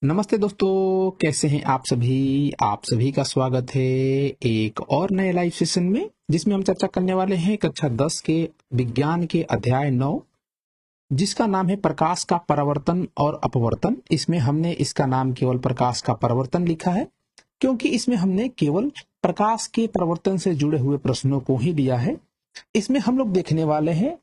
नमस्ते दोस्तों, कैसे हैं आप सभी का स्वागत है एक और नए लाइव सेशन में, जिसमें हम चर्चा करने वाले हैं कक्षा 10 के विज्ञान के अध्याय 9, जिसका नाम है प्रकाश का परावर्तन और अपवर्तन। इसमें हमने इसका नाम केवल प्रकाश का परावर्तन लिखा है, क्योंकि इसमें हमने केवल प्रकाश के परावर्तन से जुड़े हुए प्रश्नों को ही लिया है। इसमें हम लोग देखने वाले हैं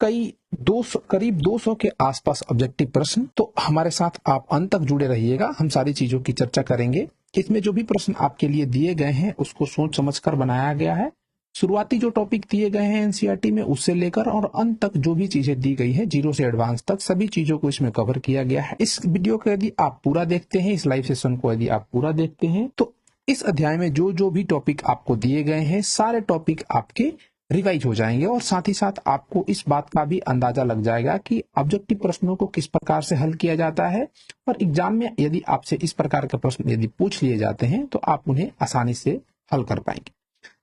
करीब 200 के आसपास ऑब्जेक्टिव प्रश्न। तो हमारे साथ आप अंत तक जुड़े रहिएगा, हम सारी चीजों की चर्चा करेंगे। इसमें जो भी प्रश्न आपके लिए दिए गए हैं उसको सोच समझकर बनाया गया है। शुरुआती जो टॉपिक दिए गए हैं एनसीईआरटी में, उससे लेकर और अंत तक जो भी चीजें दी गई है, जीरो से एडवांस तक, सभी चीजों को इसमें कवर किया गया है। इस वीडियो को यदि आप पूरा देखते हैं, इस लाइव सेशन को यदि आप पूरा देखते हैं, तो इस अध्याय में जो जो भी टॉपिक आपको दिए गए हैं, सारे टॉपिक आपके रिवाइज हो जाएंगे और साथ ही साथ आपको इस बात का भी अंदाजा लग जाएगा कि ऑब्जेक्टिव प्रश्नों को किस प्रकार से हल किया जाता है, और एग्जाम में यदि आपसे इस प्रकार के प्रश्न यदि पूछ लिए जाते हैं तो आप उन्हें आसानी से हल कर पाएंगे।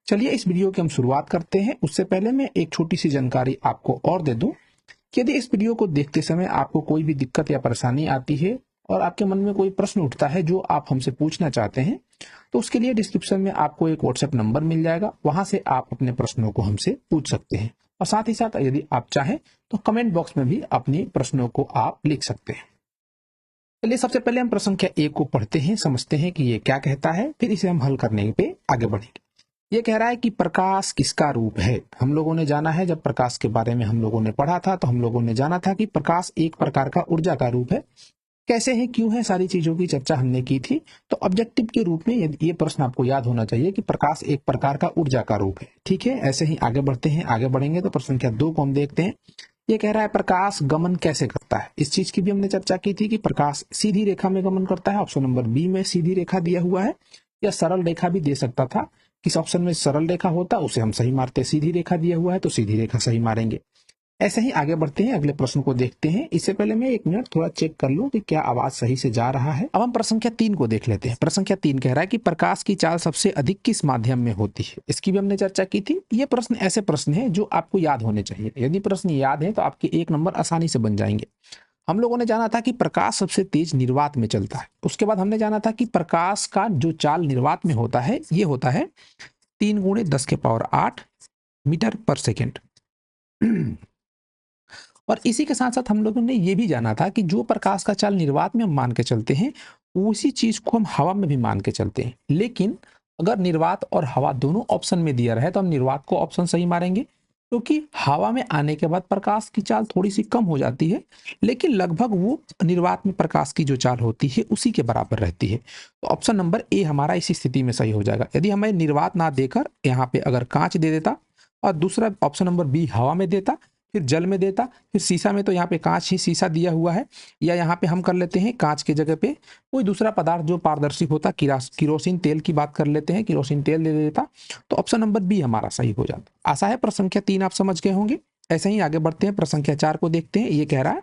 चलिए इस वीडियो की हम शुरुआत करते हैं। उससे पहले मैं एक छोटी सी जानकारी आपको और दे दूं कि यदि इस वीडियो को देखते समय आपको कोई भी दिक्कत या परेशानी आती है और आपके मन में कोई प्रश्न उठता है जो आप हमसे पूछना चाहते हैं, तो उसके लिए डिस्क्रिप्शन में आपको एक व्हाट्सएप नंबर मिल जाएगा, वहां से आप अपने प्रश्नों को हमसे पूछ सकते हैं। और साथ ही साथ यदि आप चाहें तो कमेंट बॉक्स में भी अपने प्रश्नों को आप लिख सकते हैं। चलिए सबसे पहले हम प्रश्न संख्या 1 को पढ़ते हैं, समझते हैं कि ये क्या कहता है, फिर इसे हम हल करने पे आगे बढ़ेंगे। ये कह रहा है कि प्रकाश किसका रूप है। हम लोगों ने जाना है, जब प्रकाश के बारे में हम लोगों ने पढ़ा था तो हम लोगों ने जाना था कि प्रकाश एक प्रकार का ऊर्जा का रूप है। कैसे है, क्यों है, सारी चीजों की चर्चा हमने की थी। तो ऑब्जेक्टिव के रूप में ये प्रश्न आपको याद होना चाहिए कि प्रकाश एक प्रकार का ऊर्जा का रूप है। ठीक है, ऐसे ही आगे बढ़ते हैं। आगे बढ़ेंगे तो प्रश्न संख्या 2 को हम देखते हैं। ये कह रहा है प्रकाश गमन कैसे करता है। इस चीज की भी हमने चर्चा की थी कि प्रकाश सीधी रेखा में गमन करता है। ऑप्शन नंबर बी में सीधी रेखा दिया हुआ है, या सरल रेखा भी दे सकता था। किस ऑप्शन में सरल रेखा होता उसे हम सही मारते, सीधी रेखा दिया हुआ है तो सीधी रेखा सही मारेंगे। ऐसे ही आगे बढ़ते हैं, अगले प्रश्न को देखते हैं। इससे पहले मैं 1 मिनट थोड़ा चेक कर लूं कि क्या आवाज सही से जा रहा है। अब हम प्रश्न संख्या 3 को देख लेते हैं। प्रश्न संख्या 3 कह रहा है कि प्रकाश की चाल सबसे अधिक किस माध्यम में होती है। इसकी भी हमने चर्चा की थी। ये प्रश्न ऐसे प्रश्न है जो आपको याद होने चाहिए। यदि प्रश्न याद है तो आपके 1 नंबर आसानी से बन जाएंगे। हम लोगों ने जाना था कि प्रकाश सबसे तेज निर्वात में चलता है। उसके बाद हमने जाना था कि प्रकाश का जो चाल निर्वात में होता है, ये होता है 3 गुणे 10⁸ मीटर पर सेकेंड। और इसी के साथ साथ हम लोगों ने ये भी जाना था कि जो प्रकाश का चाल निर्वात में हम मान के चलते हैं, उसी चीज को हम हवा में भी मान के चलते हैं। लेकिन अगर निर्वात और हवा दोनों ऑप्शन में दिया रहे तो हम निर्वात को ऑप्शन सही मारेंगे, क्योंकि हवा में आने के बाद प्रकाश की चाल थोड़ी सी कम हो जाती है, लेकिन लगभग वो निर्वात में प्रकाश की जो चाल होती है उसी के बराबर रहती है। तो ऑप्शन नंबर ए हमारा इसी स्थिति में सही हो जाएगा। यदि हमें निर्वात ना देकर यहाँ पे अगर कांच दे देता और दूसरा ऑप्शन नंबर बी हवा में देता, फिर जल में देता, फिर शीशा में, तो यहाँ पे कांच ही शीशा दिया हुआ है, या यहाँ पे हम कर लेते हैं कांच के जगह पे कोई दूसरा पदार्थ जो पारदर्शी होता, किरोसिन तेल की बात कर लेते हैं, किरोसिन तेल दे देता, तो ऑप्शन नंबर बी हमारा सही हो जाता। आशा है प्रश्न संख्या 3 आप समझ गए होंगे। ऐसे ही आगे बढ़ते हैं, प्रश्न संख्या 4 को देखते हैं। ये कह रहा है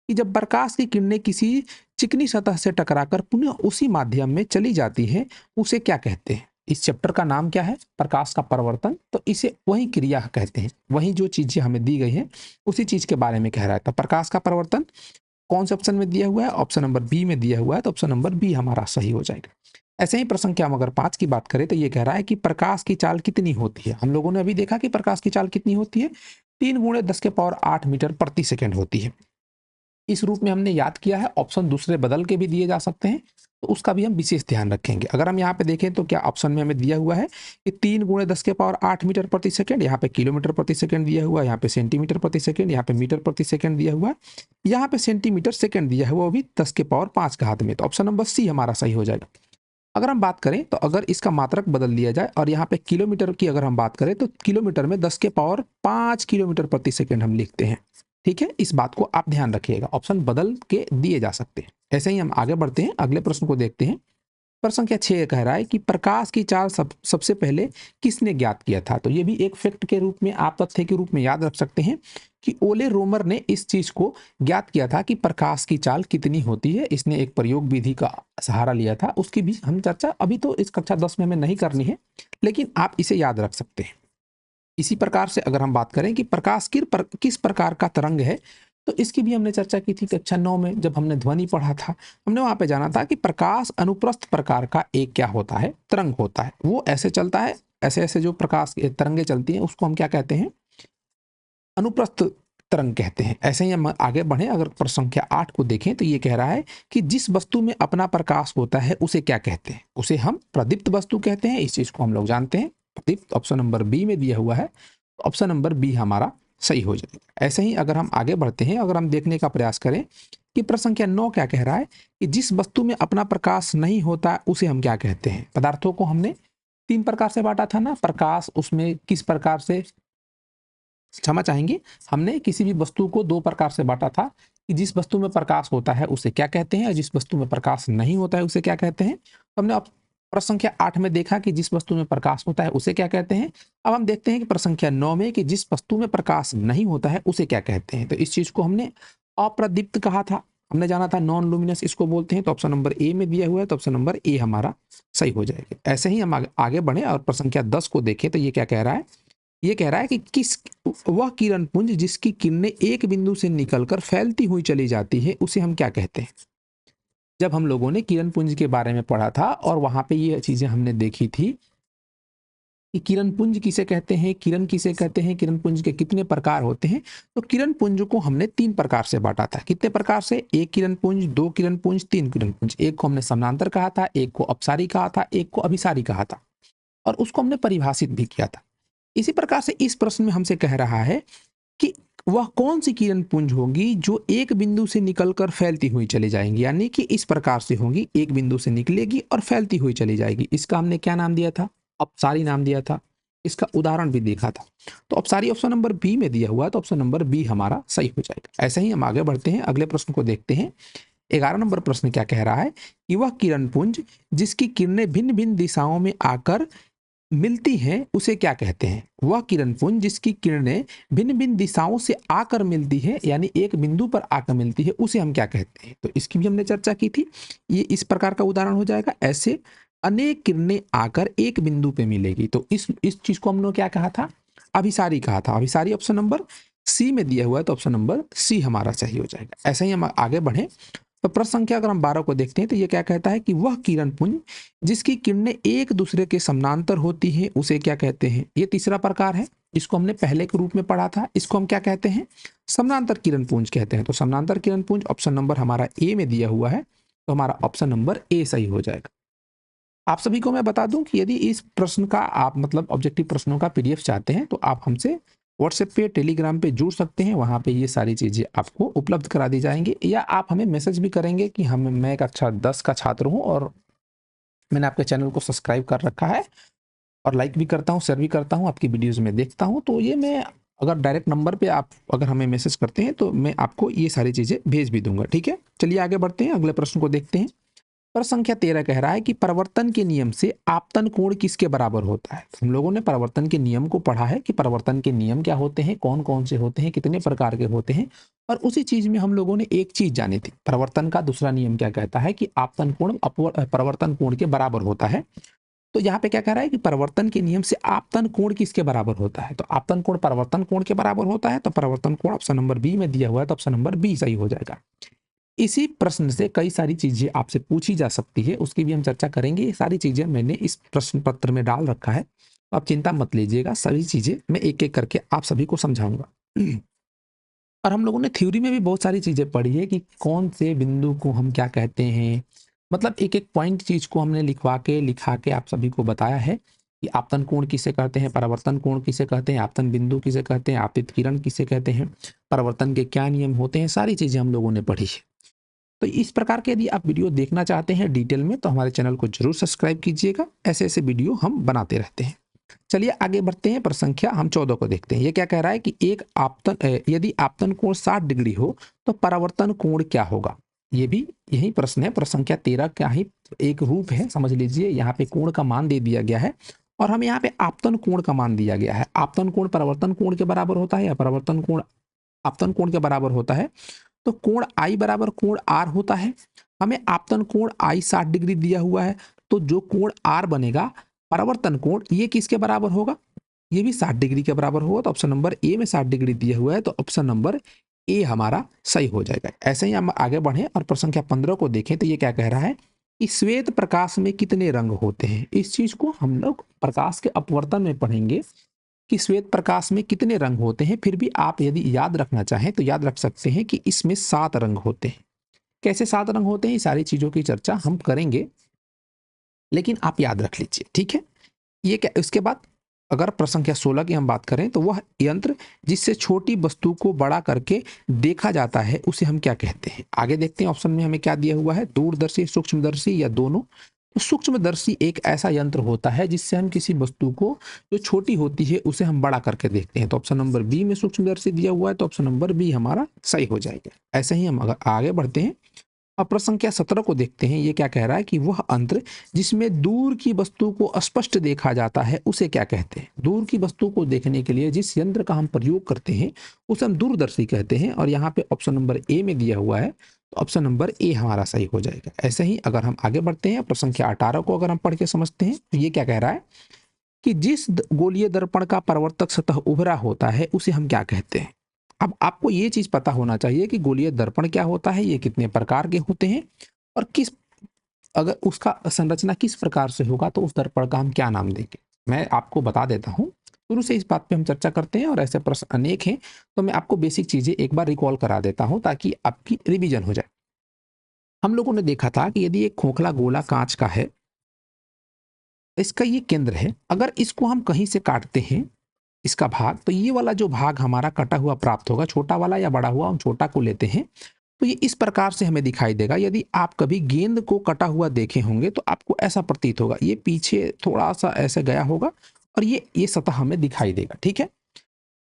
कि जब प्रकाश की किरणें किसी चिकनी सतह से टकराकर पुनः उसी माध्यम में चली जाती है, उसे क्या कहते हैं। इस चैप्टर का नाम क्या है, प्रकाश का परावर्तन। तो इसे वही क्रिया कहते हैं, वही जो चीजें हमें दी गई हैं उसी चीज के बारे में कह रहा है। तो प्रकाश का परावर्तन कौन से ऑप्शन में दिया हुआ है, ऑप्शन नंबर बी में दिया हुआ है, तो ऑप्शन नंबर बी हमारा सही हो जाएगा। ऐसे ही प्रश्न क्या हम अगर 5 की बात करें तो ये कह रहा है कि प्रकाश की चाल कितनी होती है। हम लोगों ने अभी देखा कि प्रकाश की चाल कितनी होती है, 3 गुणे 10⁸ मीटर प्रति सेकेंड होती है। इस रूप में हमने याद किया है। ऑप्शन दूसरे बदल के भी दिए जा सकते हैं, तो उसका भी हम विशेष ध्यान रखेंगे। अगर हम यहाँ पे देखें तो क्या ऑप्शन में हमें दिया हुआ है कि 3 गुणे 10⁸ मीटर प्रति सेकेंड, यहाँ पे किलोमीटर प्रति सेकेंड दिया हुआ है, यहाँ पे सेंटीमीटर प्रति सेकेंड, यहाँ पे मीटर प्रति सेकेंड दिया हुआ है, यहाँ पे सेंटीमीटर सेकेंड दिया हुआ, वो भी 10⁵ का घात में। तो ऑप्शन नंबर सी हमारा सही हो जाएगा। अगर हम बात करें तो अगर इसका मात्रक बदल दिया जाए और यहाँ पे किलोमीटर की अगर हम बात करें तो किलोमीटर में 10⁵ किलोमीटर प्रति सेकेंड हम लिखते हैं। ठीक है, इस बात को आप ध्यान रखिएगा, ऑप्शन बदल के दिए जा सकते हैं। ऐसे ही हम आगे बढ़ते हैं, अगले प्रश्न को देखते हैं। प्रश्न संख्या 6 कह रहा है कि प्रकाश की चाल सबसे पहले किसने ज्ञात किया था। तो ये भी एक फैक्ट के रूप में, आप तथ्य के रूप में याद रख सकते हैं कि ओले रोमर ने इस चीज को ज्ञात किया था कि प्रकाश की चाल कितनी होती है। इसने एक प्रयोग विधि का सहारा लिया था, उसकी भी हम चर्चा अभी तो इस कक्षा 10 में हमें नहीं करनी है, लेकिन आप इसे याद रख सकते हैं। इसी प्रकार से अगर हम बात करें कि प्रकाश किस प्रकार का तरंग है, तो इसकी भी हमने चर्चा की थी कक्षा 9 में, जब हमने ध्वनि पढ़ा था। हमने वहां पे जाना था कि प्रकाश अनुप्रस्थ प्रकार का एक क्या होता है, तरंग होता है। वो ऐसे चलता है, ऐसे ऐसे जो प्रकाश तरंगे चलती हैं उसको हम क्या कहते हैं, अनुप्रस्थ तरंग कहते हैं। ऐसे ही हम आगे बढ़े, अगर प्रश्न संख्या 8 को देखें तो ये कह रहा है कि जिस वस्तु में अपना प्रकाश होता है उसे क्या कहते हैं, उसे हम प्रदीप्त वस्तु कहते हैं। इस चीज को हम लोग जानते हैं, प्रदीप्त। ऑप्शन नंबर बी में दिया हुआ है, ऑप्शन नंबर बी हमारा सही हो जाएगा। ऐसे ही अगर हम आगे बढ़ते हैं, अगर हम देखने का प्रयास करें कि प्रश्न संख्या 9 क्या कह रहा है कि जिस वस्तु में अपना प्रकाश नहीं होता उसे हम क्या कहते हैं। पदार्थों को हमने 3 प्रकार से बांटा था ना, प्रकाश उसमें किस प्रकार से, क्षमा चाहेंगे, हमने किसी भी वस्तु को 2 प्रकार से बांटा था कि जिस वस्तु में प्रकाश होता है उसे क्या कहते हैं और जिस वस्तु में प्रकाश नहीं होता है उसे क्या कहते हैं। तो हमने प्रश्न संख्या 8 में देखा कि जिस वस्तु में प्रकाश होता है उसे क्या कहते हैं। अब हम देखते हैं कि प्रश्न संख्या 9 में कि जिस वस्तु में प्रकाश नहीं होता है उसे क्या कहते हैं। तो इस चीज को हमने अप्रदीप्त कहा था, हमने जाना था नॉन लुमिनस इसको बोलते हैं। तो ऑप्शन नंबर ए में दिया हुआ है, तो ऑप्शन नंबर ए हमारा सही हो जाएगा। ऐसे ही हम आगे बढ़े और प्रश्न संख्या 10 को देखें तो ये क्या कह रहा है, ये कह रहा है कि किस वह किरण पुंज जिसकी किरणें एक बिंदु से निकलकर फैलती हुई चली जाती है उसे हम क्या कहते हैं। जब हम लोगों ने किरण पुंज के बारे में पढ़ा था और वहां पे ये चीजें हमने देखी थी कि किरण पुंज किसे कहते हैं, किरण किसे कहते हैं, किरण पुंज के कितने प्रकार होते हैं। तो किरण पुंज को हमने 3 प्रकार से बांटा था। कितने प्रकार से, एक किरण पुंज, 2 किरण पुंज, 3 किरण पुंज। एक को हमने समानांतर कहा था, एक को अपसारी कहा था, एक को अभिसारी कहा था, और उसको हमने परिभाषित भी किया था। इसी प्रकार से इस प्रश्न में हमसे कह रहा है कि वह कौन सी किरण पुंज होगी जो एक बिंदु से निकलकर फैलती हुई चली जाएंगी, यानी कि इस प्रकार से होगी, एक बिंदु से निकलेगी और फैलती हुई चली जाएगी। इसका हमने क्या नाम दिया था, अपसारी नाम दिया था। इसका उदाहरण भी देखा था। तो अपसारी ऑप्शन नंबर बी में दिया हुआ है, तो ऑप्शन नंबर बी हमारा सही हो जाएगा। ऐसे ही हम आगे बढ़ते हैं, अगले प्रश्न को देखते हैं। 11 नंबर प्रश्न क्या कह रहा है कि वह किरण पुंज जिसकी किरणें भिन्न भिन्न दिशाओं में आकर मिलती हैं उसे क्या कहते हैं। वह किरण पुंज जिसकी किरणें भिन्न भिन्न दिशाओं से आकर मिलती है, यानी एक बिंदु पर आकर मिलती है, उसे हम क्या कहते हैं। तो इसकी भी हमने चर्चा की थी। ये इस प्रकार का उदाहरण हो जाएगा, ऐसे अनेक किरणें आकर एक बिंदु पे मिलेगी। तो इस चीज को हमने क्या कहा था, अभिसारी कहा था। अभिसारी ऑप्शन नंबर सी में दिया हुआ है, तो ऑप्शन नंबर सी हमारा सही हो जाएगा। ऐसे ही हम आगे बढ़े तो प्रश्न संख्या अगर हम 12 को देखते हैं तो ये क्या कहता है कि वह किरण पुंज जिसकी किरणें एक दूसरे के समानांतर होती है उसे क्या कहते हैं। ये तीसरा प्रकार है, इसको हमने पहले के रूप में पढ़ा था। इसको हम क्या कहते हैं, समानांतर किरण पुंज कहते हैं। तो समानांतर किरण पुंज ऑप्शन नंबर हमारा ए में दिया हुआ है, तो हमारा ऑप्शन नंबर ए सही हो जाएगा। आप सभी को मैं बता दूं कि यदि इस प्रश्न का आप मतलब ऑब्जेक्टिव प्रश्नों का पीडीएफ चाहते हैं तो आप हमसे व्हाट्सएप पे, टेलीग्राम पे जुड़ सकते हैं। वहाँ पे ये सारी चीज़ें आपको उपलब्ध करा दी जाएंगी, या आप हमें मैसेज भी करेंगे कि मैं कक्षा 10 का छात्र हूँ और मैंने आपके चैनल को सब्सक्राइब कर रखा है और लाइक भी करता हूँ, शेयर भी करता हूँ, आपकी वीडियोज़ में देखता हूँ। तो ये मैं अगर डायरेक्ट नंबर पे आप अगर हमें मैसेज करते हैं तो मैं आपको ये सारी चीज़ें भेज भी दूंगा। ठीक है, चलिए आगे बढ़ते हैं, अगले प्रश्न को देखते हैं। प्रश्न संख्या 13 कह रहा है कि परिवर्तन के नियम से आपतन कोण किसके बराबर होता है। हम लोगों ने परिवर्तन के नियम को पढ़ा है कि परिवर्तन के नियम क्या होते हैं, कौन कौन से होते हैं, कितने प्रकार के होते हैं। और उसी चीज में हम लोगों ने एक चीज जानी थी, परिवर्तन का दूसरा नियम क्या कहता है कि आपतन कोण परिवर्तन कोण के बराबर होता है। तो यहाँ पे क्या कह रहा है कि परिवर्तन के नियम से आपतन कोण किसके बराबर होता है। तो आपतन कोण परिवर्तन कोण के बराबर होता है, तो परिवर्तन कोण ऑप्शन नंबर बी में दिया हुआ है, तो ऑप्शन नंबर बी सही हो जाएगा। इसी प्रश्न से कई सारी चीजें आपसे पूछी जा सकती है, उसकी भी हम चर्चा करेंगे। ये सारी चीजें मैंने इस प्रश्न पत्र में डाल रखा है, तो आप चिंता मत लीजिएगा, सभी चीजें मैं एक एक करके आप सभी को समझाऊंगा। और हम लोगों ने थ्योरी में भी बहुत सारी चीजें पढ़ी है कि कौन से बिंदु को हम क्या कहते हैं, मतलब एक एक पॉइंट चीज को हमने लिखा के आप सभी को बताया है कि आपतन कोण किसे कहते हैं, परिवर्तन कोण किसे कहते हैं, आपतन बिंदु किसे कहते हैं, आपतित किरण किसे कहते हैं, परिवर्तन के क्या नियम होते हैं, सारी चीजें हम लोगों ने पढ़ी है। तो इस प्रकार के यदि आप वीडियो देखना चाहते हैं डिटेल में तो हमारे चैनल को जरूर सब्सक्राइब कीजिएगा, ऐसे ऐसे वीडियो हम बनाते रहते हैं। चलिए आगे बढ़ते हैं, प्रश्न संख्या हम 14 को देखते हैं। ये क्या कह रहा है कि एक आपतन यदि आपतन कोण 60 डिग्री हो तो परावर्तन कोण क्या होगा। ये भी यही प्रश्न है, प्रश्न संख्या 13 का ही एक रूप है, समझ लीजिए। यहाँ पे कोण का मान दे दिया गया है और हमें यहाँ पे आपतन कोण का मान दिया गया है। आपतन कोण परावर्तन कोण के बराबर होता है या परावर्तन कोण आपतन कोण के बराबर होता है। तो कोण आई बराबर कोण आर होता है। हमें आपतन कोण आई 60 डिग्री दिया हुआ है, तो जो कोण आर बनेगा परावर्तन कोण ये किसके बराबर होगा, ये भी 60 डिग्री के बराबर होगा। तो ऑप्शन नंबर ए में 60 डिग्री दिया हुआ है, तो ऑप्शन नंबर ए हमारा सही हो जाएगा। ऐसे ही हम आगे बढ़ें और प्रश्न संख्या 15 को देखें तो ये क्या कह रहा है कि श्वेत प्रकाश में कितने रंग होते हैं। इस चीज को हम लोग प्रकाश के अपवर्तन में पढ़ेंगे कि श्वेत प्रकाश में कितने रंग होते हैं। फिर भी आप यदि याद रखना चाहें तो याद रख सकते हैं कि इसमें 7 रंग होते हैं। कैसे 7 रंग होते हैं, ये सारी चीजों की चर्चा हम करेंगे, लेकिन आप याद रख लीजिए, ठीक है। ये क्या, उसके बाद अगर प्रश्न संख्या 16 की हम बात करें तो वह यंत्र जिससे छोटी वस्तु को बड़ा करके देखा जाता है उसे हम क्या कहते हैं। आगे देखते हैं ऑप्शन में हमें क्या दिया हुआ है, दूरदर्शी, सूक्ष्मदर्शी या दोनों। तो सूक्ष्मदर्शी एक ऐसा यंत्र होता है जिससे हम किसी वस्तु को जो छोटी होती है उसे हम बड़ा करके देखते हैं। तो ऑप्शन नंबर बी में सूक्ष्मदर्शी दिया हुआ है, तो ऑप्शन नंबर बी हमारा सही हो जाएगा। ऐसे ही हम अगर आगे बढ़ते हैं और प्रश्न संख्या 17 को देखते हैं। ये क्या कह रहा है कि वह यंत्र जिसमें दूर की वस्तु को स्पष्ट देखा जाता है उसे क्या कहते हैं। दूर की वस्तु को देखने के लिए जिस यंत्र का हम प्रयोग करते हैं उसे हम दूरदर्शी कहते हैं, और यहाँ पे ऑप्शन नंबर ए में दिया हुआ है, तो ऑप्शन नंबर ए हमारा सही हो जाएगा। ऐसे ही अगर हम आगे बढ़ते हैं प्रश्न संख्या 18 को अगर हम पढ़ के समझते हैं तो ये क्या कह रहा है कि जिस गोलीय दर्पण का परावर्तक सतह उभरा होता है उसे हम क्या कहते हैं। अब आपको ये चीज पता होना चाहिए कि गोलीय दर्पण क्या होता है, ये कितने प्रकार के होते हैं, और किस, अगर उसका संरचना किस प्रकार से होगा तो उस दर्पण का हम क्या नाम देंगे। मैं आपको बता देता हूँ, शुरू से इस बात पे हम चर्चा करते हैं और ऐसे प्रश्न अनेक हैं, तो मैं आपको बेसिक चीजें एक बार रिकॉल करा देता हूँ ताकि आपकी रिवीजन हो जाए। हम लोगों ने देखा था कि यदि एक खोखला गोला कांच का है, इसका ये केंद्र है, अगर इसको हम कहीं से काटते हैं इसका भाग, तो ये वाला जो भाग हमारा कटा हुआ प्राप्त होगा, छोटा वाला या बड़ा हुआ, हम छोटा को लेते हैं, तो ये इस प्रकार से हमें दिखाई देगा। यदि आप कभी गेंद को कटा हुआ देखे होंगे तो आपको ऐसा प्रतीत होगा, ये पीछे थोड़ा सा ऐसे गया होगा और ये सतह हमें दिखाई देगा, ठीक है।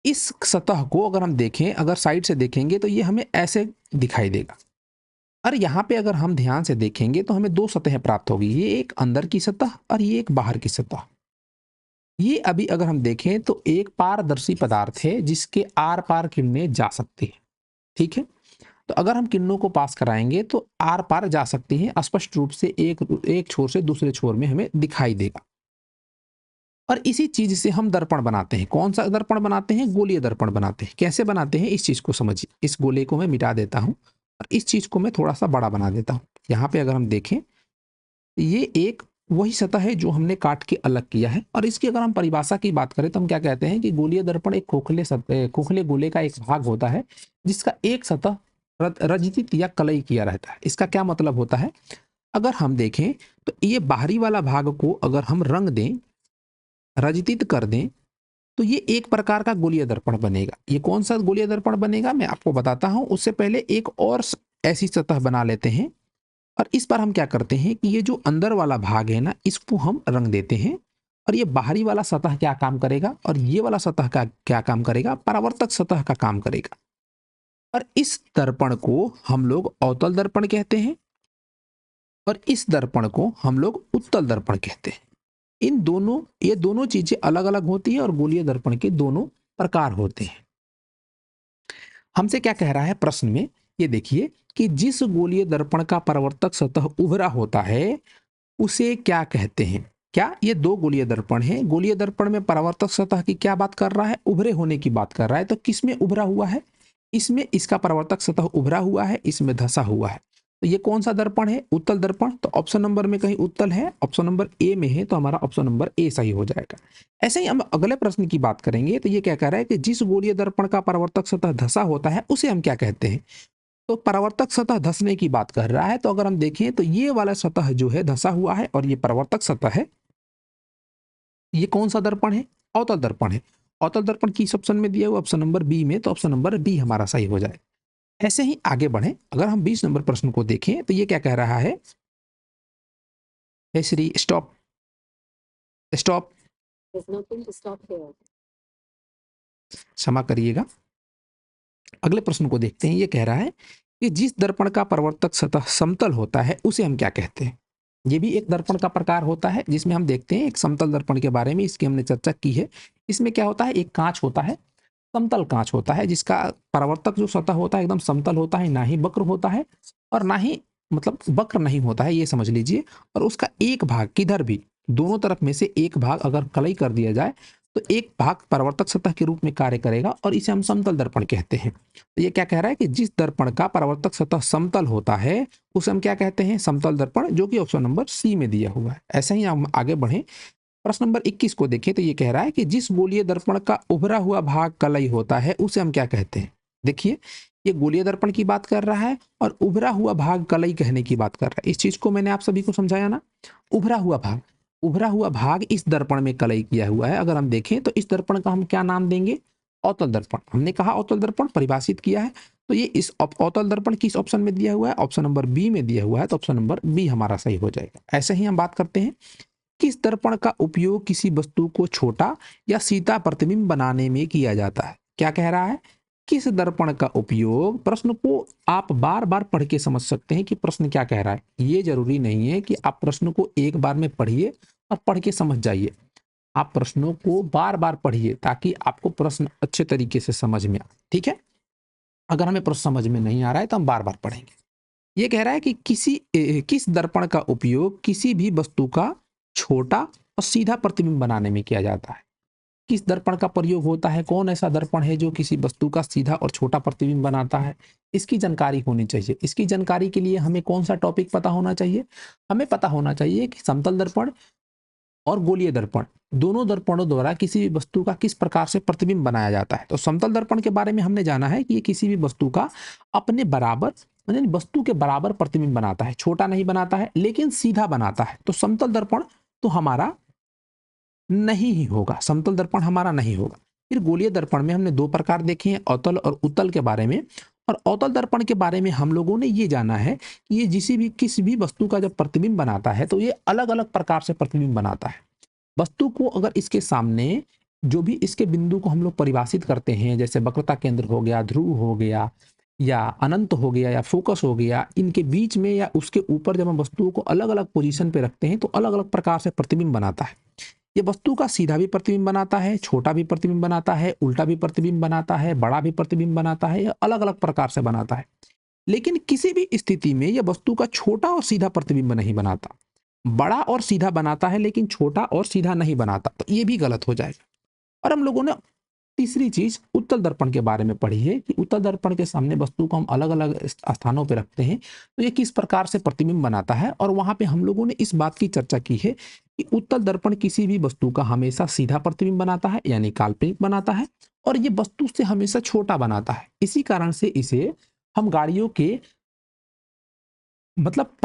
इस सतह को अगर हम देखें, अगर साइड से देखेंगे तो ये हमें ऐसे दिखाई देगा, और यहाँ पे अगर हम ध्यान से देखेंगे तो हमें 2 सतहें प्राप्त होगी, ये एक अंदर की सतह और ये एक बाहर की सतह। ये अभी अगर हम देखें तो एक पारदर्शी पदार्थ है जिसके आर पार किरणें जा सकती है, ठीक है। तो अगर हम किरणों को पास कराएंगे तो आर पार जा सकती हैं, स्पष्ट रूप से एक छोर से दूसरे छोर में हमें दिखाई देगा। और इसी चीज से हम दर्पण बनाते हैं। कौन सा दर्पण बनाते हैं? गोलीय दर्पण बनाते हैं। कैसे बनाते हैं इस चीज को समझिए। इस गोले को मैं मिटा देता हूं और इस चीज को मैं थोड़ा सा बड़ा बना देता हूं। यहाँ पे अगर हम देखें, ये एक वही सतह है जो हमने काट के अलग किया है, और इसकी अगर हम परिभाषा की बात करें तो हम क्या कहते हैं कि गोलीय दर्पण एक खोखले गोले का एक भाग होता है जिसका एक सतह रजित या कलई किया रहता है। इसका क्या मतलब होता है, अगर हम देखें तो ये बाहरी वाला भाग को अगर हम रंग दें, रजित कर दें, तो ये एक प्रकार का गोलीय दर्पण बनेगा। ये कौन सा गोलीय दर्पण बनेगा मैं आपको बताता हूं। उससे पहले एक और ऐसी सतह बना लेते हैं, और इस पर हम क्या करते हैं कि ये जो अंदर वाला भाग है ना, इसको हम रंग देते हैं, और ये बाहरी वाला सतह क्या काम करेगा और ये वाला सतह का क्या काम करेगा, परावर्तक सतह का काम करेगा। और इस दर्पण को हम लोग अवतल दर्पण कहते हैं, और इस दर्पण को हम लोग उत्तल दर्पण कहते हैं। ये दोनों चीजें अलग अलग होती है और गोलीय दर्पण के दोनों प्रकार होते हैं। हमसे क्या कह रहा है प्रश्न में, ये देखिए कि जिस गोलीय दर्पण का परावर्तक सतह उभरा होता है उसे क्या कहते हैं। क्या ये 2 गोलीय दर्पण है, गोलीय दर्पण में परावर्तक सतह की क्या बात कर रहा है, उभरे होने की बात कर रहा है। तो किसमें उभरा हुआ है, इसमें इसका परावर्तक सतह उभरा हुआ है, इसमें धंसा हुआ है। तो ये कौन सा दर्पण है, उत्तल दर्पण। तो ऑप्शन नंबर में कहीं उत्तल है, ऑप्शन नंबर ए में है, तो हमारा ऑप्शन नंबर ए सही हो जाएगा। ऐसे ही हम अगले प्रश्न की बात करेंगे तो ये क्या कह रहा है कि जिस गोलीय दर्पण का परावर्तक सतह धंसा होता है उसे हम क्या कहते हैं। तो परावर्तक सतह धंसने की बात कर रहा है, तो अगर हम देखें तो ये वाला सतह जो है धंसा हुआ है और ये परावर्तक सतह है। ये कौन सा दर्पण है, अवतल दर्पण है। अवतल दर्पण किस ऑप्शन में दिया हुआ, ऑप्शन नंबर बी में, तो ऑप्शन नंबर बी हमारा सही हो जाए। ऐसे ही आगे बढ़े, अगर हम 20 नंबर प्रश्न को देखें तो ये क्या कह रहा है, श्री स्टॉप स्टॉप, क्षमा करिएगा। अगले प्रश्न को देखते हैं। ये कह रहा है कि जिस दर्पण का परावर्तक सतह समतल होता है उसे हम क्या कहते हैं। ये भी एक दर्पण का प्रकार होता है जिसमें हम देखते हैं एक समतल दर्पण के बारे में, इसकी हमने चर्चा की है। इसमें क्या होता है, एक कांच होता है, समतल कांच होता है, जिसका परावर्तक जो सतह होता है एकदम समतल होता है, ना ही वक्र होता है और ना ही मतलब वक्र नहीं होता है, ये समझ लीजिए। और उसका एक भाग किधर भी, दोनों तरफ में से एक भाग अगर कलई कर दिया जाए तो एक भाग परावर्तक सतह के रूप में कार्य करेगा और इसे हम समतल दर्पण कहते हैं। तो ये क्या कह रहा है कि जिस दर्पण का परावर्तक सतह समतल होता है उसे हम क्या कहते हैं, समतल दर्पण, जो कि ऑप्शन नंबर सी में दिया हुआ है। ऐसे ही हम आगे बढ़ें, प्रश्न नंबर 21 को देखें तो ये कह रहा है कि जिस गोलीय दर्पण का उभरा हुआ भाग कलई होता है उसे हम क्या कहते हैं। देखिए, ये गोलीय दर्पण की बात कर रहा है और उभरा हुआ भाग कलई कहने की बात कर रहा है। इस चीज को मैंने आप सभी को समझाया ना। उभरा हुआ भाग इस दर्पण में कलई किया हुआ है। अगर हम देखें तो इस दर्पण का हम क्या नाम देंगे, अवतल दर्पण। हमने कहा अवतल दर्पण परिभाषित किया है, तो ये इस अवतल दर्पण किस ऑप्शन में दिया हुआ है, ऑप्शन नंबर बी में दिया हुआ है, तो ऑप्शन नंबर बी हमारा सही हो जाएगा। ऐसे ही हम बात करते हैं, किस दर्पण का उपयोग किसी वस्तु को छोटा या सीधा प्रतिबिंब बनाने में किया जाता है। क्या कह रहा है, किस दर्पण का उपयोग, प्रश्न को आप बार बार पढ़ के समझ सकते हैं कि प्रश्न क्या कह रहा है। ये जरूरी नहीं है कि आप प्रश्न को एक बार में पढ़िए और पढ़ के समझ जाइए। आप प्रश्नों को बार बार पढ़िए ताकि आपको प्रश्न अच्छे तरीके से समझ में आए। ठीक है, अगर हमें प्रश्न समझ में नहीं आ रहा है तो हम बार बार पढ़ेंगे। ये कह रहा है कि किस दर्पण का उपयोग किसी भी वस्तु का छोटा और सीधा प्रतिबिंब बनाने में किया जाता है। किस दर्पण का प्रयोग होता है, कौन ऐसा दर्पण है जो किसी वस्तु का सीधा और छोटा प्रतिबिंब बनाता है, इसकी जानकारी होनी चाहिए। इसकी जानकारी के लिए हमें कौन सा टॉपिक पता होना चाहिए, हमें पता होना चाहिए कि समतल दर्पण और गोलीय दर्पण, दोनों दर्पणों द्वारा किसी भी वस्तु का किस प्रकार से प्रतिबिंब बनाया जाता है। तो समतल दर्पण के बारे में हमने जाना है कि ये किसी भी वस्तु का अपने बराबर, यानी वस्तु के बराबर प्रतिबिंब बनाता है, छोटा नहीं बनाता है लेकिन सीधा बनाता है। तो समतल दर्पण तो हमारा नहीं ही होगा, समतल दर्पण हमारा नहीं होगा। फिर गोलीय दर्पण में हमने दो प्रकार देखे हैं, अवतल और उत्तल के बारे में। और अवतल दर्पण के बारे में हम लोगों ने ये जाना है कि ये किसी भी वस्तु का जब प्रतिबिंब बनाता है तो ये अलग अलग प्रकार से प्रतिबिंब बनाता है। वस्तु को अगर इसके सामने जो भी इसके बिंदु को हम लोग परिभाषित करते हैं, जैसे वक्रता केंद्र हो गया, ध्रुव हो गया, या अनंत हो गया, या फोकस हो गया, इनके बीच में या उसके ऊपर जब हम वस्तुओं को अलग अलग पोजीशन पे रखते हैं तो अलग अलग प्रकार से प्रतिबिंब बनाता है। ये वस्तु का सीधा भी प्रतिबिंब बनाता है, छोटा भी प्रतिबिंब बनाता है, उल्टा भी प्रतिबिंब बनाता है, बड़ा भी प्रतिबिंब बनाता है, या अलग अलग प्रकार से बनाता है। लेकिन किसी भी स्थिति में यह वस्तु का छोटा और सीधा प्रतिबिंब नहीं बनाता, बड़ा और सीधा बनाता है लेकिन छोटा और सीधा नहीं बनाता, तो ये भी गलत हो जाएगा। और हम लोगों ने तीसरी चीज उत्तल दर्पण के बारे में पढ़ी है कि उत्तल दर्पण के सामने वस्तु को हम अलग अलग स्थानों पर रखते हैं तो ये किस प्रकार से प्रतिबिंब बनाता है। और वहां पे हम लोगों ने इस बात की चर्चा की है कि उत्तल दर्पण किसी भी वस्तु का हमेशा सीधा प्रतिबिंब बनाता है, यानी काल्पनिक बनाता है, और ये वस्तु से हमेशा छोटा बनाता है। इसी कारण से इसे हम गाड़ियों के मतलब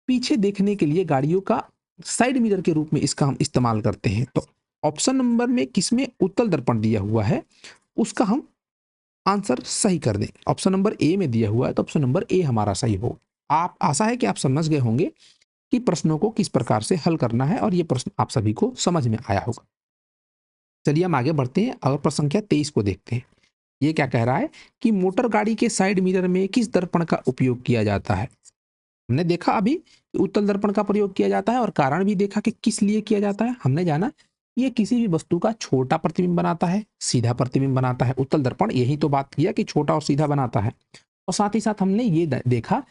पीछे देखने के लिए गाड़ियों का साइड मिरर के रूप में इसका हम इस्तेमाल करते हैं। तो ऑप्शन नंबर में किसमें उत्तल दर्पण दिया हुआ है उसका हम आंसर सही कर दें। ऑप्शन नंबर ए में दिया हुआ है तो ऑप्शन नंबर ए हमारा सही हो। आप आशा है कि आप समझ गए होंगे कि प्रश्नों को किस प्रकार से हल करना है और ये प्रश्न आप सभी को समझ में आया होगा। चलिए हम आगे बढ़ते हैं और प्रश्न संख्या 23 को देखते हैं। ये क्या कह रहा है कि मोटर गाड़ी के साइड मिरर में किस दर्पण का उपयोग किया जाता है। हमने देखा अभी कि उत्तल दर्पण का प्रयोग किया जाता है और कारण भी देखा कि किस लिए किया जाता है। हमने जाना ये किसी भी वस्तु का छोटा प्रतिबिंब बनाता है, सीधा प्रतिबिंब बनाता है। उत्तल दर्पण यही तो बात किया कि छोटा और सीधा बनाता है। और साथ ही साथ हमने ये देखा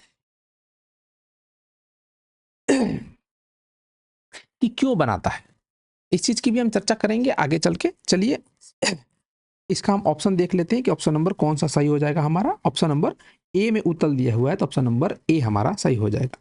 कि क्यों बनाता है। इस चीज की भी हम चर्चा करेंगे आगे चल के। चलिए इसका हम ऑप्शन देख लेते हैं कि ऑप्शन नंबर कौन सा सही हो जाएगा हमारा। ऑप्शन नंबर ए में उत्तल दिया हुआ है तो ऑप्शन नंबर ए हमारा सही हो जाएगा।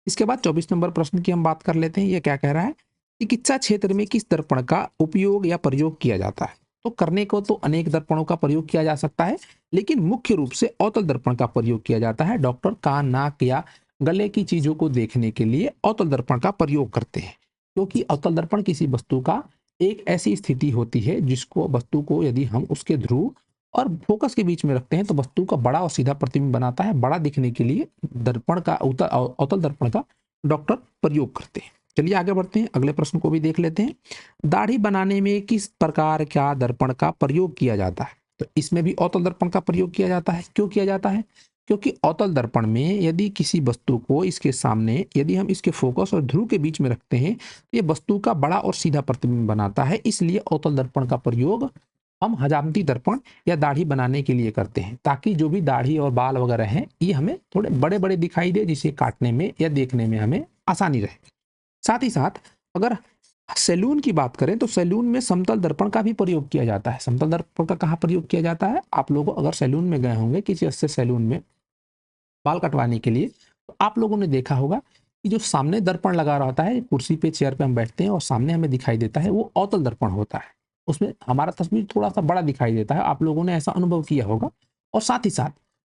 इसके बाद 24 नंबर प्रश्न की हम बात कर लेते हैं। ये क्या कह रहा है, चिकित्सा क्षेत्र में किस दर्पण का उपयोग या प्रयोग किया जाता है। तो करने को तो अनेक दर्पणों का प्रयोग किया जा सकता है लेकिन मुख्य रूप से अवतल दर्पण का प्रयोग किया जाता है। डॉक्टर कान, नाक या गले की चीजों को देखने के लिए अवतल दर्पण का प्रयोग करते हैं, क्योंकि अवतल दर्पण किसी वस्तु का एक ऐसी स्थिति होती है जिसको वस्तु को यदि हम उसके ध्रुव और फोकस के बीच में रखते हैं तो वस्तु का बड़ा और सीधा प्रतिबिंब बनाता है। बड़ा दिखने के लिए दर्पण का अवतल दर्पण का डॉक्टर प्रयोग करते हैं। चलिए आगे बढ़ते हैं, अगले प्रश्न को भी देख लेते हैं। दाढ़ी बनाने में किस प्रकार का दर्पण का प्रयोग किया जाता है। तो इसमें भी अवतल दर्पण का प्रयोग किया जाता है। क्यों किया जाता है, क्योंकि अवतल दर्पण में यदि किसी वस्तु को इसके सामने यदि हम इसके फोकस और ध्रुव के बीच में रखते हैं तो ये वस्तु का बड़ा और सीधा प्रतिबिंब बनाता है। इसलिए अवतल दर्पण का प्रयोग हम हजामती दर्पण या दाढ़ी बनाने के लिए करते हैं, ताकि जो भी दाढ़ी और बाल वगैरह हैं ये हमें थोड़े बड़े बड़े दिखाई दे, जिसे काटने में या देखने में हमें आसानी रहे। साथ ही साथ अगर सैलून की बात करें तो सैलून में समतल दर्पण का भी प्रयोग किया जाता है। समतल दर्पण का कहाँ प्रयोग किया जाता है? आप लोग अगर सैलून में गए होंगे किसी अच्छे सैलून में बाल कटवाने के लिए, तो आप लोगों ने देखा होगा कि जो सामने दर्पण लगा रहता है, कुर्सी पे चेयर पे हम बैठते हैं और सामने हमें दिखाई देता है, वो अवतल दर्पण होता है। उसमें हमारा तस्वीर थोड़ा सा बड़ा दिखाई देता है, आप लोगों ने ऐसा अनुभव किया होगा। और साथ ही साथ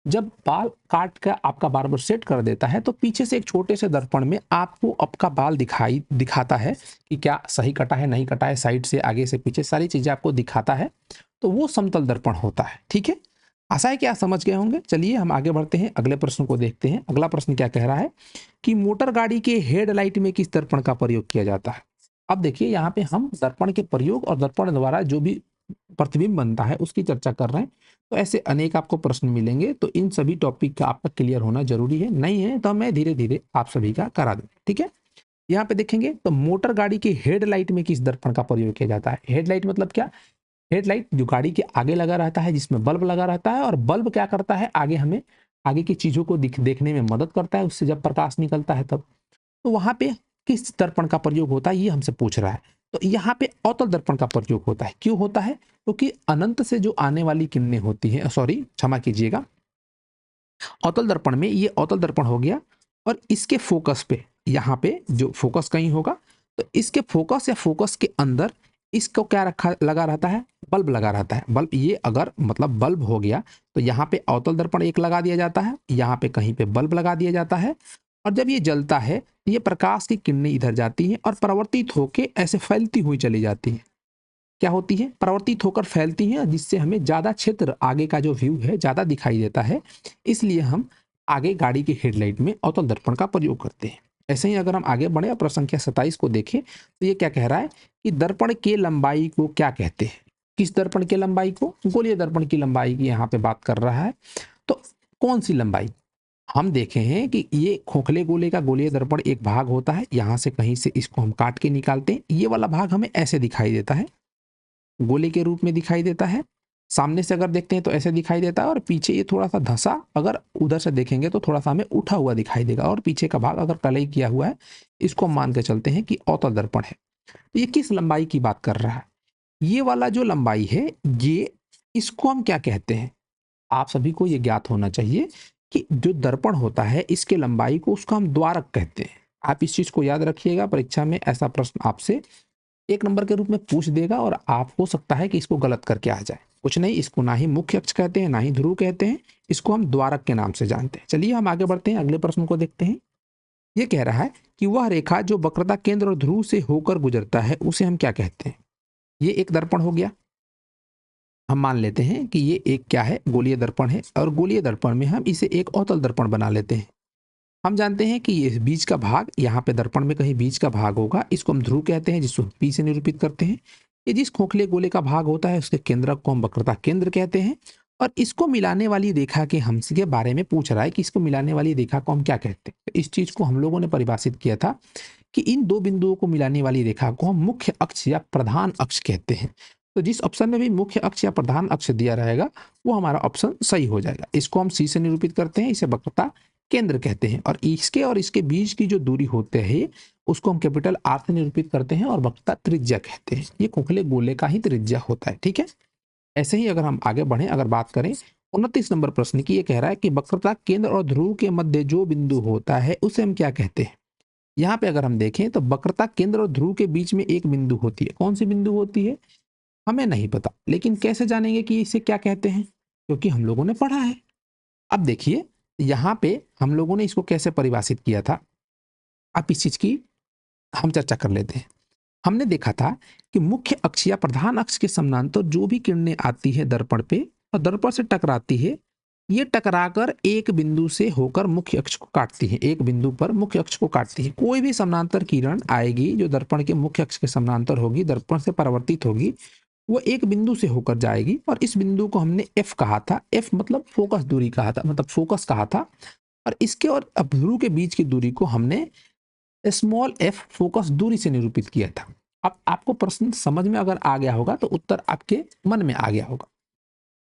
जब बाल काट कर आपका बार्बर सेट कर देता है, तो पीछे से एक छोटे से दर्पण में आपको आपका बाल दिखाता है कि क्या सही कटा है, नहीं कटा है, साइड से, आगे से, पीछे सारी चीजें आपको दिखाता है। तो वो समतल दर्पण होता है। ठीक है, आशा है कि आप समझ गए होंगे। चलिए हम आगे बढ़ते हैं, अगले प्रश्न को देखते हैं। अगला प्रश्न क्या कह रहा है कि मोटर गाड़ी के हेडलाइट में किस दर्पण का प्रयोग किया जाता है? अब देखिए यहाँ पे हम दर्पण के प्रयोग और दर्पण द्वारा जो भी प्रतिबिंब बनता है उसकी चर्चा कर रहे हैं। तो ऐसे अनेक आपको प्रश्न मिलेंगे, तो इन सभी टॉपिक का आपका क्लियर होना जरूरी है। नहीं है तो मैं धीरे धीरे आप सभी का करा दूँ। ठीक है, यहाँ पे देखेंगे तो मोटर गाड़ी के हेडलाइट में किस दर्पण का प्रयोग किया जाता है? हेडलाइट मतलब क्या? हेडलाइट जो गाड़ी के आगे लगा रहता है, जिसमें बल्ब लगा रहता है, और बल्ब क्या करता है, आगे हमें आगे की चीजों को देखने में मदद करता है, उससे जब प्रकाश निकलता है तब। तो वहां पे किस दर्पण का प्रयोग होता है ये हमसे पूछ रहा है। तो यहाँ पे अवतल दर्पण का प्रयोग होता है। क्यों होता है? क्योंकि अनंत से जो आने वाली किरणें होती हैं, सॉरी क्षमा कीजिएगा, अवतल दर्पण में ये अवतल दर्पण हो गया, और इसके फोकस पे, यहाँ पे जो फोकस कहीं होगा, तो इसके फोकस या फोकस के अंदर इसको क्या रखा लगा रहता है? बल्ब लगा रहता है। बल्ब, ये अगर मतलब बल्ब हो गया तो यहाँ पे अवतल दर्पण एक लगा दिया जाता है, यहाँ पे कहीं पे बल्ब लगा दिया जाता है, और जब ये जलता है तो ये प्रकाश की किरणें इधर जाती हैं और परावर्तित होके ऐसे फैलती हुई चली जाती हैं। क्या होती है? परावर्तित होकर फैलती हैं, जिससे हमें ज्यादा क्षेत्र, आगे का जो व्यू है ज्यादा दिखाई देता है। इसलिए हम आगे गाड़ी के हेडलाइट में अवतल दर्पण का प्रयोग करते हैं। ऐसे ही अगर हम आगे बढ़े और प्रश्न संख्या 27 को देखें तो ये क्या कह रहा है कि दर्पण के लंबाई को क्या कहते हैं? किस दर्पण के लंबाई को? गोलीय दर्पण की लंबाई की यहाँ पे बात कर रहा है। तो कौन सी लंबाई? हम देखे हैं कि ये खोखले गोले का गोलीय दर्पण एक भाग होता है, यहाँ से कहीं से इसको हम काट के निकालते हैं, ये वाला भाग हमें ऐसे दिखाई देता है, गोले के रूप में दिखाई देता है। सामने से अगर देखते हैं तो ऐसे दिखाई देता है, और पीछे ये थोड़ा सा धंसा, अगर उधर से देखेंगे तो थोड़ा सा हमें उठा हुआ दिखाई देगा, और पीछे का भाग अगर कलई किया हुआ है, इसको हम मान के चलते हैं कि अवतल दर्पण है। तो ये किस लंबाई की बात कर रहा है? ये वाला जो लंबाई है, ये, इसको हम क्या कहते हैं? आप सभी को ये ज्ञात होना चाहिए कि जो दर्पण होता है इसके लंबाई को, उसको हम द्वारक कहते हैं। आप इस चीज को याद रखिएगा, परीक्षा में ऐसा प्रश्न आपसे 1 नंबर के रूप में पूछ देगा, और आप हो सकता है कि इसको गलत करके आ जाए। कुछ नहीं, इसको ना ही मुख्य अक्ष कहते हैं, ना ही ध्रुव कहते हैं, इसको हम द्वारक के नाम से जानते हैं। चलिए हम आगे बढ़ते हैं, अगले प्रश्न को देखते हैं। ये कह रहा है कि वह रेखा जो वक्रता केंद्र और ध्रुव से होकर गुजरता है उसे हम क्या कहते हैं? ये एक दर्पण हो गया। हम मान लेते हैं कि ये एक क्या है? गोलीय दर्पण है, और गोलीय दर्पण में हम इसे एक अवतल दर्पण बना लेते हैं। हम जानते हैं कि ये बीच का भाग, यहाँ पे दर्पण में कहीं बीच का भाग होगा, इसको हम ध्रुव कहते हैं, जिसको पी से निरूपित करते हैं। ये जिस खोखले गोले का भाग होता है उसके केंद्रक को हम वक्रता केंद्र कहते हैं। और इसको मिलाने वाली रेखा के हमसे के बारे में पूछ रहा है कि इसको मिलाने वाली रेखा को हम क्या कहते हैं। तो इस चीज को हम लोगों ने परिभाषित किया था कि इन दो बिंदुओं को मिलाने वाली रेखा को हम मुख्य अक्ष या प्रधान अक्ष कहते हैं। तो जिस ऑप्शन में भी मुख्य अक्ष या प्रधान अक्ष दिया रहेगा वो हमारा ऑप्शन सही हो जाएगा। इसको हम सी से निरूपित करते हैं, इसे वक्रता केंद्र कहते हैं। और इसके बीच की जो दूरी होते हैं उसको हम कैपिटल आर से निरूपित करते हैं, और वक्रता त्रिज्या कहते हैं। ये खोखले गोले का ही त्रिज्या होता है। ठीक है, ऐसे ही अगर हम आगे बढ़े, अगर बात करें 29 नंबर प्रश्न की, ये कह रहा है कि वक्रता केंद्र और ध्रुव के मध्य जो बिंदु होता है उसे हम क्या कहते हैं? यहाँ पे अगर हम देखें तो वक्रता केंद्र और ध्रुव के बीच में एक बिंदु होती है। कौन सी बिंदु होती है? हमें नहीं पता, लेकिन कैसे जानेंगे कि इसे क्या कहते हैं? क्योंकि हम लोगों ने पढ़ा है। अब देखिए यहाँ पे हम लोगों ने इसको कैसे परिभाषित किया था, अब इस चीज की हम चर्चा कर लेते हैं। हमने देखा था कि मुख्य अक्ष या प्रधान अक्ष के समानांतर जो भी किरणें आती है दर्पण पे और दर्पण से टकराती है, ये टकराकर एक बिंदु से होकर मुख्य अक्ष को काटती है। एक बिंदु पर मुख्य अक्ष को काटती है। कोई भी समानांतर किरण आएगी जो दर्पण के मुख्य अक्ष के समानांतर होगी, दर्पण से परावर्तित होगी, वो एक बिंदु से होकर जाएगी, और इस बिंदु को हमने एफ कहा था। एफ मतलब फोकस दूरी कहा था, मतलब फोकस कहा था। और इसके और ध्रुव के बीच की दूरी को हमने स्मॉल एफ फोकस दूरी से निरूपित किया था। अब आपको प्रश्न समझ में अगर आ गया होगा तो उत्तर आपके मन में आ गया होगा।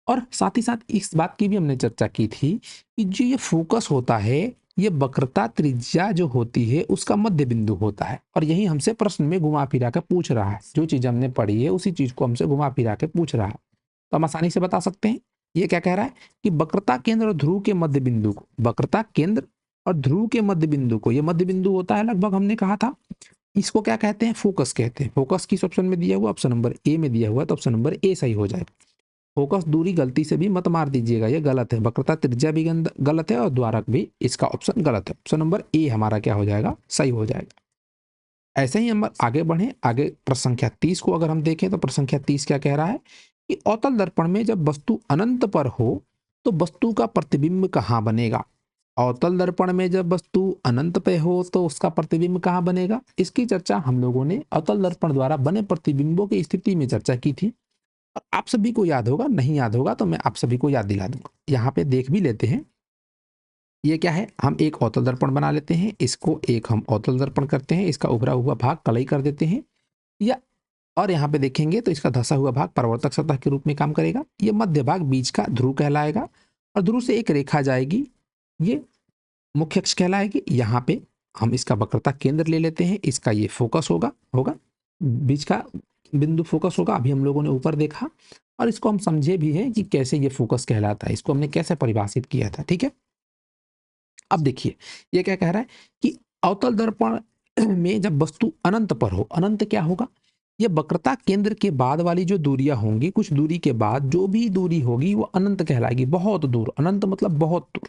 और साथ ही साथ इस बात की भी हमने चर्चा की थी कि जो ये फोकस होता है ये वक्रता त्रिज्या जो होती है उसका मध्य बिंदु होता है। और यही हमसे प्रश्न में घुमा फिरा के पूछ रहा है, जो चीज हमने पढ़ी है उसी चीज को हमसे घुमा फिरा के पूछ रहा है। तो हम आसानी से बता सकते हैं ये क्या कह रहा है कि वक्रता केंद्र और ध्रुव के मध्य बिंदु को, वक्रता केंद्र और ध्रुव के मध्य बिंदु को, ये मध्य बिंदु होता है लगभग, हमने कहा था इसको क्या कहते हैं, फोकस कहते हैं। फोकस किस ऑप्शन में दिया हुआ, ऑप्शन नंबर ए में दिया हुआ, तो ऑप्शन नंबर ए सही हो जाएगा। फोकस दूरी गलती से भी मत मार दीजिएगा, ये गलत है। वक्रता त्रिज्या भी गलत है और द्वारक भी, इसका ऑप्शन गलत है। ऑप्शन नंबर ए हमारा क्या हो जाएगा, सही हो जाएगा। ऐसे ही हम आगे बढ़े, आगे प्रश्न संख्या 30 को अगर हम देखें तो प्रश्न संख्या 30 क्या कह रहा है कि अवतल दर्पण में जब वस्तु अनंत पर हो तो वस्तु का प्रतिबिंब कहाँ बनेगा। अवतल दर्पण में जब वस्तु अनंत पे हो तो उसका प्रतिबिंब कहाँ बनेगा। इसकी चर्चा हम लोगों ने अवतल दर्पण द्वारा बने प्रतिबिंबों की स्थिति में चर्चा की थी। और आप सभी को याद होगा, नहीं याद होगा तो मैं आप सभी को याद दिला दूंगा। यहाँ पे देख भी लेते हैं, ये क्या है, हम एक अवतल दर्पण बना लेते हैं, इसको एक हम अवतल दर्पण करते हैं, इसका उभरा हुआ भाग कलई कर देते हैं, या और यहाँ पे देखेंगे तो इसका धंसा हुआ भाग परावर्तक सतह के रूप में काम करेगा। ये मध्य भाग बीच का ध्रुव कहलाएगा और ध्रुव से एक रेखा जाएगी, ये मुख्य अक्ष कहलाएगी। यहाँ पे हम इसका वक्रता केंद्र ले लेते हैं, इसका ये फोकस होगा बीच का बिंदु फोकस होगा। अभी हम लोगों ने ऊपर देखा और इसको हम समझे भी हैं कि कैसे ये फोकस कहलाता है, इसको हमने कैसे परिभाषित किया था, ठीक है। अब देखिए ये क्या कह रहा है कि अवतल दर्पण में जब वस्तु अनंत पर हो, अनंत क्या होगा, ये वक्रता केंद्र के बाद वाली जो दूरियां होंगी, कुछ दूरी के बाद जो भी दूरी होगी वो अनंत कहलाएगी। बहुत दूर, अनंत मतलब बहुत दूर,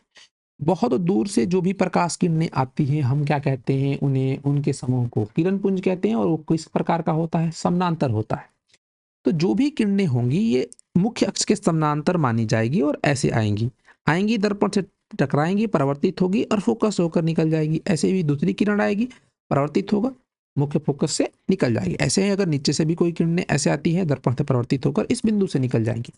बहुत दूर से जो भी प्रकाश किरणें आती हैं हम क्या कहते हैं उन्हें, उनके समूह को किरण पुंज कहते हैं। और वो किस प्रकार का होता है, समानांतर होता है। तो जो भी किरणें होंगी ये मुख्य अक्ष के समानांतर मानी जाएगी और ऐसे आएंगी दर्पण से टकराएंगी, परावर्तित होगी और फोकस होकर निकल जाएगी। ऐसे भी दूसरी किरण आएगी, परावर्तित होगा, मुख्य फोकस से निकल जाएगी। ऐसे ही अगर नीचे से भी कोई किरणें ऐसे आती हैं, दर्पण से परावर्तित होकर इस बिंदु से निकल जाएंगी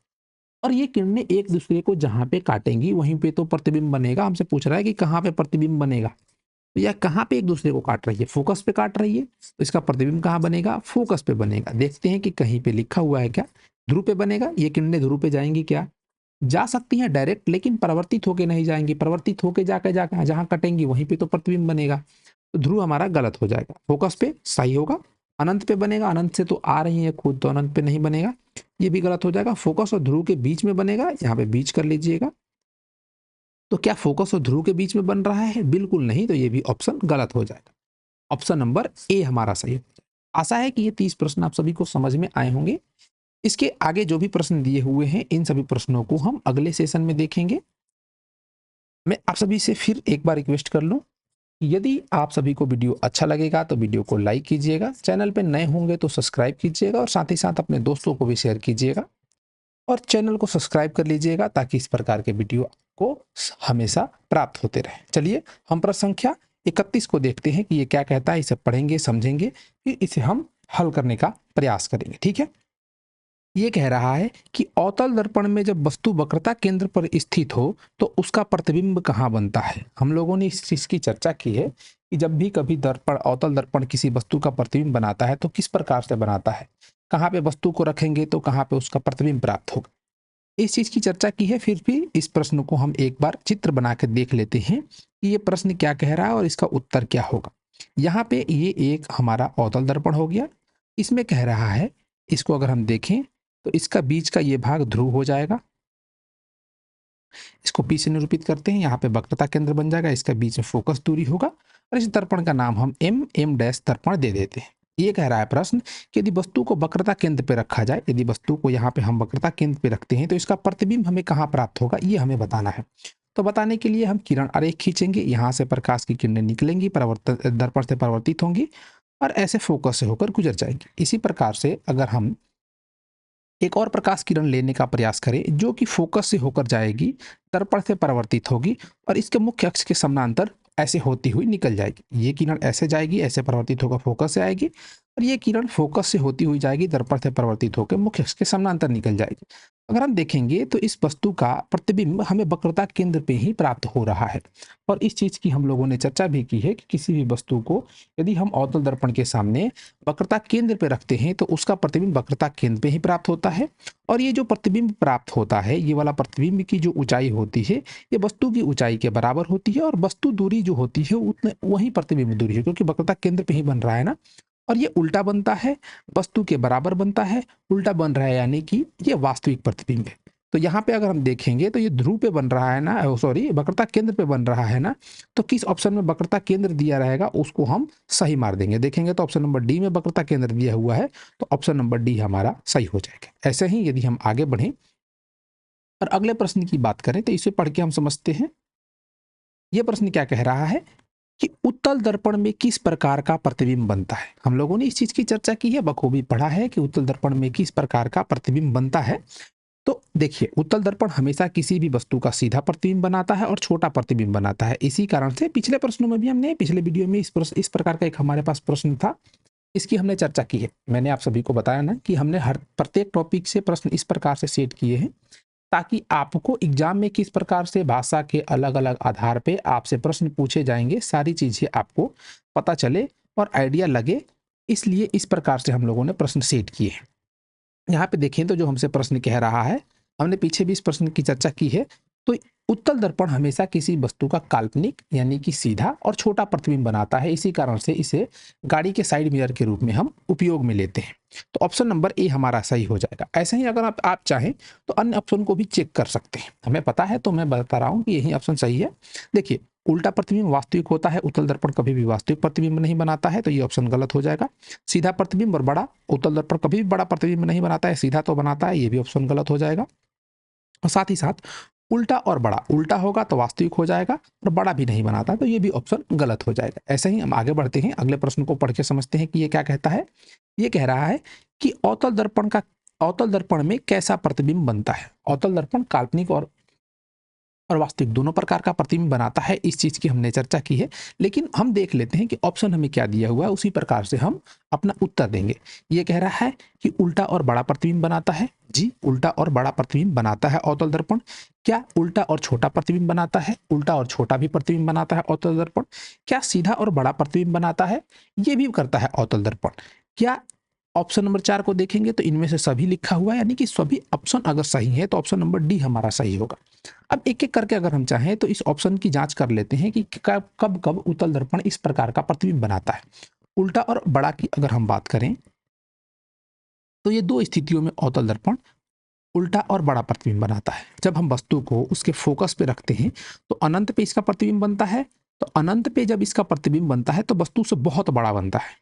और ये किरणें एक दूसरे को जहां पे काटेंगी वहीं पे तो प्रतिबिंब बनेगा। हमसे पूछ रहा है कि कहाँ पे प्रतिबिंब बनेगा, तो यह कहाँ पे एक दूसरे को काट रही है, फोकस पे काट रही है, तो इसका प्रतिबिंब कहाँ बनेगा, फोकस पे बनेगा। देखते हैं कि कहीं पे लिखा हुआ है क्या, ध्रुव पे बनेगा। ये किरणें ध्रुव पे जाएंगी क्या, जा सकती हैं डायरेक्ट, लेकिन परिवर्तित होके नहीं जाएंगी। परिवर्तित होके जाकर जहां कटेंगी वहीं पे तो प्रतिबिंब बनेगा। तो ध्रुव हमारा गलत हो जाएगा, फोकस पे सही होगा। अनंत पे बनेगा, अनंत से तो आ रही है खुद, तो अनंत पे नहीं बनेगा, ये भी गलत हो जाएगा। फोकस और ध्रुव के बीच में बनेगा, यहाँ पे बीच कर लीजिएगा। तो क्या फोकस और ध्रुव के बीच में बन रहा है, बिल्कुल नहीं, तो ये भी ऑप्शन गलत हो जाएगा। ऑप्शन नंबर ए हमारा सही हो जाएगा। आशा है कि ये 30 प्रश्न आप सभी को समझ में आए होंगे। इसके आगे जो भी प्रश्न दिए हुए हैं इन सभी प्रश्नों को हम अगले सेशन में देखेंगे। मैं आप सभी से फिर एक बार रिक्वेस्ट कर लूं, यदि आप सभी को वीडियो अच्छा लगेगा तो वीडियो को लाइक कीजिएगा, चैनल पे नए होंगे तो सब्सक्राइब कीजिएगा और साथ ही साथ अपने दोस्तों को भी शेयर कीजिएगा और चैनल को सब्सक्राइब कर लीजिएगा ताकि इस प्रकार के वीडियो को हमेशा प्राप्त होते रहे। चलिए हम प्रश्न संख्या 31 को देखते हैं कि ये क्या कहता है, इसे पढ़ेंगे, समझेंगे, फिर इसे हम हल करने का प्रयास करेंगे, ठीक है। ये कह रहा है कि अवतल दर्पण में जब वस्तु वक्रता केंद्र पर स्थित हो तो उसका प्रतिबिंब कहाँ बनता है। हम लोगों ने इस चीज की चर्चा की है कि जब भी कभी दर्पण, अवतल दर्पण किसी वस्तु का प्रतिबिंब बनाता है तो किस प्रकार से बनाता है, कहाँ पे वस्तु को रखेंगे तो कहाँ पे उसका प्रतिबिंब प्राप्त होगा, इस चीज की चर्चा की है। फिर भी इस प्रश्न को हम एक बार चित्र बना के देख लेते हैं कि ये प्रश्न क्या कह रहा है और इसका उत्तर क्या होगा। यहाँ पे ये एक हमारा अवतल दर्पण हो गया, इसमें कह रहा है, इसको अगर हम देखें तो इसका बीच का ये भाग ध्रुव हो जाएगा। इसको पी से निरूपित करते हैं, यहाँ पे वक्रता केंद्र बन जाएगा, इसका बीच में फोकस दूरी होगा और इस दर्पण का नाम हम एम डैश दर्पण दे देते हैं। ये कह रहा है प्रश्न कि यदि वस्तु को वक्रता केंद्र पे रखा जाए, यदि वस्तु को यहाँ पे हम वक्रता केंद्र पे रखते हैं तो इसका प्रतिबिंब हमें कहाँ प्राप्त होगा, ये हमें बताना है। तो बताने के लिए हम किरण आरेख खींचेंगे, यहाँ से प्रकाश की किरणें निकलेंगी, परावर्तन दर्पण से परिवर्तित होंगी और ऐसे फोकस से होकर गुजर जाएंगी। इसी प्रकार से अगर हम एक और प्रकाश किरण लेने का प्रयास करें जो कि फोकस से होकर जाएगी, दर्पण से परावर्तित होगी और इसके मुख्य अक्ष के समानांतर ऐसे होती हुई निकल जाएगी। ये किरण ऐसे जाएगी, ऐसे परावर्तित होकर फोकस से आएगी और ये किरण फोकस से होती हुई जाएगी, दर्पण से परावर्तित होकर मुख्य अक्ष के समानांतर निकल जाएगी। अगर हम देखेंगे तो इस वस्तु का प्रतिबिंब हमें वक्रता केंद्र पे ही प्राप्त हो रहा है। और इस चीज की हम लोगों ने चर्चा भी की है कि किसी भी वस्तु को यदि हम अवतल दर्पण के सामने वक्रता केंद्र पे रखते हैं तो उसका प्रतिबिंब वक्रता केंद्र पे ही प्राप्त होता है। और ये जो प्रतिबिंब प्राप्त होता है, ये वाला प्रतिबिंब की जो ऊंचाई होती है, ये वस्तु की ऊंचाई के बराबर होती है। और वस्तु दूरी जो होती है उतने वही प्रतिबिंब दूरी है, क्योंकि वक्रता केंद्र पे ही बन रहा है ना। और ये उल्टा बनता है, वस्तु के बराबर बनता है, उल्टा बन रहा है, यानी कि ये वास्तविक प्रतिबिंब है। तो यहाँ पे अगर हम देखेंगे तो ये ध्रुव पे बन रहा है ना, सॉरी वक्रता केंद्र पे बन रहा है ना, तो किस ऑप्शन में वक्रता केंद्र दिया रहेगा उसको हम सही मार देंगे। देखेंगे तो ऑप्शन नंबर डी में वक्रता केंद्र दिया हुआ है, तो ऑप्शन नंबर डी हमारा सही हो जाएगा। ऐसे ही यदि हम आगे बढ़ें और अगले प्रश्न की बात करें तो इसे पढ़ के हम समझते हैं। ये प्रश्न क्या कह रहा है कि उत्तल दर्पण में किस प्रकार का प्रतिबिंब बनता है। हम लोगों ने इस चीज की चर्चा की है, बखूबी पढ़ा है कि उत्तल दर्पण में किस प्रकार का प्रतिबिंब बनता है। तो देखिए, उत्तल दर्पण हमेशा किसी भी वस्तु का सीधा प्रतिबिंब बनाता है और छोटा प्रतिबिंब बनाता है। इसी कारण से पिछले प्रश्नों में भी हमने, पिछले वीडियो में इस प्रकार का एक हमारे पास प्रश्न था, इसकी हमने चर्चा की है। मैंने आप सभी को बताया ना कि हमने हर प्रत्येक टॉपिक से प्रश्न इस प्रकार से सेट किए हैं ताकि आपको एग्जाम में किस प्रकार से भाषा के अलग अलग आधार पे आपसे प्रश्न पूछे जाएंगे, सारी चीजें आपको पता चले और आइडिया लगे। इसलिए इस प्रकार से हम लोगों ने प्रश्न सेट किए हैं। यहाँ पे देखें तो जो हमसे प्रश्न कह रहा है, हमने पीछे भी इस प्रश्न की चर्चा की है। तो उत्तल दर्पण हमेशा किसी वस्तु का काल्पनिक यानी कि सीधा और छोटा प्रतिबिंब बनाता है। इसी कारण से इसे गाड़ी के साइड मिरर के रूप में हम उपयोग में लेते हैं। तो ऑप्शन नंबर ए हमारा सही हो जाएगा। ऐसे ही अगर आप चाहें तो अन्य ऑप्शन को भी चेक कर सकते हैं। हमें पता है तो मैं बता रहा हूँ कि यही ऑप्शन सही है। देखिए, उल्टा प्रतिबिंब वास्तविक होता है, उत्तल दर्पण कभी भी वास्तविक प्रतिबिंब नहीं बनाता है, तो ये ऑप्शन गलत हो जाएगा। सीधा प्रतिबिंब और बड़ा, उत्तल दर्पण कभी भी बड़ा प्रतिबिंब नहीं बनाता है, सीधा तो बनाता है, ये भी ऑप्शन गलत हो जाएगा। और साथ ही साथ उल्टा और बड़ा, उल्टा होगा तो वास्तविक हो जाएगा और बड़ा भी नहीं बनाता, तो ये भी ऑप्शन गलत हो जाएगा। ऐसे ही हम आगे बढ़ते हैं, अगले प्रश्न को पढ़ के समझते हैं कि ये क्या कहता है। ये कह रहा है कि अवतल दर्पण में कैसा प्रतिबिंब बनता है। अवतल दर्पण काल्पनिक और वास्तविक दोनों प्रकार का प्रतिबिंब बनाता है, इस चीज की हमने चर्चा की है। लेकिन हम देख लेते हैं कि ऑप्शन हमें क्या दिया हुआ है, उसी प्रकार से हम अपना उत्तर देंगे। ये कह रहा है कि उल्टा और बड़ा प्रतिबिंब बनाता है। जी, उल्टा और बड़ा प्रतिबिंब बनाता है अवतल दर्पण। क्या उल्टा और छोटा प्रतिबिंब बनाता है? उल्टा और छोटा भी प्रतिबिंब बनाता है अवतल दर्पण। क्या सीधा और बड़ा प्रतिबिंब बनाता है? ये भी करता है अवतल दर्पण। क्या ऑप्शन नंबर 4 को देखेंगे तो इनमें से सभी लिखा हुआ है, यानी कि सभी ऑप्शन अगर सही है तो ऑप्शन नंबर डी हमारा सही होगा। अब एक एक करके अगर हम चाहें तो इस ऑप्शन की जांच कर लेते हैं कि कब कब उत्तल दर्पण इस प्रकार का प्रतिबिंब बनाता है। उल्टा और बड़ा की अगर हम बात करें तो ये दो स्थितियों में अवतल दर्पण उल्टा और बड़ा प्रतिबिंब बनाता है। जब हम वस्तु को उसके फोकस पे रखते हैं तो अनंत पे इसका प्रतिबिंब बनता है। तो अनंत पे जब इसका प्रतिबिंब बनता है तो वस्तु से बहुत बड़ा बनता है,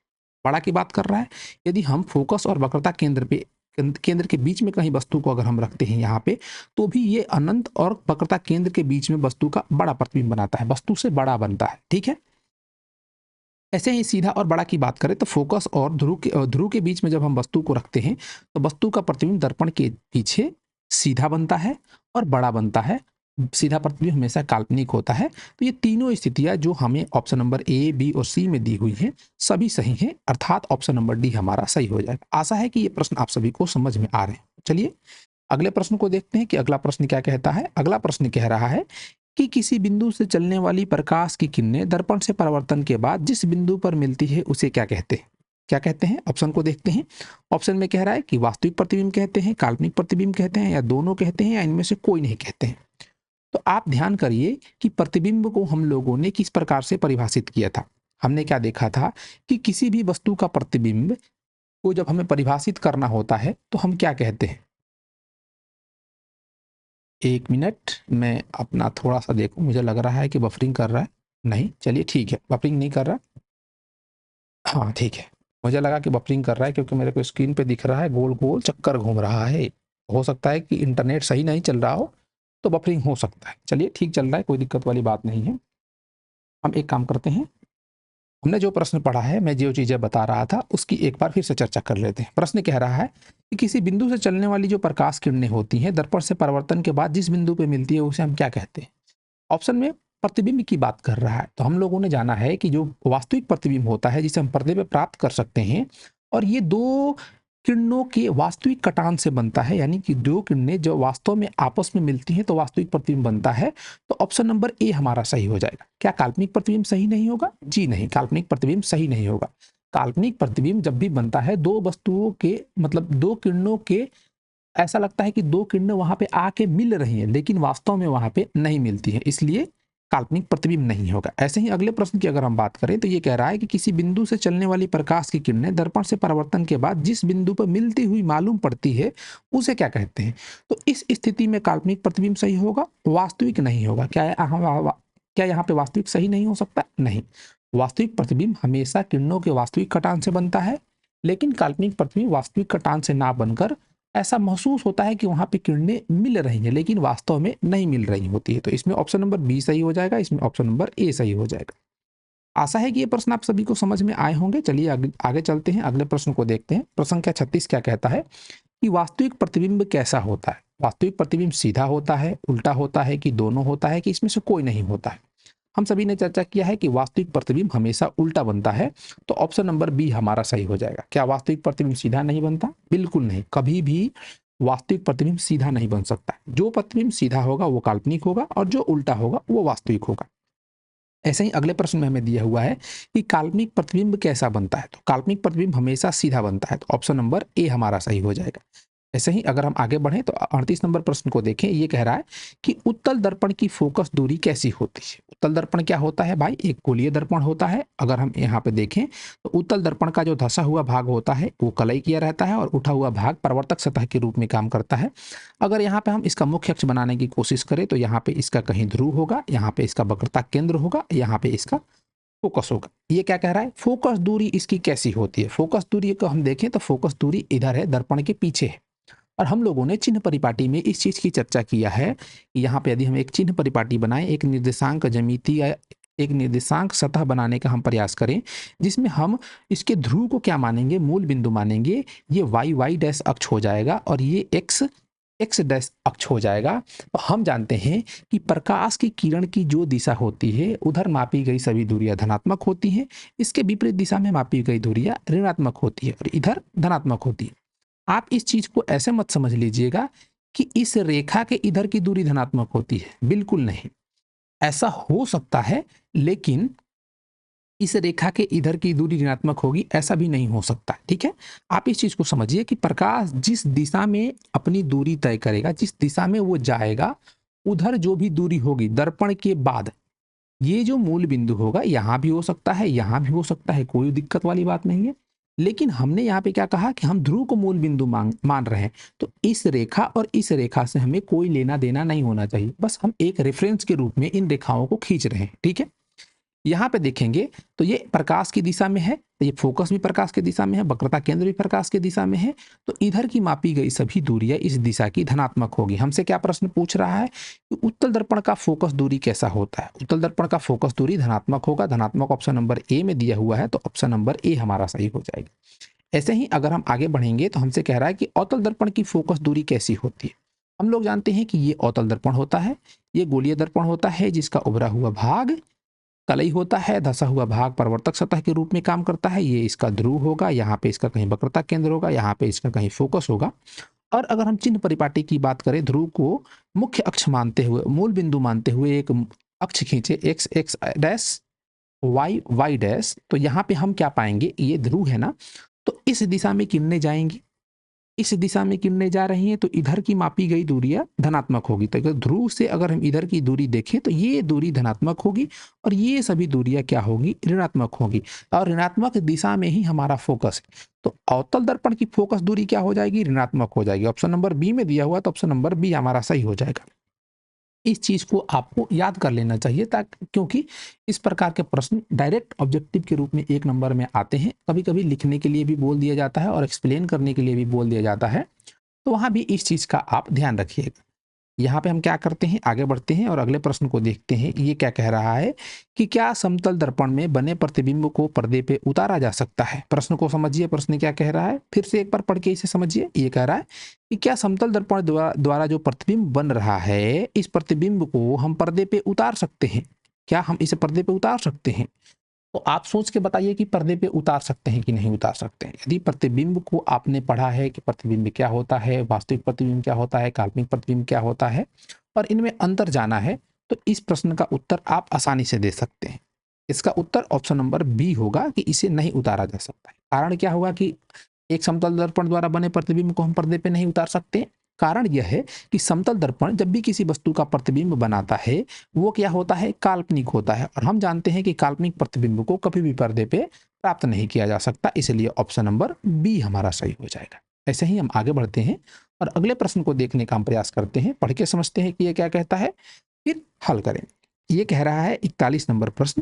बड़ा की बात कर रहा है। यदि हम फोकस और वक्रता केंद्र के बीच में कहीं वस्तु को अगर हम रखते हैं यहाँ पे, तो भी ये अनंत और वक्रता केंद्र के बीच में वस्तु का बड़ा प्रतिबिंब बनाता है, वस्तु से बड़ा बनता है। ठीक है। ऐसे ही सीधा और बड़ा की बात करें तो फोकस और ध्रुव के बीच में जब हम वस्तु को रखते हैं तो वस्तु का प्रतिबिंब दर्पण के पीछे सीधा बनता है और बड़ा बनता है। सीधा प्रतिबिंब हमेशा काल्पनिक होता है। तो ये तीनों स्थितियां जो हमें ऑप्शन नंबर ए, बी और सी में दी हुई हैं, सभी सही हैं, अर्थात ऑप्शन नंबर डी हमारा सही हो जाएगा। आशा है कि ये प्रश्न आप सभी को समझ में आ रहे हैं। चलिए अगले प्रश्न को देखते हैं कि अगला प्रश्न क्या कहता है। अगला प्रश्न कह रहा है कि किसी बिंदु से चलने वाली प्रकाश की किरणें दर्पण से परावर्तन के बाद जिस बिंदु पर मिलती है उसे क्या कहते हैं। क्या कहते हैं, ऑप्शन को देखते हैं। ऑप्शन में कह रहा है कि वास्तविक प्रतिबिंब कहते हैं, काल्पनिक प्रतिबिंब कहते हैं, या दोनों कहते हैं, या इनमें से कोई नहीं कहते हैं। तो आप ध्यान करिए कि प्रतिबिंब को हम लोगों ने किस प्रकार से परिभाषित किया था। हमने क्या देखा था कि किसी भी वस्तु का प्रतिबिंब को जब हमें परिभाषित करना होता है तो हम क्या कहते हैं। एक मिनट, मैं अपना थोड़ा सा देखूं, मुझे लग रहा है कि बफरिंग कर रहा है। नहीं, चलिए ठीक है, बफरिंग नहीं कर रहा। हाँ ठीक है, मुझे लगा कि बफरिंग कर रहा है क्योंकि मेरे को स्क्रीन पे दिख रहा है गोल गोल चक्कर घूम रहा है। हो सकता है कि इंटरनेट सही नहीं चल रहा हो तो बफरिंग हो सकता है। चलिए ठीक चल रहा है, कोई दिक्कत वाली बात नहीं है। हम एक काम करते हैं, हमने जो प्रश्न पढ़ा है, मैं जो चीजें बता रहा था उसकी एक बार फिर से चर्चा कर लेते हैं। प्रश्न कह रहा है कि किसी बिंदु से चलने वाली जो प्रकाश किरणें होती हैं दर्पण से परावर्तन के बाद जिस बिंदु पे मिलती है उसे हम क्या कहते हैं। ऑप्शन में प्रतिबिंब की बात कर रहा है। तो हम लोगों ने जाना है कि जो वास्तविक प्रतिबिंब होता है जिसे हम पर्दे पे प्राप्त कर सकते हैं, और ये दो किरणों के वास्तविक कटान से बनता है, यानी कि दो किरणें जो वास्तव में आपस में मिलती हैं तो वास्तविक प्रतिबिंब बनता है, तो ऑप्शन नंबर ए हमारा सही हो जाएगा। क्या काल्पनिक प्रतिबिंब सही नहीं होगा? जी नहीं, काल्पनिक प्रतिबिंब सही नहीं होगा। काल्पनिक प्रतिबिंब जब भी बनता है दो वस्तुओं के, मतलब दो किरणों के, ऐसा लगता है कि दो किरणें वहां पे आके मिल रही हैं लेकिन वास्तव में वहां पे नहीं मिलती हैं, इसलिए काल्पनिक प्रतिबिंब नहीं होगा। ऐसे ही अगले प्रश्न की अगर हम बात करें तो ये कह रहा है कि किसी बिंदु से चलने वाली प्रकाश की किरणें दर्पण से परावर्तन के बाद जिस बिंदु पर मिलती हुई मालूम पड़ती है उसे क्या कहते हैं? तो इस स्थिति में काल्पनिक प्रतिबिंब सही होगा, वास्तविक नहीं होगा। क्या यहाँ पे वास्तविक सही नहीं हो सकता? नहीं, वास्तविक प्रतिबिंब हमेशा किरणों के वास्तविक कटान से बनता है, लेकिन काल्पनिक प्रतिबिंब वास्तविक कटान से ना बनकर ऐसा महसूस होता है कि वहां पे किरणें मिल रही हैं लेकिन वास्तव में नहीं मिल रही होती है। तो इसमें ऑप्शन नंबर बी सही हो जाएगा, इसमें ऑप्शन नंबर ए सही हो जाएगा। आशा है कि ये प्रश्न आप सभी को समझ में आए होंगे। चलिए आगे चलते हैं, अगले प्रश्न को देखते हैं। प्रश्न संख्या 36 क्या कहता है कि वास्तविक प्रतिबिंब कैसा होता है? वास्तविक प्रतिबिंब सीधा होता है, उल्टा होता है, कि दोनों होता है, कि इसमें से कोई नहीं होता है? हम सभी ने चर्चा किया है कि वास्तविक प्रतिबिंब हमेशा उल्टा बनता है, तो ऑप्शन नंबर बी हमारा सही हो जाएगा। क्या वास्तविक प्रतिबिंब सीधा नहीं बनता? बिल्कुल नहीं, कभी भी वास्तविक प्रतिबिंब सीधा नहीं बन सकता। जो प्रतिबिंब सीधा होगा वो काल्पनिक होगा और जो उल्टा होगा वो वास्तविक होगा। ऐसे ही अगले प्रश्न में हमें दिया हुआ है कि काल्पनिक प्रतिबिंब कैसा बनता है? तो काल्पनिक प्रतिबिंब हमेशा सीधा बनता है, तो ऑप्शन नंबर ए हमारा सही हो जाएगा। ऐसे ही अगर हम आगे बढ़ें तो 38 नंबर प्रश्न को देखें। ये कह रहा है कि उत्तल दर्पण की फोकस दूरी कैसी होती है? उत्तल दर्पण क्या होता है भाई? एक गोलीय दर्पण होता है। अगर हम यहाँ पे देखें तो उत्तल दर्पण का जो धंसा हुआ भाग होता है वो कलई किया रहता है और उठा हुआ भाग परावर्तक सतह के रूप में काम करता है। अगर यहाँ पे हम इसका मुख्य अक्ष बनाने की कोशिश करें तो यहाँ पे इसका कहीं ध्रुव होगा, यहाँ पे इसका वक्रता केंद्र होगा, यहाँ पे इसका फोकस होगा। ये क्या कह रहा है? फोकस दूरी इसकी कैसी होती है? फोकस दूरी को हम देखें तो फोकस दूरी इधर है, दर्पण के पीछे है। और हम लोगों ने चिन्ह परिपाटी में इस चीज की चर्चा किया है कि यहाँ पे यदि हम एक चिन्ह परिपाटी बनाएं, एक निर्देशांक ज्यामिति या एक निर्देशांक सतह बनाने का हम प्रयास करें, जिसमें हम इसके ध्रुव को क्या मानेंगे? मूल बिंदु मानेंगे। ये वाई वाई डैश अक्ष हो जाएगा और ये एक्स एक्स डैश अक्ष हो जाएगा। तो हम जानते हैं कि प्रकाश की किरण की जो दिशा होती है उधर मापी गई सभी दूरियां धनात्मक होती हैं, इसके विपरीत दिशा में मापी गई दूरियां ऋणात्मक होती है और इधर धनात्मक होती है। आप इस चीज को ऐसे मत समझ लीजिएगा कि इस रेखा के इधर की दूरी धनात्मक होती है, बिल्कुल नहीं। ऐसा हो सकता है लेकिन इस रेखा के इधर की दूरी ऋणात्मक होगी, ऐसा भी नहीं हो सकता। ठीक है, आप इस चीज को समझिए कि प्रकाश जिस दिशा में अपनी दूरी तय करेगा, जिस दिशा में वो जाएगा, उधर जो भी दूरी होगी दर्पण के बाद, ये जो मूल बिंदु होगा यहां भी हो सकता है, यहां भी हो सकता है, कोई दिक्कत वाली बात नहीं है। लेकिन हमने यहाँ पे क्या कहा कि हम ध्रुव को मूल बिंदु मान रहे हैं, तो इस रेखा और इस रेखा से हमें कोई लेना देना नहीं होना चाहिए, बस हम एक रेफरेंस के रूप में इन रेखाओं को खींच रहे हैं। ठीक है, यहाँ पे देखेंगे तो ये प्रकाश की दिशा में है, तो ये फोकस भी प्रकाश की दिशा में है, वक्रता केंद्र भी प्रकाश की दिशा में है, तो इधर की मापी गई सभी दूरियां इस दिशा की धनात्मक होगी। हमसे क्या प्रश्न पूछ रहा है कि उत्तल दर्पण का फोकस दूरी कैसा होता है? उत्तल दर्पण का फोकस दूरी धनात्मक होगा, धनात्मक ऑप्शन नंबर ए में दिया हुआ है, तो ऑप्शन नंबर ए हमारा सही हो जाएगा। ऐसे ही अगर हम आगे बढ़ेंगे तो हमसे कह रहा है कि अवतल दर्पण की फोकस दूरी कैसी होती है? हम लोग जानते हैं कि ये अवतल दर्पण होता है, ये गोलीय दर्पण होता है जिसका उभरा हुआ भाग कलई होता है, धंसा हुआ भाग परावर्तक सतह के रूप में काम करता है। ये इसका ध्रुव होगा, यहाँ पे इसका कहीं वक्रता केंद्र होगा, यहाँ पे इसका कहीं फोकस होगा। और अगर हम चिन्ह परिपाटी की बात करें, ध्रुव को मुख्य अक्ष मानते हुए, मूल बिंदु मानते हुए एक अक्ष खींचे, X X dash Y Y dash, तो यहाँ पे हम क्या पाएंगे? ये ध्रुव है ना, तो इस दिशा में किरणें जाएंगी, इस दिशा में किरणें जा रही हैं, तो इधर की मापी गई दूरियां धनात्मक होगी। तो ध्रुव से अगर हम इधर की दूरी देखें तो ये दूरी धनात्मक होगी और ये सभी दूरियां क्या होगी? ऋणात्मक होगी, और ऋणात्मक दिशा में ही हमारा फोकस है। तो अवतल दर्पण की फोकस दूरी क्या हो जाएगी? ऋणात्मक हो जाएगी। ऑप्शन नंबर बी में दिया हुआ, तो ऑप्शन नंबर बी हमारा सही हो जाएगा। इस चीज को आपको याद कर लेना चाहिए, ताकि क्योंकि इस प्रकार के प्रश्न डायरेक्ट ऑब्जेक्टिव के रूप में 1 नंबर में आते हैं, कभी कभी लिखने के लिए भी बोल दिया जाता है और एक्सप्लेन करने के लिए भी बोल दिया जाता है, तो वहां भी इस चीज का आप ध्यान रखिएगा। यहाँ पे हम क्या करते हैं, आगे बढ़ते हैं और अगले प्रश्न को देखते हैं। ये क्या कह रहा है कि क्या समतल दर्पण में बने प्रतिबिंब को पर्दे पे उतारा जा सकता है? प्रश्न को समझिए, प्रश्न क्या कह रहा है, फिर से एक बार पढ़ के इसे समझिए। ये कह रहा है कि क्या समतल दर्पण द्वारा जो प्रतिबिंब बन रहा है, इस प्रतिबिंब को हम पर्दे पे उतार सकते हैं? क्या हम इसे पर्दे पे उतार सकते हैं? तो आप सोच के बताइए कि पर्दे पे उतार सकते हैं कि नहीं उतार सकते हैं। यदि प्रतिबिंब को आपने पढ़ा है कि प्रतिबिंब क्या होता है, वास्तविक प्रतिबिंब क्या होता है, काल्पनिक प्रतिबिंब क्या होता है और इनमें अंतर जाना है, तो इस प्रश्न का उत्तर आप आसानी से दे सकते हैं। इसका उत्तर ऑप्शन नंबर बी होगा कि इसे नहीं उतारा जा सकता है। कारण क्या होगा कि एक समतल दर्पण द्वारा बने प्रतिबिंब को हम पर्दे पे नहीं उतार सकते। कारण यह है कि समतल दर्पण जब भी किसी वस्तु का प्रतिबिंब बनाता है, वो क्या होता है, काल्पनिक होता है और हम जानते हैं कि काल्पनिक प्रतिबिंब को कभी भी पर्दे पे प्राप्त नहीं किया जा सकता। इसलिए ऑप्शन नंबर बी हमारा सही हो जाएगा। ऐसे ही हम आगे बढ़ते हैं और अगले प्रश्न को देखने का हम प्रयास करते हैं, पढ़ के समझते हैं कि ये क्या कहता है, फिर हल करें। ये कह रहा है 41 नंबर प्रश्न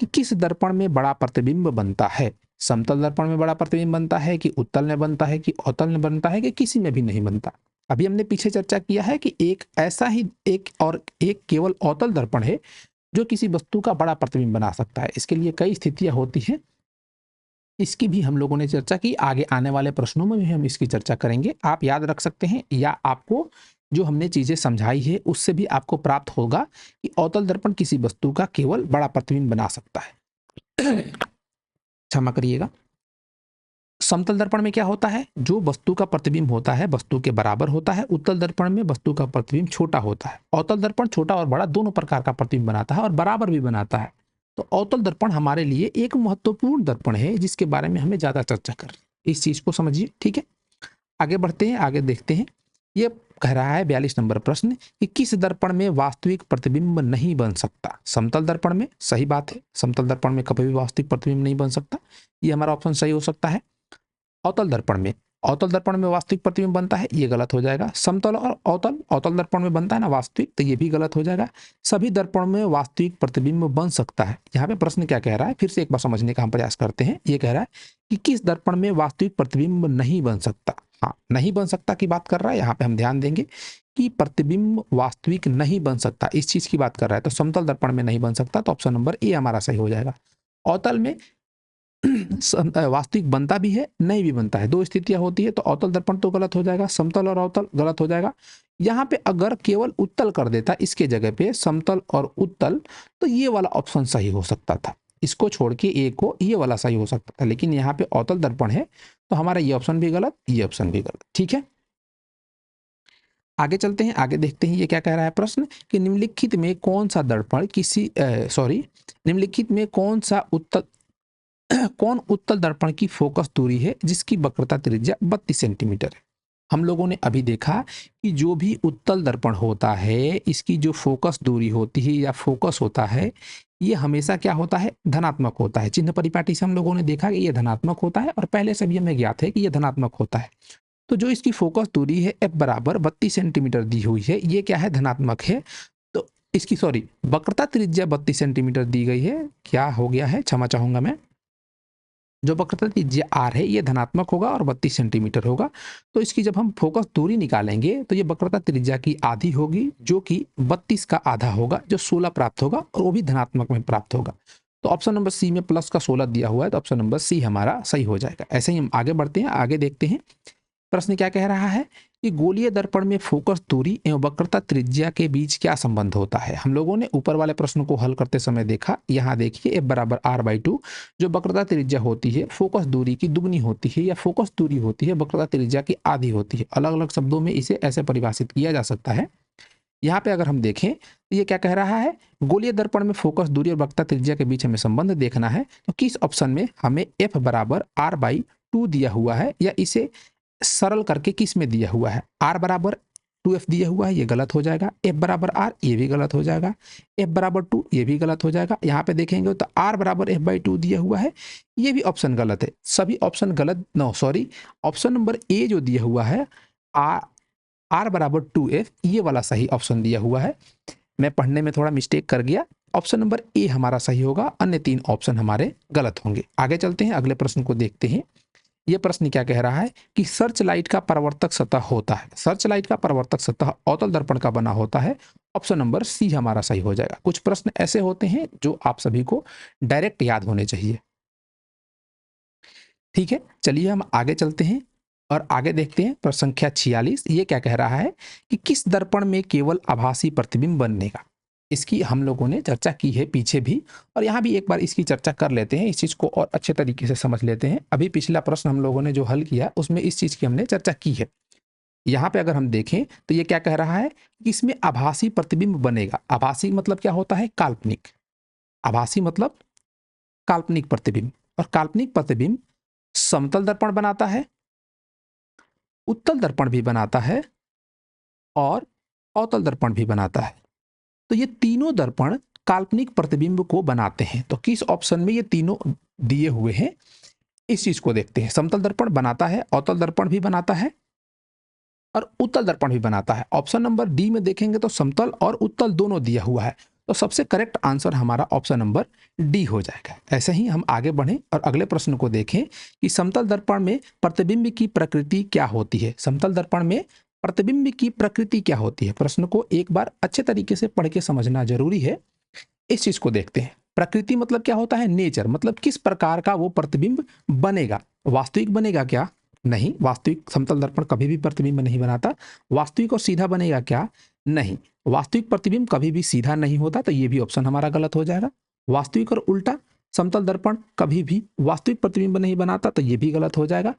कि किस दर्पण में बड़ा प्रतिबिंब बनता है। समतल दर्पण में बड़ा प्रतिबिंब बनता है कि उत्तल में बनता है कि अवतल में बनता है कि किसी में भी नहीं बनता। अभी हमने पीछे चर्चा किया है कि एक ऐसा ही एक केवल अवतल दर्पण है जो किसी वस्तु का बड़ा प्रतिबिंब बना सकता है। इसके लिए कई स्थितियां होती हैं, इसकी भी हम लोगों ने चर्चा की। आगे आने वाले प्रश्नों में भी हम इसकी चर्चा करेंगे। आप याद रख सकते हैं या आपको जो हमने चीजें समझाई है उससे भी आपको प्राप्त होगा कि अवतल दर्पण किसी वस्तु का केवल बड़ा प्रतिबिंब बना सकता है। क्षमा करिएगा। समतल दर्पण में क्या होता है, जो वस्तु का प्रतिबिंब होता है वस्तु के बराबर होता है। उत्तल दर्पण में वस्तु का प्रतिबिंब छोटा होता है। अवतल दर्पण छोटा और बड़ा दोनों प्रकार का प्रतिबिंब बनाता है और बराबर भी बनाता है। तो अवतल दर्पण हमारे लिए एक महत्वपूर्ण दर्पण है जिसके बारे में हमें ज्यादा चर्चा कर, इस चीज को समझिए। ठीक है, आगे बढ़ते हैं, आगे देखते हैं। ये कह रहा है 42 नंबर प्रश्न कि किस दर्पण में वास्तविक प्रतिबिंब नहीं बन सकता। समतल दर्पण में, सही बात है, समतल दर्पण में कभी भी वास्तविक प्रतिबिंब नहीं बन सकता, ये हमारा ऑप्शन सही हो सकता है। अवतल दर्पण में, अवतल दर्पण में वास्तविक प्रतिबिंब बनता है, ये गलत हो जाएगा। समतल और अवतल, अवतल दर्पण में बनता है ना वास्तविक, तो ये भी गलत हो जाएगा। सभी दर्पण में वास्तविक प्रतिबिंब बन सकता है। यहाँ पे प्रश्न क्या कह रहा है, फिर से एक बार समझने का हम प्रयास करते हैं। ये कह रहा है कि किस दर्पण में वास्तविक प्रतिबिंब नहीं बन सकता। हाँ, नहीं बन सकता की बात कर रहा है। यहाँ पे हम ध्यान देंगे कि प्रतिबिंब वास्तविक नहीं बन सकता, इस चीज की बात कर रहा है। तो समतल दर्पण में नहीं बन सकता, तो ऑप्शन नंबर ए हमारा सही हो जाएगा। अवतल में वास्तविक बनता भी है, नहीं भी बनता है, दो स्थितियां होती है। तो अवतल दर्पण तो गलत हो जाएगा, समतल और अवतल गलत हो जाएगा। यहाँ पे अगर केवल उत्तल कर देता इसके जगह पे समतल और उत्तल, तो ये वाला ऑप्शन सही हो सकता था। इसको छोड़ के ए को ये वाला सही हो सकता था, लेकिन यहाँ पे अवतल दर्पण है तो हमारा ये ऑप्शन भी गलत, ये ऑप्शन भी गलत। ठीक है, आगे चलते हैं, आगे देखते हैं ये क्या कह रहा है प्रश्न कि निम्नलिखित में कौन सा दर्पण निम्नलिखित में कौन उत्तल दर्पण की फोकस दूरी है जिसकी वक्रता त्रिज्या 32 सेंटीमीटर है। हम लोगों ने अभी देखा कि जो भी उत्तल दर्पण होता है इसकी जो फोकस दूरी होती है या फोकस होता है, ये हमेशा क्या होता है, धनात्मक होता है। चिन्ह परिपाटी से हम लोगों ने देखा कि ये धनात्मक होता है और पहले से भी हमें ज्ञात है कि ये धनात्मक होता है। तो जो इसकी फोकस दूरी है f बराबर 32 सेंटीमीटर दी हुई है, ये क्या है, धनात्मक है। तो इसकी वक्रता त्रिज्या 32 सेंटीमीटर दी गई है। क्या हो गया है, क्षमा चाहूंगा मैं, जो वक्रता त्रिज्या r है ये धनात्मक होगा और 32 सेंटीमीटर होगा। तो इसकी जब हम फोकस दूरी निकालेंगे तो ये वक्रता त्रिज्या की आधी होगी, जो कि 32 का आधा होगा, जो 16 प्राप्त होगा और वो भी धनात्मक में प्राप्त होगा। तो ऑप्शन नंबर सी में प्लस का 16 दिया हुआ है, तो ऑप्शन नंबर सी हमारा सही हो जाएगा। ऐसे ही हम आगे बढ़ते हैं, आगे देखते हैं प्रश्न क्या कह रहा है कि गोलीय दर्पण में फोकस दूरी एवं वक्रता त्रिज्या के बीच क्या संबंध होता है। हम लोगों ने ऊपर वाले प्रश्न को हल करते समय देखा, यहाँ देखिए f बराबर r/2, जो वक्रता त्रिज्या होती है फोकस दूरी की दुगनी होती है, या फोकस दूरी होती है वक्रता त्रिज्या की आधी होती है। अलग अलग शब्दों में इसे ऐसे परिभाषित किया जा सकता है। यहाँ पे अगर हम देखें तो ये क्या कह रहा है, गोलीय दर्पण में फोकस दूरी और वक्रता त्रिज्या के बीच हमें संबंध देखना है। तो किस ऑप्शन में हमें f बराबर r/2 दिया हुआ है, या इसे सरल करके किस में दिया हुआ है, r बराबर 2f दिया हुआ है, ये गलत हो जाएगा। f बराबर r, ये भी गलत हो जाएगा। f बराबर 2, ये भी गलत हो जाएगा। यहाँ पे देखेंगे तो r बराबर f/2 दिया हुआ है, ये भी ऑप्शन गलत है। सभी ऑप्शन गलत, ऑप्शन नंबर ए जो दिया हुआ है r बराबर 2f, ये वाला सही ऑप्शन दिया हुआ है। मैं पढ़ने में थोड़ा मिस्टेक कर गया, ऑप्शन नंबर ए हमारा सही होगा, अन्य 3 ऑप्शन हमारे गलत होंगे। आगे चलते हैं, अगले प्रश्न को देखते हैं। यह प्रश्न क्या कह रहा है कि सर्च लाइट का परावर्तक सतह होता है। सर्च लाइट का परावर्तक सतह अवतल दर्पण का बना होता है। ऑप्शन नंबर सी हमारा सही हो जाएगा। कुछ प्रश्न ऐसे होते हैं जो आप सभी को डायरेक्ट याद होने चाहिए। ठीक है, चलिए हम आगे चलते हैं और आगे देखते हैं प्रश्न संख्या 46। ये क्या कह रहा है कि किस दर्पण में केवल आभासी प्रतिबिंब बनेगा। इसकी हम लोगों ने चर्चा की है पीछे भी, और यहाँ भी एक बार इसकी चर्चा कर लेते हैं, इस चीज़ को और अच्छे तरीके से समझ लेते हैं। अभी पिछला प्रश्न हम लोगों ने जो हल किया उसमें इस चीज़ की हमने चर्चा की है। यहाँ पे अगर हम देखें तो ये क्या कह रहा है कि इसमें आभासी प्रतिबिंब बनेगा। आभासी मतलब क्या होता है? काल्पनिक। आभासी मतलब काल्पनिक प्रतिबिंब, और काल्पनिक प्रतिबिंब समतल दर्पण बनाता है, उत्तल दर्पण भी बनाता है और अवतल दर्पण भी बनाता है। तो ये तीनों दर्पण काल्पनिक प्रतिबिंब को बनाते हैं। तो किस ऑप्शन में ये तीनों दिए हुए हैं, इस चीज को देखते हैं। समतल दर्पण बनाता है, अवतल दर्पण भी बनाता है और उत्तल दर्पण भी बनाता है। ऑप्शन नंबर डी में देखेंगे तो समतल और उत्तल दोनों दिया हुआ है, तो सबसे करेक्ट आंसर हमारा ऑप्शन नंबर डी हो जाएगा। ऐसे ही हम आगे बढ़ें और अगले प्रश्न को देखें कि समतल दर्पण में प्रतिबिंब की प्रकृति क्या होती है। समतल दर्पण में प्रतिबिंब की प्रकृति क्या होती है? प्रश्न को एक बार अच्छे तरीके से पढ़ के समझना जरूरी है। इस चीज को देखते हैं। प्रकृति मतलब क्या होता है? नेचर, मतलब किस प्रकार का वो प्रतिबिंब बनेगा। वास्तविक बनेगा क्या? नहीं, वास्तविक समतल दर्पण कभी भी प्रतिबिंब नहीं बनाता। वास्तविक और सीधा बनेगा क्या? नहीं, वास्तविक प्रतिबिंब कभी भी सीधा नहीं होता, तो ये भी ऑप्शन हमारा गलत हो जाएगा। वास्तविक और उल्टा समतल दर्पण कभी भी वास्तविक प्रतिबिंब नहीं बनाता, तो ये भी गलत हो जाएगा।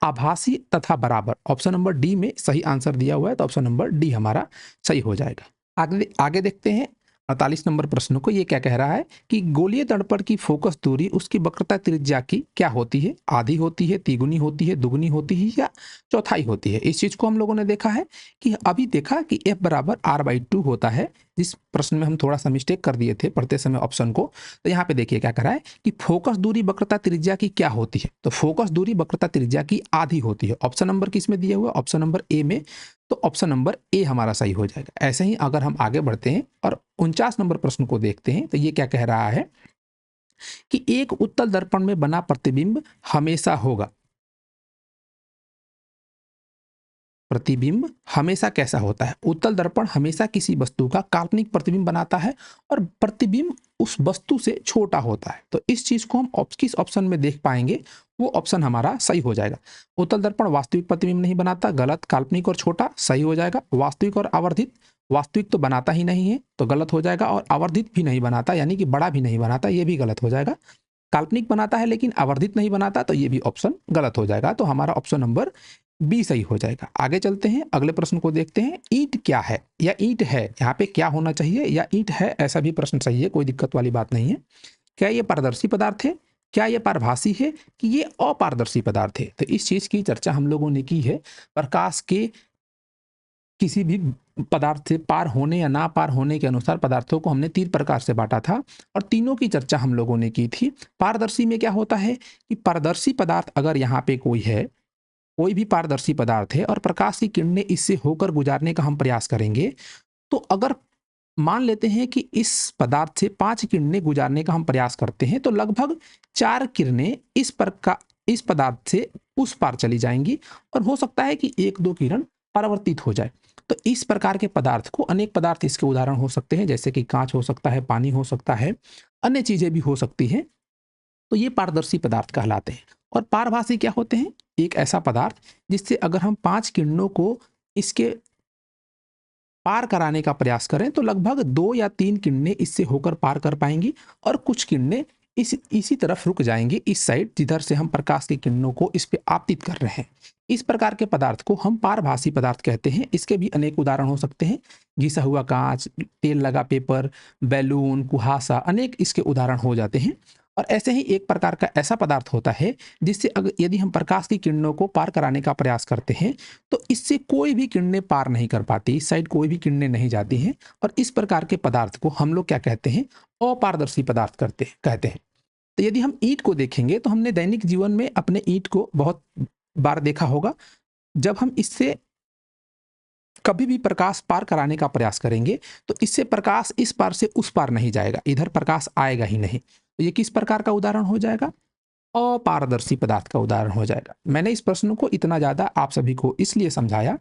आभासी तथा बराबर, ऑप्शन नंबर डी में सही आंसर दिया हुआ है, तो ऑप्शन नंबर डी हमारा सही हो जाएगा। आगे आगे देखते हैं 48 नंबर प्रश्न को। ये क्या कह रहा है कि गोलीय दर्पण की फोकस दूरी उसकी वक्रता त्रिज्या की क्या होती है? आधी होती है, तिगुनी होती है, दुगुनी होती है या चौथाई होती है? इस चीज को हम लोगों ने देखा है कि अभी देखा कि F बराबर R/2 होता है। जिस प्रश्न में हम थोड़ा सा मिस्टेक कर दिए थे पढ़ते समय ऑप्शन को, तो यहाँ पे देखिए क्या करा है कि फोकस दूरी वक्रता त्रिज्या की क्या होती है। तो फोकस दूरी वक्रता त्रिज्या की आधी होती है। ऑप्शन नंबर किस में दिया हुआ? ऑप्शन नंबर ए में, तो ऑप्शन नंबर ए हमारा सही हो जाएगा। ऐसे ही अगर हम आगे बढ़ते हैं और 49 नंबर प्रश्न को देखते हैं, तो ये क्या कह रहा है कि एक उत्तल दर्पण में बना प्रतिबिंब हमेशा होगा। प्रतिबिंब हमेशा कैसा होता है? उत्तल दर्पण हमेशा किसी वस्तु का काल्पनिक प्रतिबिंब बनाता है और प्रतिबिंब उस वस्तु से छोटा होता है। तो इस चीज को हम किस ऑप्शन में देख पाएंगे, वो ऑप्शन हमारा सही हो जाएगा। उत्तल दर्पण वास्तविक प्रतिबिंब नहीं बनाता, गलत। काल्पनिक और छोटा सही हो जाएगा। वास्तविक और आवर्धित, वास्तविक तो बनाता ही नहीं है, तो गलत हो जाएगा। और आवर्धित भी नहीं बनाता, यानी कि बड़ा भी नहीं बनाता, ये भी गलत हो जाएगा। काल्पनिक बनाता है लेकिन आवर्धित नहीं बनाता, तो ये भी ऑप्शन गलत हो जाएगा। तो हमारा ऑप्शन नंबर बी सही हो जाएगा। आगे चलते हैं, अगले प्रश्न को देखते हैं। ईंट क्या है या ईंट है, यहाँ पे क्या होना चाहिए, या ईंट है, ऐसा भी प्रश्न सही है, कोई दिक्कत वाली बात नहीं है। क्या ये पारदर्शी पदार्थ है, क्या ये पारभासी है, कि ये अपारदर्शी पदार्थ है? तो इस चीज की चर्चा हम लोगों ने की है। प्रकाश के किसी भी पदार्थ से पार होने या ना पार होने के अनुसार पदार्थों को हमने 3 प्रकार से बांटा था, और तीनों की चर्चा हम लोगों ने की थी। पारदर्शी में क्या होता है कि पारदर्शी पदार्थ अगर यहाँ पे कोई है, कोई भी पारदर्शी पदार्थ है और प्रकाश की किरणें इससे होकर गुजारने का हम प्रयास करेंगे, तो अगर मान लेते हैं कि इस पदार्थ से 5 किरणें गुजारने का हम प्रयास करते हैं, तो लगभग 4 किरणें इस पदार्थ से उस पार चली जाएंगी, और हो सकता है कि 1-2 किरण परावर्तित हो जाए। तो इस प्रकार के पदार्थ को, अनेक पदार्थ इसके उदाहरण हो सकते हैं, जैसे कि कांच हो सकता है, पानी हो सकता है, अन्य चीजें भी हो सकती हैं। तो ये पारदर्शी पदार्थ कहलाते हैं। और पारभासी क्या होते हैं? एक ऐसा पदार्थ जिससे अगर हम 5 किरणों को इसके पार कराने का प्रयास करें, तो लगभग 2 या 3 किरणें इससे होकर पार कर पाएंगी, और कुछ किरणें इसी तरफ रुक जाएंगी, इस साइड जिधर से हम प्रकाश की किरणों को इस पे आपतित कर रहे हैं। इस प्रकार के पदार्थ को हम पारभासी पदार्थ कहते हैं। इसके भी अनेक उदाहरण हो सकते हैं, घिसा हुआ कांच, तेल लगा पेपर, बैलून, कुहासा, अनेक इसके उदाहरण हो जाते हैं। और ऐसे ही एक प्रकार का ऐसा पदार्थ होता है जिससे अगर यदि हम प्रकाश की किरणों को पार कराने का प्रयास करते हैं, तो इससे कोई भी किरणें पार नहीं कर पाती, इस साइड कोई भी किरणें नहीं जाती हैं, और इस प्रकार के पदार्थ को हम लोग क्या कहते हैं? अपारदर्शी पदार्थ कहते हैं। तो यदि हम ईंट को देखेंगे, तो हमने दैनिक जीवन में अपने ईंट को बहुत बार देखा होगा। जब हम इससे कभी भी प्रकाश पार कराने का प्रयास करेंगे, तो इससे प्रकाश इस पार से उस पार नहीं जाएगा, इधर प्रकाश आएगा ही नहीं। तो ये किस प्रकार का उदाहरण हो जाएगा? अपारदर्शी पदार्थ का उदाहरण हो जाएगा। मैंने इस प्रश्न को इतना ज्यादा आप सभी को इसलिए समझाया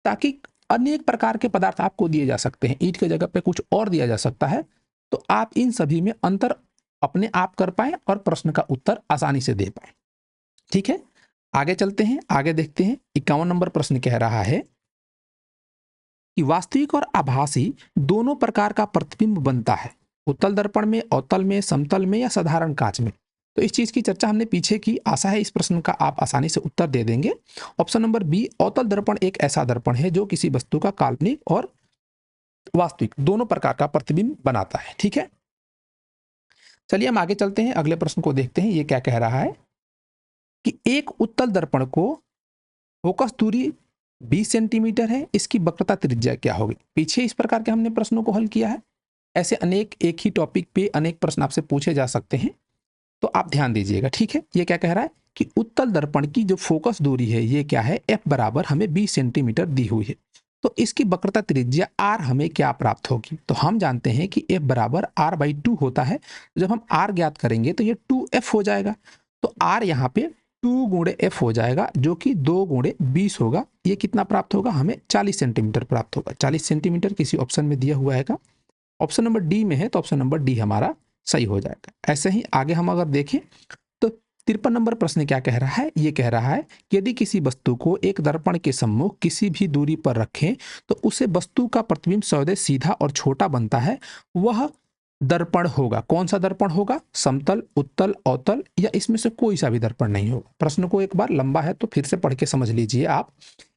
ताकि अनेक प्रकार के पदार्थ आपको दिए जा सकते हैं, ईंट के जगह पे कुछ और दिया जा सकता है, तो आप इन सभी में अंतर अपने आप कर पाए और प्रश्न का उत्तर आसानी से दे पाए। ठीक है, आगे चलते हैं, आगे देखते हैं। 51 नंबर प्रश्न कह रहा है कि वास्तविक और आभासी दोनों प्रकार का प्रतिबिंब बनता है, उत्तल दर्पण में, अवतल में, समतल में या साधारण कांच में। तो इस चीज की चर्चा हमने पीछे की, आशा है इस प्रश्न का आप आसानी से उत्तर दे देंगे। ऑप्शन नंबर बी, अवतल दर्पण एक ऐसा दर्पण है जो किसी वस्तु का काल्पनिक और वास्तविक दोनों प्रकार का प्रतिबिंब बनाता है। ठीक है, चलिए हम आगे चलते हैं, अगले प्रश्न को देखते हैं। ये क्या कह रहा है कि एक उत्तल दर्पण को फोकस दूरी 20 सेंटीमीटर है, इसकी वक्रता त्रिज्या क्या होगी। पीछे इस प्रकार के हमने प्रश्नों को हल किया है। ऐसे अनेक एक ही टॉपिक पे अनेक प्रश्न आपसे पूछे जा सकते हैं, तो आप ध्यान दीजिएगा। ठीक है, ये क्या कह रहा है कि उत्तल दर्पण की जो फोकस दूरी है ये क्या है, f बराबर हमें 20 सेंटीमीटर दी हुई है। तो इसकी वक्रता त्रिज्या r हमें क्या प्राप्त होगी। तो हम जानते हैं कि f बराबर r/2 होता है। जब हम r ज्ञात करेंगे तो ये 2f हो जाएगा। तो r यहाँ पे 2 गुणे f हो जाएगा, जो कि 2 गुणे 20 होगा। ये कितना प्राप्त होगा, हमें 40 सेंटीमीटर प्राप्त होगा। 40 सेंटीमीटर किसी ऑप्शन में दिया हुआ है, ऑप्शन नंबर डी में है, तो ऑप्शन नंबर डी हमारा सही हो जाएगा। ऐसे ही आगे हम अगर देखें तो 53 नंबर प्रश्न क्या कह रहा है, ये कह रहा है कि यदि किसी वस्तु को एक दर्पण के सम्मुख किसी भी दूरी पर रखें तो उसे वस्तु का प्रतिबिंब स्वतः सीधा और छोटा बनता है, वह दर्पण होगा। कौन सा दर्पण होगा, समतल, उत्तल, अवतल या इसमें से कोई सा भी दर्पण नहीं होगा। प्रश्न को एक बार लंबा है तो फिर से पढ़ के समझ लीजिए आप।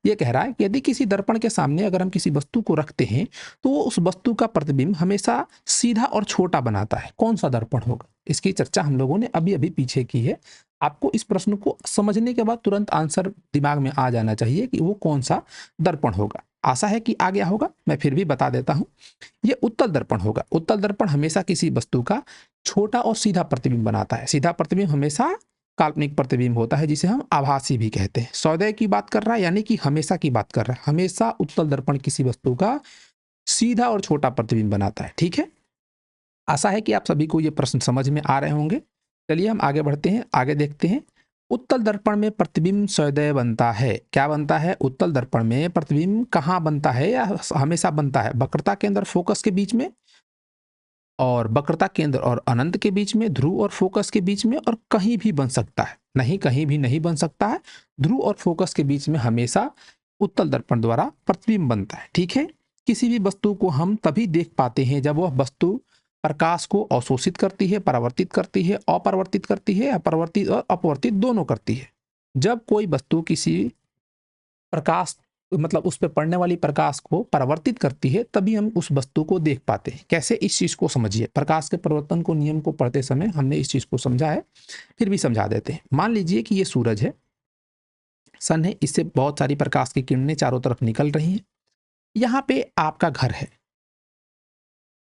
ये कह रहा है कि यदि किसी दर्पण के सामने अगर हम किसी वस्तु को रखते हैं तो वो उस वस्तु का प्रतिबिंब हमेशा सीधा और छोटा बनाता है। कौन सा दर्पण होगा, इसकी चर्चा हम लोगों ने अभी अभी पीछे की है। आपको इस प्रश्न को समझने के बाद तुरंत आंसर दिमाग में आ जाना चाहिए कि वो कौन सा दर्पण होगा। आशा है कि आ गया होगा, मैं फिर भी बता देता हूं। ये उत्तल दर्पण होगा। उत्तल दर्पण हमेशा किसी वस्तु का छोटा और सीधा प्रतिबिंब बनाता है। सीधा प्रतिबिंब हमेशा काल्पनिक प्रतिबिंब होता है, जिसे हम आभासी भी कहते हैं। सौदे की बात कर रहा है, यानी कि हमेशा की बात कर रहा है। हमेशा उत्तल दर्पण किसी वस्तु का सीधा और छोटा प्रतिबिंब बनाता है। ठीक है, आशा है कि आप सभी को ये प्रश्न समझ में आ रहे होंगे। चलिए हम आगे बढ़ते हैं, आगे देखते हैं। उत्तल दर्पण में प्रतिबिंब सदैव बनता है। क्या बनता है, उत्तल दर्पण में प्रतिबिंब कहाँ बनता है या हमेशा बनता है, वक्रता केंद्र फोकस के बीच में, और वक्रता केंद्र और अनंत के बीच में, ध्रुव और फोकस के बीच में, और कहीं भी बन सकता है। नहीं, कहीं भी नहीं बन सकता है। ध्रुव और फोकस के बीच में हमेशा उत्तल दर्पण द्वारा प्रतिबिंब बनता है। ठीक है, किसी भी वस्तु को हम तभी देख पाते हैं जब वह वस्तु प्रकाश को अवशोषित करती है, परावर्तित करती है, अपरावर्तित करती है, अपवर्तित और अपवर्तित दोनों करती है। जब कोई वस्तु किसी प्रकाश मतलब उस पर पड़ने वाली प्रकाश को परावर्तित करती है तभी हम उस वस्तु को देख पाते हैं। कैसे, इस चीज को समझिए। प्रकाश के परिवर्तन को नियम को पढ़ते समय हमने इस चीज को समझा है, फिर भी समझा देते हैं। मान लीजिए कि ये सूरज है, सन है, इससे बहुत सारी प्रकाश की किरणें चारों तरफ निकल रही हैं। यहाँ पे आपका घर है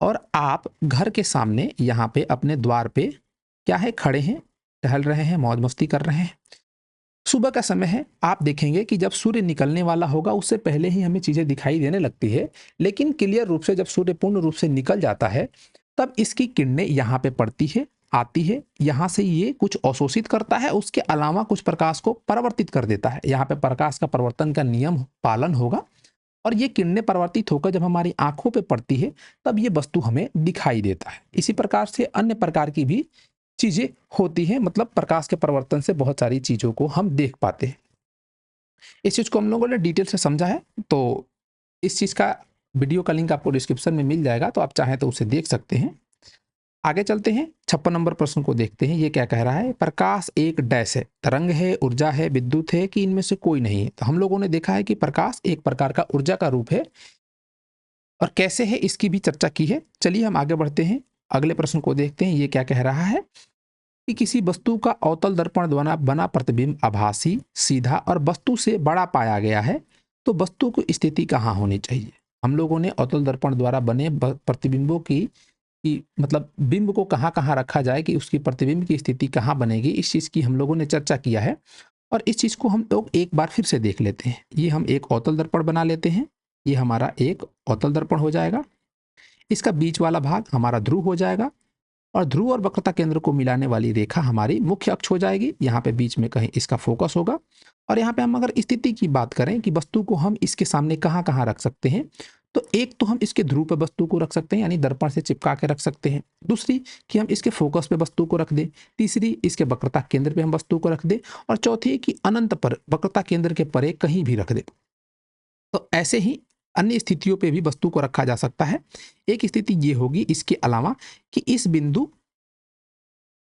और आप घर के सामने यहाँ पे अपने द्वार पे क्या है, खड़े हैं, टहल रहे हैं, मौज मस्ती कर रहे हैं। सुबह का समय है, आप देखेंगे कि जब सूर्य निकलने वाला होगा उससे पहले ही हमें चीजें दिखाई देने लगती है, लेकिन क्लियर रूप से जब सूर्य पूर्ण रूप से निकल जाता है तब इसकी किरणें यहाँ पे पड़ती है, आती है, यहाँ से ये कुछ अवशोषित करता है, उसके अलावा कुछ प्रकाश को परावर्तित कर देता है। यहाँ पे प्रकाश का परिवर्तन का नियम पालन होगा और ये किरणें परावर्तित होकर जब हमारी आंखों पे पड़ती है तब ये वस्तु हमें दिखाई देता है। इसी प्रकार से अन्य प्रकार की भी चीजें होती हैं, मतलब प्रकाश के परिवर्तन से बहुत सारी चीजों को हम देख पाते हैं। इस चीज को हम लोगों ने डिटेल से समझा है, तो इस चीज का वीडियो का लिंक आपको डिस्क्रिप्शन में मिल जाएगा, तो आप चाहें तो उसे देख सकते हैं। आगे चलते हैं, 56 नंबर प्रश्न को देखते हैं। ये क्या कह रहा है, प्रकाश एक डैश है, तरंग है, ऊर्जा है, विद्युत है कि इनमें से कोई नहीं है। तो हम लोगों ने देखा है कि प्रकाश एक प्रकार का ऊर्जा का रूप है, और कैसे है इसकी भी चर्चा की है। चलिए हम आगे बढ़ते हैं, अगले प्रश्न को देखते हैं। ये क्या कह रहा है कि किसी वस्तु का अवतल दर्पण द्वारा बना प्रतिबिंब आभासी, सीधा और वस्तु से बड़ा पाया गया है, तो वस्तु की स्थिति कहाँ होनी चाहिए। हम लोगों ने अवतल दर्पण द्वारा बने प्रतिबिंबों की मतलब बिंब को कहाँ कहाँ रखा जाए कि उसकी प्रतिबिंब की स्थिति कहाँ बनेगी, इस चीज की हम लोगों ने चर्चा किया है। और इस चीज को हम लोग एक बार फिर से देख लेते हैं। ये हम एक अवतल दर्पण बना लेते हैं, ये हमारा एक अवतल दर्पण हो जाएगा। इसका बीच वाला भाग हमारा ध्रुव हो जाएगा, और ध्रुव और वक्रता केंद्र को मिलाने वाली रेखा हमारी मुख्य अक्ष हो जाएगी। यहाँ पे बीच में कहीं इसका फोकस होगा। और यहाँ पे हम अगर स्थिति की बात करें कि वस्तु को हम इसके सामने कहाँ कहाँ रख सकते हैं, तो एक तो हम इसके ध्रुव पे वस्तु को रख सकते हैं, यानी दर्पण से चिपका के रख सकते हैं। दूसरी कि हम इसके फोकस पे वस्तु को रख दें। तीसरी, इसके वक्रता केंद्र पे हम वस्तु को रख दें। और चौथी कि अनंत पर वक्रता केंद्र के परे कहीं भी रख दें। तो ऐसे ही अन्य स्थितियों पे भी वस्तु को रखा जा सकता है। एक स्थिति ये होगी इसके अलावा कि इस बिंदु,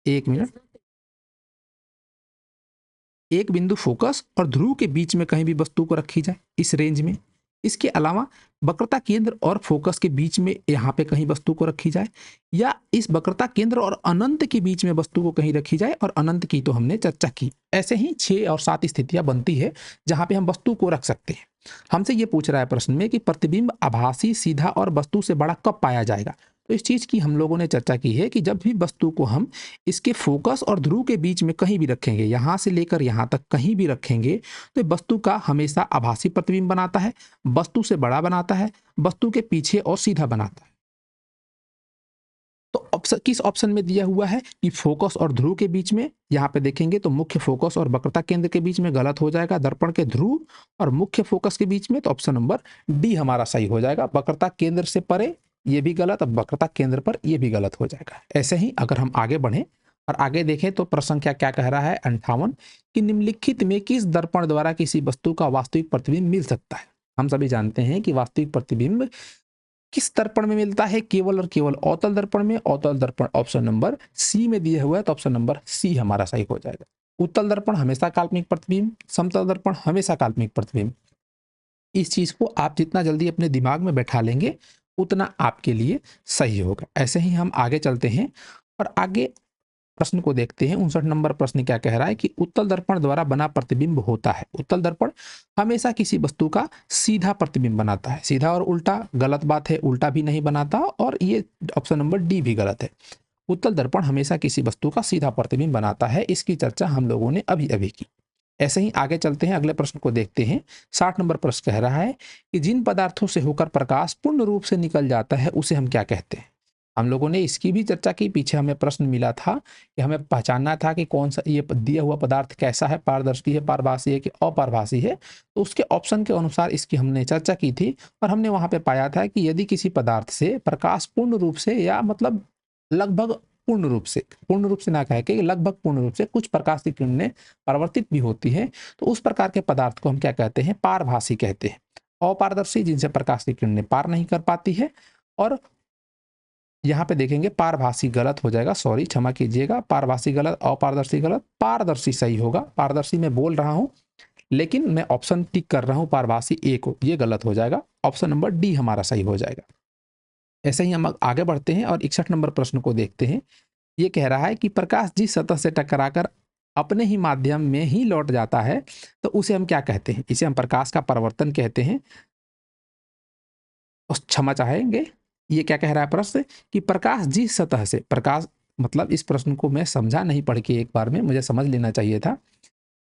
एक मिनट, एक बिंदु फोकस और ध्रुव के बीच में कहीं भी वस्तु को रखी जाए इस रेंज में। इसके अलावा वक्रता केंद्र और फोकस के बीच में यहाँ पे कहीं वस्तु को रखी जाए, या इस वक्रता केंद्र और अनंत के बीच में वस्तु को कहीं रखी जाए, और अनंत की तो हमने चर्चा की। ऐसे ही 6 और 7 स्थितियां बनती है जहां पे हम वस्तु को रख सकते हैं। हमसे ये पूछ रहा है प्रश्न में कि प्रतिबिंब आभासी, सीधा और वस्तु से बड़ा कब पाया जाएगा। तो इस चीज की हम लोगों ने चर्चा की है कि जब भी वस्तु को हम इसके फोकस और ध्रुव के बीच में कहीं भी रखेंगे, यहां से लेकर यहां तक कहीं भी रखेंगे, तो वस्तु का हमेशा आभासी प्रतिबिंब बनाता है, वस्तु से बड़ा बनाता है, वस्तु के पीछे और सीधा बनाता है। तो ऑप्शन किस ऑप्शन में दिया हुआ है कि फोकस और ध्रुव के बीच में, यहां पे देखेंगे तो मुख्य फोकस और वक्रता केंद्र के बीच में गलत हो जाएगा, दर्पण के ध्रुव और मुख्य फोकस के बीच में, तो ऑप्शन नंबर डी हमारा सही हो जाएगा। वक्रता केंद्र से परे ये भी गलत, अब वक्रता केंद्र पर ये भी गलत हो जाएगा। ऐसे ही अगर हम आगे बढ़े और आगे देखें तो प्रश्न संख्या क्या कह रहा है 58 कि निम्नलिखित में किस दर्पण द्वारा किसी वस्तु का वास्तविक प्रतिबिंब मिल सकता है। हम सभी जानते हैं कि वास्तविक प्रतिबिंब किस दर्पण में मिलता है, केवल और केवल अवतल दर्पण में। अवतल दर्पण ऑप्शन नंबर सी में दिया हुआ है, तो ऑप्शन नंबर सी हमारा सही हो जाएगा। उत्तल दर्पण हमेशा काल्पनिक प्रतिबिंब, समतल दर्पण हमेशा काल्पनिक प्रतिबिंब। इस चीज को आप जितना जल्दी अपने दिमाग में बैठा लेंगे उतना आपके लिए सही होगा। ऐसे ही हम आगे चलते हैं और आगे प्रश्न को देखते हैं। 59 नंबर प्रश्न क्या कह रहा है कि उत्तल दर्पण द्वारा बना प्रतिबिंब होता है। उत्तल दर्पण हमेशा किसी वस्तु का सीधा प्रतिबिंब बनाता है। सीधा और उल्टा गलत बात है, उल्टा भी नहीं बनाता, और ये ऑप्शन नंबर डी भी गलत है। उत्तल दर्पण हमेशा किसी वस्तु का सीधा प्रतिबिंब बनाता है, इसकी चर्चा हम लोगों ने अभी अभी की। ऐसे ही आगे चलते हैं, अगले प्रश्न को देखते हैं। 60 नंबर प्रश्न कह रहा है कि जिन पदार्थों से होकर प्रकाश पूर्ण रूप से निकल जाता है उसे हम क्या कहते हैं। हम लोगों ने इसकी भी चर्चा की, पीछे हमें प्रश्न मिला था कि हमें पहचानना था कि कौन सा ये दिया हुआ पदार्थ कैसा है, पारदर्शी है, पारभासी है कि अपारभासी है। तो उसके ऑप्शन के अनुसार इसकी हमने चर्चा की थी, और हमने वहां पे पाया था कि यदि किसी पदार्थ से प्रकाश पूर्ण रूप से, या मतलब लगभग पूर्ण रूप से ना कहे कि लगभग पूर्ण रूप से कुछ प्रकाश की किरणें परावर्तित भी होती है, तो उस प्रकार के पदार्थ को हम क्या कहते हैं, पारभासी कहते हैं। अपारदर्शी जिनसे प्रकाश की किरणें पार नहीं कर पाती है। और यहाँ पे देखेंगे पारभासी गलत हो जाएगा, सॉरी क्षमा कीजिएगा, पारभासी गलत, अपारदर्शी गलत, पारदर्शी सही होगा। पारदर्शी मैं बोल रहा हूँ लेकिन मैं ऑप्शन टिक कर रहा हूँ पारभासी ए को, ये गलत हो जाएगा। ऑप्शन नंबर डी हमारा सही हो जाएगा। ऐसे ही हम आगे बढ़ते हैं और 61 नंबर प्रश्न को देखते हैं। ये कह रहा है कि प्रकाश जिस सतह से टकराकर अपने ही माध्यम में ही लौट जाता है तो उसे हम क्या कहते हैं। इसे हम प्रकाश का परावर्तन कहते हैं। और क्षमा चाहेंगे, ये क्या कह रहा है प्रश्न कि प्रकाश जिस सतह से, प्रकाश मतलब इस प्रश्न को मैं समझा नहीं पढ़ के एक बार में, मुझे समझ लेना चाहिए था,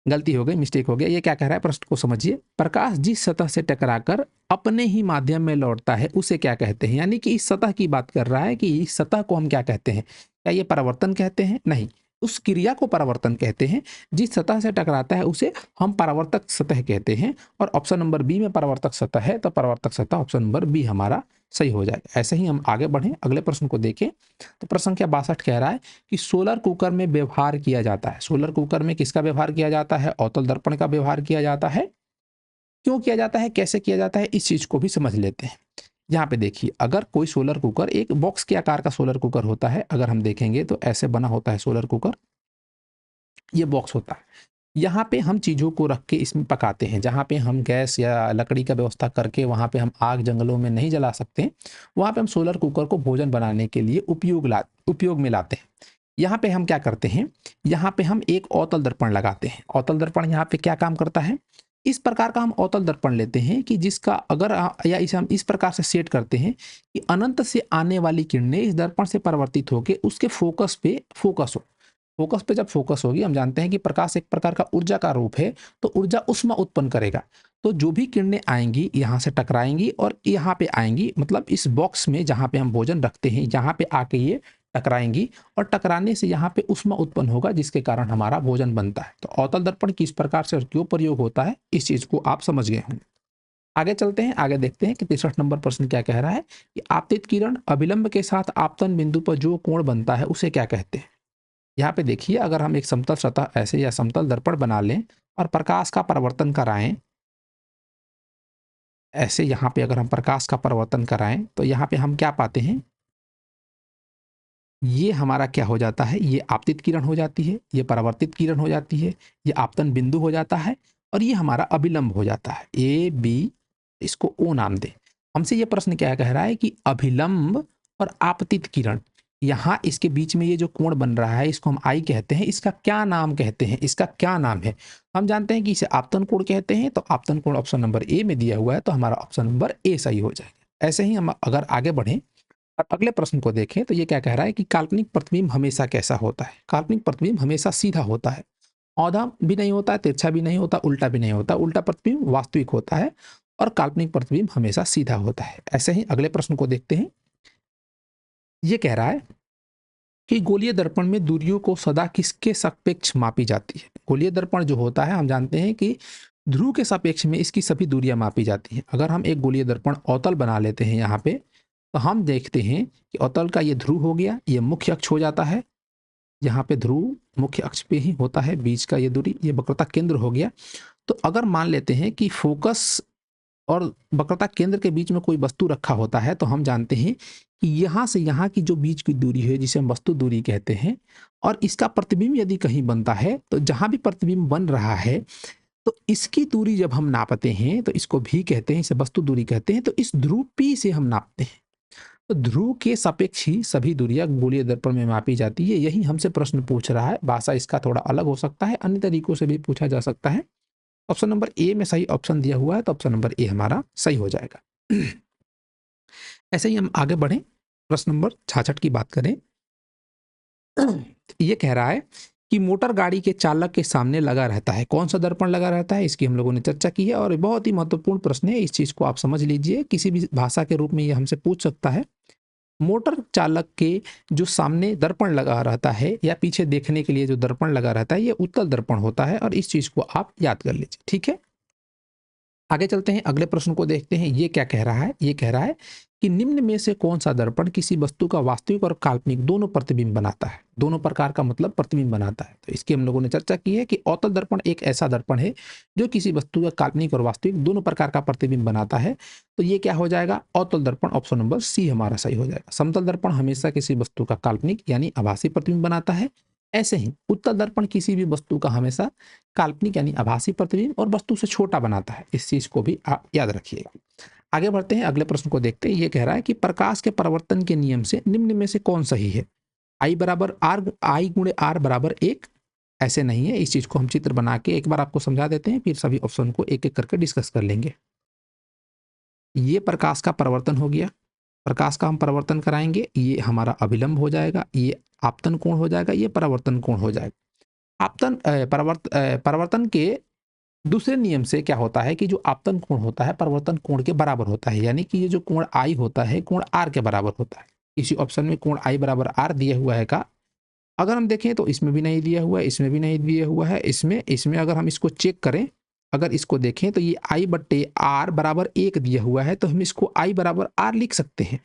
गलती हो गई, मिस्टेक हो गया। ये क्या कह रहा है प्रश्न को समझिए। प्रकाश जिस सतह से टकराकर अपने ही माध्यम में लौटता है उसे क्या कहते हैं। यानी कि इस सतह की बात कर रहा है कि इस सतह को हम क्या कहते हैं। क्या ये परावर्तन कहते हैं? नहीं, उस क्रिया को परावर्तन कहते हैं। जिस सतह से टकराता है उसे हम परावर्तक सतह कहते हैं। और ऑप्शन नंबर बी में परावर्तक सतह है, तो परावर्तक सतह ऑप्शन नंबर बी हमारा सही हो जाएगा। ऐसे ही हम आगे बढ़ें, अगले प्रश्न को देखें। तो प्रश्न संख्या 62 कह रहा है कि सोलर कुकर में व्यवहार किया जाता है। सोलर कुकर में किसका व्यवहार किया जाता है? अवतल दर्पण का व्यवहार किया जाता है। क्यों किया जाता है, कैसे किया जाता है, इस चीज को भी समझ लेते हैं। यहाँ पे देखिए, अगर कोई सोलर कुकर, एक बॉक्स के आकार का सोलर कुकर होता है, अगर हम देखेंगे तो ऐसे बना होता है सोलर कुकर, ये बॉक्स होता है। यहाँ पे हम चीज़ों को रख के इसमें पकाते हैं। जहाँ पे हम गैस या लकड़ी का व्यवस्था करके वहाँ पे हम आग जंगलों में नहीं जला सकते, वहाँ पे हम सोलर कुकर को भोजन बनाने के लिए उपयोग में लाते हैं। यहाँ पे हम क्या करते हैं, यहाँ पे हम एक अवतल दर्पण लगाते हैं। अवतल दर्पण यहाँ पे क्या काम करता है, इस प्रकार का हम अवतल दर्पण लेते हैं कि जिसका अगर या इसे हम इस प्रकार से सेट करते हैं कि अनंत से आने वाली किरणें इस दर्पण से परावर्तित होकर उसके फोकस पे फोकस हो। फोकस पे जब फोकस होगी, हम जानते हैं कि प्रकाश एक प्रकार का ऊर्जा का रूप है, तो ऊर्जा उष्मा उत्पन्न करेगा। तो जो भी किरणें आएंगी यहाँ से टकराएंगी और यहाँ पे आएंगी, मतलब इस बॉक्स में जहाँ पे हम भोजन रखते हैं यहाँ पे आके ये टकराएंगी, और टकराने से यहाँ पे उष्मा उत्पन्न होगा जिसके कारण हमारा भोजन बनता है। तो अवतल दर्पण किस प्रकार से और क्यों प्रयोग होता है, इस चीज को आप समझ गए होंगे। आगे चलते हैं, आगे देखते हैं कि 63 नंबर प्रश्न क्या कह रहा है कि आपतित किरण अभिलंब के साथ आपतन बिंदु पर जो कोण बनता है उसे क्या कहते हैं। यहाँ पे देखिए, अगर हम एक समतल सतह ऐसे या समतल दर्पण बना लें और प्रकाश का परावर्तन कराएं ऐसे यहाँ पे अगर हम प्रकाश का परिवर्तन कराएं तो यहाँ पे हम क्या पाते हैं, ये हमारा क्या हो जाता है, ये आपतित किरण हो जाती है, ये परावर्तित किरण हो जाती है, ये आपतन बिंदु हो जाता है और ये हमारा अभिलंब हो जाता है। ए बी, इसको ओ नाम दे। हमसे ये प्रश्न क्या कह रहा है कि अभिलंब और आपतित किरण, यहाँ इसके बीच में ये जो कोण बन रहा है इसको हम आई कहते हैं, इसका क्या नाम कहते हैं, इसका क्या नाम है? हम जानते हैं कि इसे आपतन कोण कहते हैं, तो आपतन कोण ऑप्शन नंबर ए में दिया हुआ है, तो हमारा ऑप्शन नंबर ए सही हो जाएगा। ऐसे ही हम अगर आगे बढ़ें और अगले प्रश्न को देखें तो ये क्या कह रहा है कि काल्पनिक प्रतिबिंब हमेशा कैसा होता है? काल्पनिक प्रतिबिंब हमेशा सीधा होता है, औंधा भी नहीं होता है, तिरछा भी नहीं होता, उल्टा भी नहीं होता। उल्टा प्रतिबिंब वास्तविक होता है और काल्पनिक प्रतिबिंब हमेशा सीधा होता है। ऐसे ही अगले प्रश्न को देखते हैं। ये कह रहा है कि गोलीय दर्पण में दूरियों को सदा किसके सापेक्ष मापी जाती है? गोलीय दर्पण जो होता है हम जानते हैं कि ध्रुव के सापेक्ष में इसकी सभी दूरियां मापी जाती हैं। अगर हम एक गोलीय दर्पण अवतल बना लेते हैं यहाँ पे, तो हम देखते हैं कि अवतल का ये ध्रुव हो गया, ये मुख्य अक्ष हो जाता है, यहाँ पे ध्रुव मुख्य अक्ष पे ही होता है, बीच का ये दूरी, ये वक्रता केंद्र हो गया। तो अगर मान लेते हैं कि फोकस और वक्रता केंद्र के बीच में कोई वस्तु रखा होता है, तो हम जानते हैं कि यहाँ से यहाँ की जो बीच की दूरी है जिसे हम वस्तु दूरी कहते हैं, और इसका प्रतिबिंब यदि कहीं बनता है तो जहाँ भी प्रतिबिंब बन रहा है तो इसकी दूरी जब हम नापते हैं तो इसको भी कहते हैं, इसे वस्तु दूरी कहते हैं। तो इस ध्रुव P से हम नापते हैं, तो ध्रुव के सापेक्ष ही सभी दूरियां गोलीय दर्पण में मापी जाती है। यही हमसे प्रश्न पूछ रहा है। भाषा इसका थोड़ा अलग हो सकता है, अन्य तरीकों से भी पूछा जा सकता है। ऑप्शन नंबर ए में सही ऑप्शन दिया हुआ है, तो ऑप्शन नंबर ए हमारा सही हो जाएगा। ऐसे ही हम आगे बढ़ें, प्रश्न नंबर 66 की बात करें। ये कह रहा है कि मोटर गाड़ी के चालक के सामने लगा रहता है, कौन सा दर्पण लगा रहता है? इसकी हम लोगों ने चर्चा की है और बहुत ही महत्वपूर्ण प्रश्न है, इस चीज को आप समझ लीजिए। किसी भी भाषा के रूप में ये हमसे पूछ सकता है। मोटर चालक के जो सामने दर्पण लगा रहता है या पीछे देखने के लिए जो दर्पण लगा रहता है, ये उत्तल दर्पण होता है और इस चीज को आप याद कर लीजिए, ठीक है। आगे चलते हैं, अगले प्रश्न को देखते हैं। ये क्या कह रहा है? ये कह रहा है कि निम्न में से कौन सा दर्पण किसी वस्तु का वास्तविक और काल्पनिक दोनों प्रतिबिंब बनाता है? दोनों प्रकार का मतलब प्रतिबिंब बनाता है। तो इसकी हम लोगों ने चर्चा की है कि अवतल दर्पण एक ऐसा दर्पण है जो किसी वस्तु का काल्पनिक और वास्तविक दोनों प्रकार का प्रतिबिंब बनाता है। तो ये क्या हो जाएगा? अवतल दर्पण, ऑप्शन नंबर सी हमारा सही हो जाएगा। समतल दर्पण हमेशा किसी वस्तु का काल्पनिक यानी आभासी प्रतिबिंब बनाता है। ऐसे ही उत्तल दर्पण किसी भी वस्तु का हमेशा काल्पनिक यानी आभासी प्रतिबिंब और वस्तु से छोटा बनाता है। इस चीज को भी आप याद रखिएगा। आगे बढ़ते हैं, अगले प्रश्न को देखते हैं। ये कह रहा है कि प्रकाश के परावर्तन के नियम से निम्न में से कौन सही है? आई बराबर आर, आई गुणे आर बराबर 1, ऐसे नहीं है। इस चीज को हम चित्र बना के एक बार आपको समझा देते हैं, फिर सभी ऑप्शन को एक एक करके डिस्कस कर लेंगे। ये प्रकाश का परावर्तन हो गया, प्रकाश का हम परावर्तन कराएंगे, ये हमारा अभिलंब हो जाएगा, ये आपतन कोण हो जाएगा, ये परावर्तन कोण हो जाएगा। आपतन परावर्तन के दूसरे नियम से क्या होता है कि जो आपतन कोण होता है परावर्तन कोण के बराबर होता है, यानी कि ये जो कोण आई होता है कोण आर के बराबर होता है। इसी ऑप्शन में कोण आई बराबर आर दिया हुआ है का? अगर हम देखें तो इसमें भी नहीं दिया हुआ है, इसमें भी नहीं दिया हुआ है, इसमें अगर हम इसको चेक करें, अगर इसको देखें तो ये आई बट्टे आर बराबर 1 दिया हुआ है, तो हम इसको आई बराबर आर लिख सकते हैं।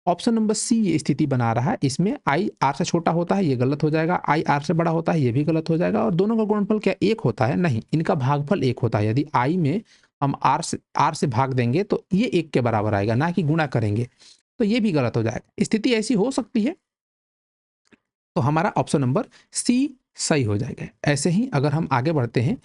ऑप्शन नंबर सी ये स्थिति बना रहा है। इसमें आई आर से छोटा होता है, ये गलत हो जाएगा। आई आर से बड़ा होता है, ये भी गलत हो जाएगा। और दोनों का गुणनफल क्या एक होता है? नहीं, इनका भागफल एक होता है। यदि आई में हम आर से भाग देंगे तो ये 1 के बराबर आएगा, ना कि गुणा करेंगे, तो ये भी गलत हो जाएगा। स्थिति ऐसी हो सकती है, तो हमारा ऑप्शन नंबर सी सही हो जाएगा। ऐसे ही अगर हम आगे बढ़ते हैं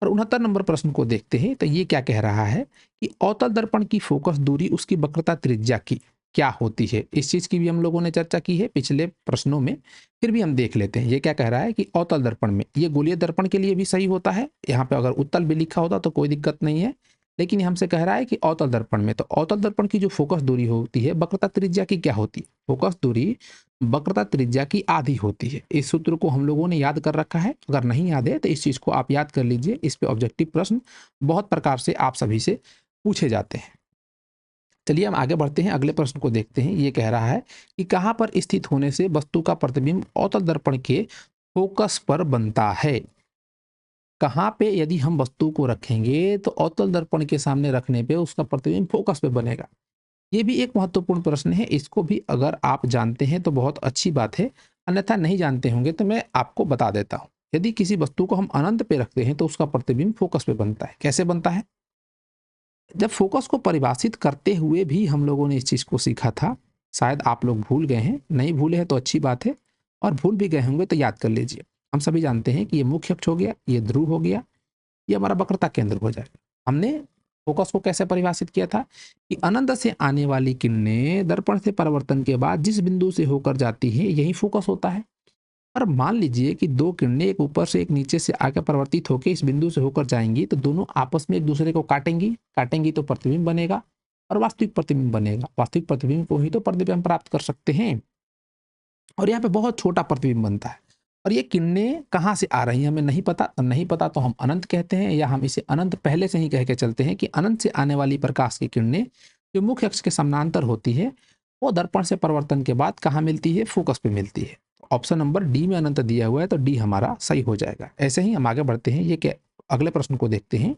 और 69 नंबर प्रश्न को देखते हैं, तो ये क्या कह रहा है कि अवतल दर्पण की फोकस दूरी उसकी वक्रता त्रिज्या की क्या होती है? इस चीज की भी हम लोगों ने चर्चा की है पिछले प्रश्नों में, फिर भी हम देख लेते हैं। ये क्या कह रहा है कि अवतल दर्पण में, ये गोलीय दर्पण के लिए भी सही होता है, यहाँ पे अगर उत्तल भी लिखा होता तो कोई दिक्कत नहीं है, लेकिन हमसे कह रहा है कि अवतल दर्पण में, तो अवतल दर्पण की जो फोकस दूरी होती है वक्रता त्रिज्या की क्या होती है? फोकस दूरी वक्रता त्रिज्या की आधी होती है। इस सूत्र को हम लोगों ने याद कर रखा है, अगर नहीं याद है तो इस चीज को आप याद कर लीजिए। इस पे ऑब्जेक्टिव प्रश्न बहुत प्रकार से आप सभी से पूछे जाते हैं। चलिए हम आगे बढ़ते हैं, अगले प्रश्न को देखते हैं। ये कह रहा है कि कहाँ पर स्थित होने से वस्तु का प्रतिबिंब अवतल दर्पण के फोकस पर बनता है? कहाँ पे यदि हम वस्तु को रखेंगे तो अवतल दर्पण के सामने रखने पे उसका प्रतिबिंब फोकस पे बनेगा। ये भी एक महत्वपूर्ण प्रश्न है, इसको भी अगर आप जानते हैं तो बहुत अच्छी बात है, अन्यथा नहीं जानते होंगे तो मैं आपको बता देता हूँ। यदि किसी वस्तु को हम अनंत पे रखते हैं तो उसका प्रतिबिंब फोकस पे बनता है। कैसे बनता है? जब फोकस को परिभाषित करते हुए भी हम लोगों ने इस चीज़ को सीखा था, शायद आप लोग भूल गए हैं, नहीं भूले हैं तो अच्छी बात है, और भूल भी गए होंगे तो याद कर लीजिए। हम सभी जानते हैं कि ये मुख्य अक्ष हो गया, ये ध्रुव हो गया, ये हमारा वक्रता केंद्र हो जाएगा। हमने फोकस को कैसे परिभाषित किया था कि अनंत से आने वाली किरणें दर्पण से परावर्तन के बाद जिस बिंदु से होकर जाती है यही फोकस होता है। और मान लीजिए कि दो किरणें एक ऊपर से एक नीचे से आकर परिवर्तित होकर इस बिंदु से होकर जाएंगी, तो दोनों आपस में एक दूसरे को काटेंगी तो प्रतिबिंब बनेगा और वास्तविक प्रतिबिंब बनेगा। वास्तविक प्रतिबिंब को ही तो प्रतिबिंब प्राप्त कर सकते हैं, और यहाँ पे बहुत छोटा प्रतिबिंब बनता है। और ये किरणें कहाँ से आ रही हैं हमें नहीं पता, नहीं पता तो हम अनंत कहते हैं, या हम इसे अनंत पहले से ही कह के चलते हैं कि अनंत से आने वाली प्रकाश की किरणें जो मुख्य अक्ष के समानांतर होती है वो दर्पण से परिवर्तन के बाद कहाँ मिलती है, फोकस पे मिलती है। ऑप्शन नंबर डी में अनंत दिया हुआ है, तो डी हमारा सही हो जाएगा। ऐसे ही हम आगे बढ़ते हैं, ये क्या, अगले प्रश्न को देखते हैं।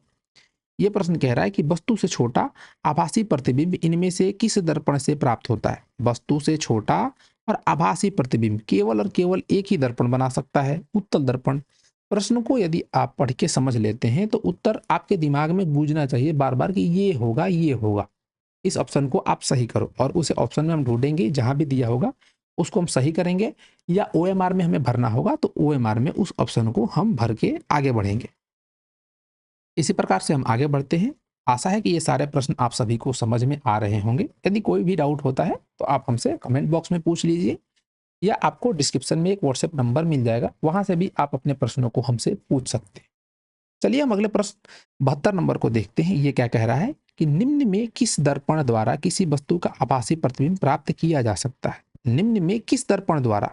ये प्रश्न कह रहा है कि वस्तु से छोटा आभासी प्रतिबिंब इनमें से किस दर्पण से प्राप्त होता है। वस्तु से छोटा और आभासी प्रतिबिंब केवल और केवल एक ही दर्पण बना सकता है, उत्तल दर्पण। प्रश्न को यदि आप पढ़ के समझ लेते हैं तो उत्तर आपके दिमाग में गूंजना चाहिए बार बार कि ये होगा, ये होगा। इस ऑप्शन को आप सही करो, और उसे ऑप्शन में हम ढूंढेंगे जहां भी दिया होगा उसको हम सही करेंगे, या OMR में हमें भरना होगा तो OMR में उस ऑप्शन को हम भर के आगे बढ़ेंगे। इसी प्रकार से हम आगे बढ़ते हैं। आशा है कि ये सारे प्रश्न आप सभी को समझ में आ रहे होंगे। यदि कोई भी डाउट होता है तो आप हमसे कमेंट बॉक्स में पूछ लीजिए, या आपको डिस्क्रिप्शन में एक व्हाट्सएप नंबर मिल जाएगा, वहां से भी आप अपने प्रश्नों को हमसे पूछ सकते हैं। चलिए हम अगले प्रश्न 72 नंबर को देखते हैं। ये क्या कह रहा है कि निम्न में किस दर्पण द्वारा किसी वस्तु का आभासी प्रतिबिंब प्राप्त किया जा सकता है। निम्न में किस दर्पण द्वारा,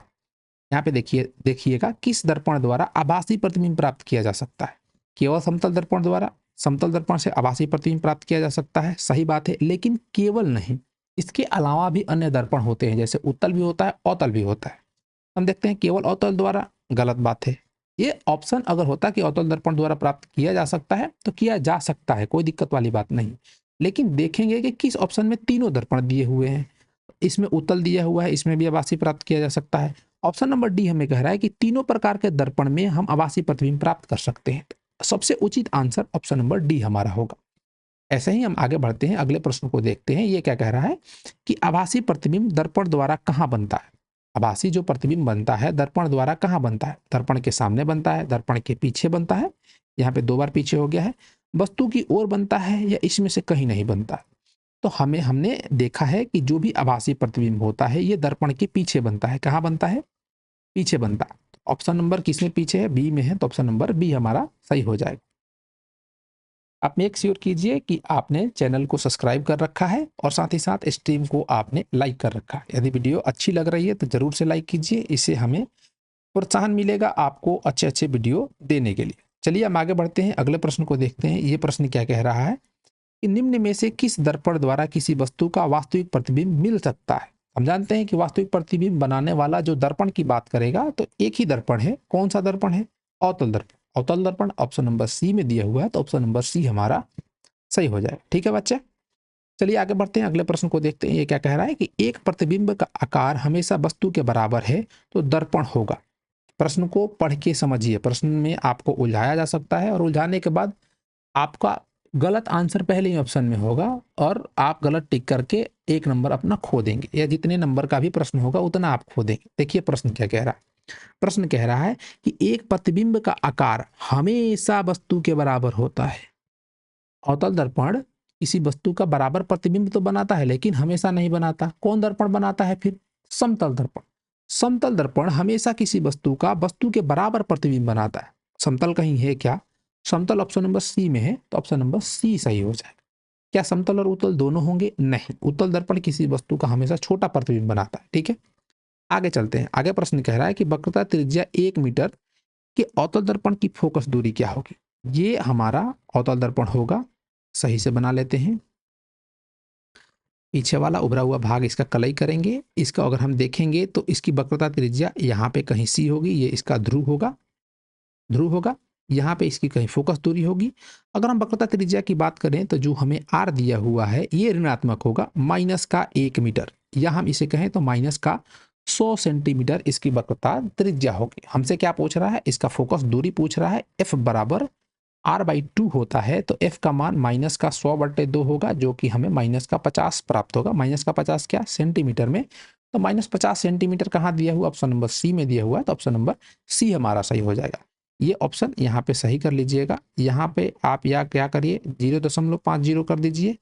यहाँ पे देखिएगा किस दर्पण द्वारा आभासी प्रतिबिंब प्राप्त किया जा सकता है। केवल समतल दर्पण द्वारा, समतल दर्पण से आभासी प्रतिबिंब प्राप्त किया जा सकता है, सही बात है, लेकिन केवल नहीं, इसके अलावा भी अन्य दर्पण होते हैं, जैसे उत्तल भी होता है, अवतल भी होता है। हम देखते हैं केवल अवतल द्वारा, गलत बात है। ये ऑप्शन अगर होता कि अवतल दर्पण द्वारा प्राप्त किया जा सकता है तो किया जा सकता है, कोई दिक्कत वाली बात नहीं। लेकिन देखेंगे कि किस ऑप्शन में तीनों दर्पण दिए हुए हैं। इसमें उत्तल दिया हुआ है, इसमें भी आभासी प्राप्त किया जा सकता है। ऑप्शन नंबर डी हमें कह रहा है कि तीनों प्रकार के दर्पण में हम आभासी प्रतिबिंब प्राप्त कर सकते हैं। सबसे उचित आंसर ऑप्शन नंबर डी हमारा होगा। ऐसे ही हम आगे बढ़ते हैं, अगले प्रश्न को देखते हैं। ये क्या कह रहा है कि आभासी प्रतिबिंब दर्पण द्वारा कहाँ बनता है। आभासी जो प्रतिबिंब बनता है दर्पण द्वारा कहाँ बनता है। दर्पण के सामने बनता है, दर्पण के पीछे बनता है, यहाँ पे 2 बार पीछे हो गया है, वस्तु की ओर बनता है, या इसमें से कहीं नहीं बनता है। तो हमने देखा है कि जो भी आभासी प्रतिबिंब होता है ये दर्पण के पीछे बनता है। कहाँ बनता है, पीछे बनता है। ऑप्शन नंबर किसमें पीछे है, बी में है, तो ऑप्शन नंबर बी हमारा सही हो जाएगा। आप मेक श्योर कीजिए कि आपने चैनल को सब्सक्राइब कर रखा है और साथ ही साथ स्ट्रीम को आपने लाइक कर रखा है। यदि वीडियो अच्छी लग रही है तो जरूर से लाइक कीजिए, इससे हमें प्रोत्साहन मिलेगा आपको अच्छे अच्छे वीडियो देने के लिए। चलिए हम आगे बढ़ते हैं, अगले प्रश्न को देखते हैं। ये प्रश्न क्या कह रहा है कि निम्न में से किस दर्पण द्वारा किसी वस्तु का वास्तविक प्रतिबिंब मिल सकता है। हम जानते हैं कि वास्तविक प्रतिबिंब बनाने वाला जो दर्पण की बात करेगा तो एक ही दर्पण है। कौन सा दर्पण है, अवतल दर्पण। अवतल दर्पण ऑप्शन नंबर सी में दिया हुआ है, तो ऑप्शन नंबर सी हमारा सही हो जाए। ठीक है बच्चे, चलिए आगे बढ़ते हैं, अगले प्रश्न को देखते हैं। ये क्या कह रहा है कि एक प्रतिबिंब का आकार हमेशा वस्तु के बराबर है तो दर्पण होगा। प्रश्न को पढ़ के समझिए, प्रश्न में आपको उलझाया जा सकता है और उलझाने के बाद आपका गलत आंसर पहले ही ऑप्शन में होगा और आप गलत टिक करके 1 नंबर अपना खो देंगे, या जितने नंबर का भी प्रश्न होगा उतना आप खो देंगे। देखिए प्रश्न क्या कह रहा है। प्रश्न कह रहा है कि एक प्रतिबिंब का आकार हमेशा वस्तु के बराबर होता है। अवतल दर्पण किसी वस्तु का बराबर प्रतिबिंब तो बनाता है लेकिन हमेशा नहीं बनाता। कौन दर्पण बनाता है फिर, समतल दर्पण। समतल दर्पण हमेशा किसी वस्तु का वस्तु के बराबर प्रतिबिंब बनाता है। समतल कहीं है क्या, समतल ऑप्शन नंबर सी में है, तो ऑप्शन नंबर सी सही हो जाएगा। क्या समतल और उत्तल दोनों होंगे, नहीं, उत्तल दर्पण किसी वस्तु का हमेशा छोटा प्रतिबिंब बनाता है। ठीक है, आगे चलते हैं। आगे प्रश्न कह रहा है कि वक्रता त्रिज्या 1 मीटर के अवतल दर्पण की फोकस दूरी क्या होगी। ये हमारा अवतल दर्पण होगा, सही से बना लेते हैं। पीछे वाला उभरा हुआ भाग इसका कलई करेंगे। इसका अगर हम देखेंगे तो इसकी वक्रता त्रिज्या यहाँ पे कहीं सी होगी, ये इसका ध्रुव होगा, ध्रुव होगा। यहाँ पे इसकी कहीं फोकस दूरी होगी। अगर हम वक्रता त्रिज्या की बात करें तो जो हमें आर दिया हुआ है ये ऋणात्मक होगा, माइनस का 1 मीटर, या हम इसे कहें तो माइनस का 100 सेंटीमीटर इसकी वक्रता त्रिज्या होगी। हमसे क्या पूछ रहा है, इसका फोकस दूरी पूछ रहा है। एफ बराबर r/2 होता है तो f का मान माइनस का 100/2 होगा, जो कि हमें माइनस का 50 प्राप्त होगा। माइनस का 50 क्या, सेंटीमीटर में। तो माइनस 50 सेंटीमीटर कहाँ दिया हुआ, ऑप्शन नंबर सी में दिया हुआ है, तो ऑप्शन नंबर सी हमारा सही हो जाएगा। ये ऑप्शन यहाँ पे सही कर लीजिएगा। यहाँ पे आप या क्या करिए, 0.50 कर दीजिए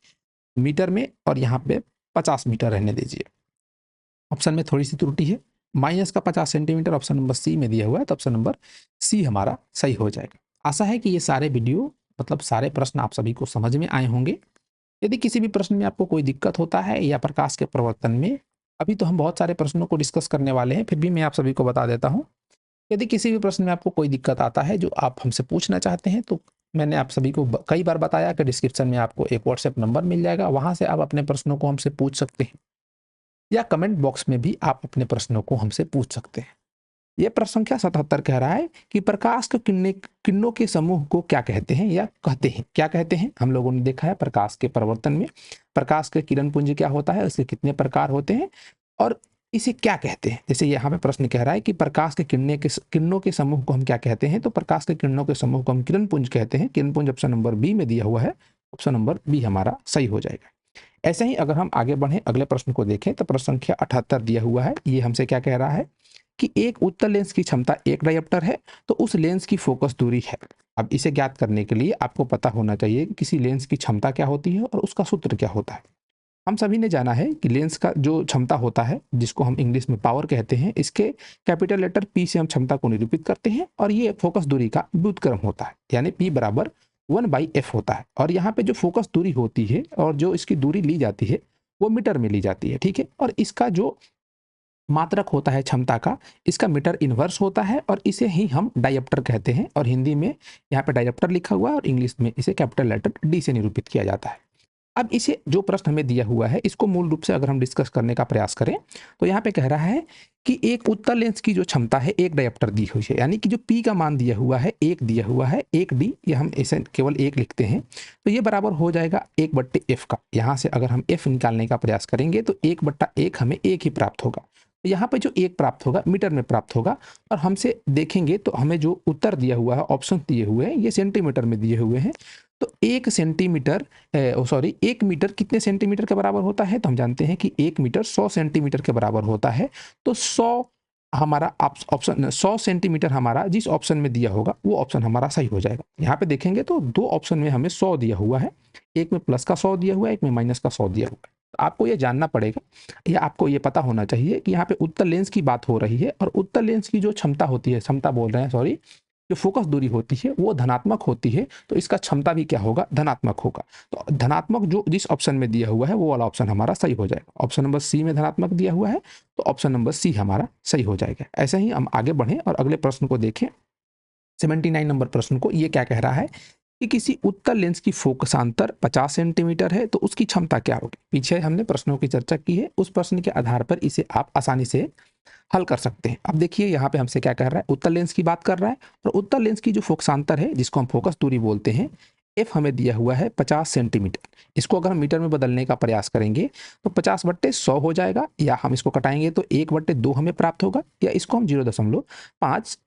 मीटर में, और यहाँ पे 50 मीटर रहने दीजिए। ऑप्शन में थोड़ी सी त्रुटि है, माइनस का 50 सेंटीमीटर ऑप्शन नंबर सी में दिया हुआ है, तो ऑप्शन नंबर सी हमारा सही हो जाएगा। आशा है कि ये सारे वीडियो मतलब सारे प्रश्न आप सभी को समझ में आए होंगे। यदि किसी भी प्रश्न में आपको कोई दिक्कत होता है या प्रकाश के प्रवर्तन में, अभी तो हम बहुत सारे प्रश्नों को डिस्कस करने वाले हैं, फिर भी मैं आप सभी को बता देता हूँ। यदि किसी भी प्रश्न में आपको कोई दिक्कत आता है जो आप हमसे पूछना चाहते हैं, तो मैंने आप सभी को कई बार बताया कि डिस्क्रिप्शन में आपको एक व्हाट्सएप नंबर मिल जाएगा, वहां से आप अपने प्रश्नों को हमसे पूछ सकते हैं, या कमेंट बॉक्स में भी आप अपने प्रश्नों को हमसे पूछ सकते हैं। यह प्रश्न संख्या 77 कह रहा है कि प्रकाश के किरणों के समूह को क्या कहते हैं, या कहते हैं, क्या कहते हैं। हम लोगों ने देखा है प्रकाश के प्रवर्तन में प्रकाश के किरण पुंज क्या होता है, उसके कितने प्रकार होते हैं और इसे क्या कहते हैं। जैसे यहाँ पे प्रश्न कह रहा है कि प्रकाश के किरणों के समूह को हम क्या कहते हैं, तो प्रकाश के किरणों के समूह को हम किरण पुंज कहते हैं। किरण पुंज ऑप्शन नंबर बी में दिया हुआ है, ऑप्शन नंबर बी हमारा सही हो जाएगा। ऐसे ही अगर हम आगे बढ़े अगले प्रश्न को देखें, तो प्रश्न संख्या 78 दिया हुआ है। ये हमसे क्या कह रहा है कि एक उत्तल लेंस की क्षमता 1 डायोप्टर है, तो उस लेंस की फोकस दूरी है। अब इसे ज्ञात करने के लिए आपको पता होना चाहिए कि किसी लेंस की क्षमता क्या होती है और उसका सूत्र क्या होता है। हम सभी ने जाना है कि लेंस का जो क्षमता होता है, जिसको हम इंग्लिश में पावर कहते हैं, इसके कैपिटल लेटर पी से हम क्षमता को निरूपित करते हैं, और ये फोकस दूरी का व्युत्क्रम होता है, यानी पी बराबर 1/f होता है। और यहाँ पे जो फोकस दूरी होती है और जो इसकी दूरी ली जाती है वो मीटर में ली जाती है, ठीक है। और इसका जो मात्रक होता है क्षमता का, इसका मीटर इनवर्स होता है, और इसे ही हम डायोप्टर कहते हैं। और हिंदी में यहाँ पे डायोप्टर लिखा हुआ है और इंग्लिश में इसे कैपिटल लेटर डी से निरूपित किया जाता है। अब इसे जो प्रश्न हमें दिया हुआ है, इसको मूल रूप से अगर हम डिस्कस करने का प्रयास करें, तो यहाँ पे कह रहा है कि एक उत्तल लेंस की जो क्षमता है 1 डायोप्टर दी हुई है, यानी कि जो पी का मान दिया हुआ है 1 दिया हुआ है, 1d, ये हम इसे केवल 1 लिखते हैं, तो ये बराबर हो जाएगा 1/f का। यहाँ से अगर हम f निकालने का प्रयास करेंगे तो 1/1 हमें 1 ही प्राप्त होगा। तो यहाँ पे जो 1 प्राप्त होगा मीटर में प्राप्त होगा, और हमसे देखेंगे तो हमें जो उत्तर दिया हुआ है, ऑप्शन दिए हुए हैं, ये सेंटीमीटर में दिए हुए हैं। तो 1 सेंटीमीटर, सॉरी 1 मीटर कितने सेंटीमीटर के बराबर होता है, तो हम जानते हैं कि 1 मीटर 100 सेंटीमीटर के बराबर होता है। तो 100 हमारा ऑप्शन 100 सेंटीमीटर हमारा जिस ऑप्शन में दिया होगा वो ऑप्शन हमारा सही हो जाएगा। यहाँ पे देखेंगे तो 2 ऑप्शन में हमें 100 दिया हुआ है, एक में प्लस का 100 दिया हुआ है, एक में माइनस का 100 दिया हुआ है। तो आपको ये जानना पड़ेगा, या आपको ये पता होना चाहिए कि यहाँ पे उत्तल लेंस की बात हो रही है, और उत्तल लेंस की जो क्षमता होती है, क्षमता बोल रहे हैं सॉरी, जो फोकस दूरी होती है वो धनात्मक होती है, तो इसका क्षमता भी क्या होगा, धनात्मक होगा। तो धनात्मक जो जिस ऑप्शन में दिया हुआ है वो वाला ऑप्शन हमारा सही हो जाएगा। ऑप्शन नंबर सी में धनात्मक दिया हुआ है, तो ऑप्शन नंबर सी हमारा सही हो जाएगा। ऐसे ही हम आगे बढ़ें और अगले प्रश्न को देखें। 79 नंबर प्रश्न को, ये क्या कह रहा है कि किसी उत्तल लेंस की फोकसांतर 50 सेंटीमीटर है, तो उसकी क्षमता क्या होगी। पीछे हमने प्रश्नों की चर्चा की है, उस प्रश्न के आधार पर इसे आप आसानी से हल कर सकते हैं। अब देखिए यहाँ पे हमसे क्या कर रहा है, उत्तल लेंस की बात कर रहा है, और उत्तल लेंस की जो फोकसांतर है, जिसको हम फोकस दूरी बोलते हैं, एफ हमें दिया हुआ है 50 सेंटीमीटर। इसको अगर हम मीटर में बदलने का प्रयास करेंगे तो 50/100 हो जाएगा, या हम इसको कटाएंगे तो 1/2 हमें प्राप्त होगा, या इसको हम 0.5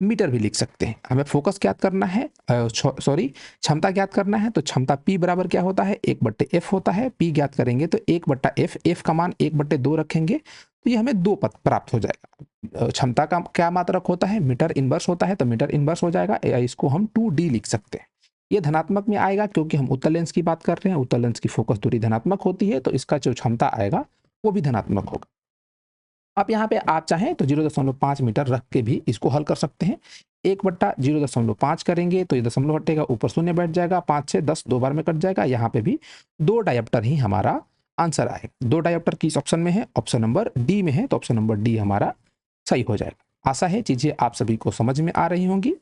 मीटर भी लिख सकते हैं। हमें फोकस ज्ञात करना है, सॉरी क्षमता ज्ञात करना है, तो क्षमता P बराबर क्या होता है, 1/f होता है। P ज्ञात करेंगे तो 1/f, f का मान 1/2 रखेंगे, तो ये हमें 2 पद प्राप्त हो जाएगा। क्षमता का क्या मात्रक होता है, मीटर इनवर्स होता है, तो मीटर इनवर्स हो जाएगा, या इसको हम 2d लिख सकते हैं। ये धनात्मक में आएगा क्योंकि हम उत्तल लेंस की बात कर रहे हैं, उत्तल लेंस की फोकस दूरी धनात्मक होती है, तो इसका जो क्षमता आएगा वो भी धनात्मक होगा। आप यहाँ पे आप चाहें तो 0.5 मीटर रख के भी इसको हल कर सकते हैं। 1/0.5 करेंगे तो ये दशमलव हटेगा, ऊपर शून्य बैठ जाएगा, 5 से 10 2 बार में कट जाएगा। यहाँ पे भी 2 डायोप्टर ही हमारा आंसर आएगा। 2 डायोप्टर किस ऑप्शन में है, ऑप्शन नंबर डी में है, तो ऑप्शन नंबर डी हमारा सही हो जाएगा। आशा है चीजें आप सभी को समझ में आ रही होंगी।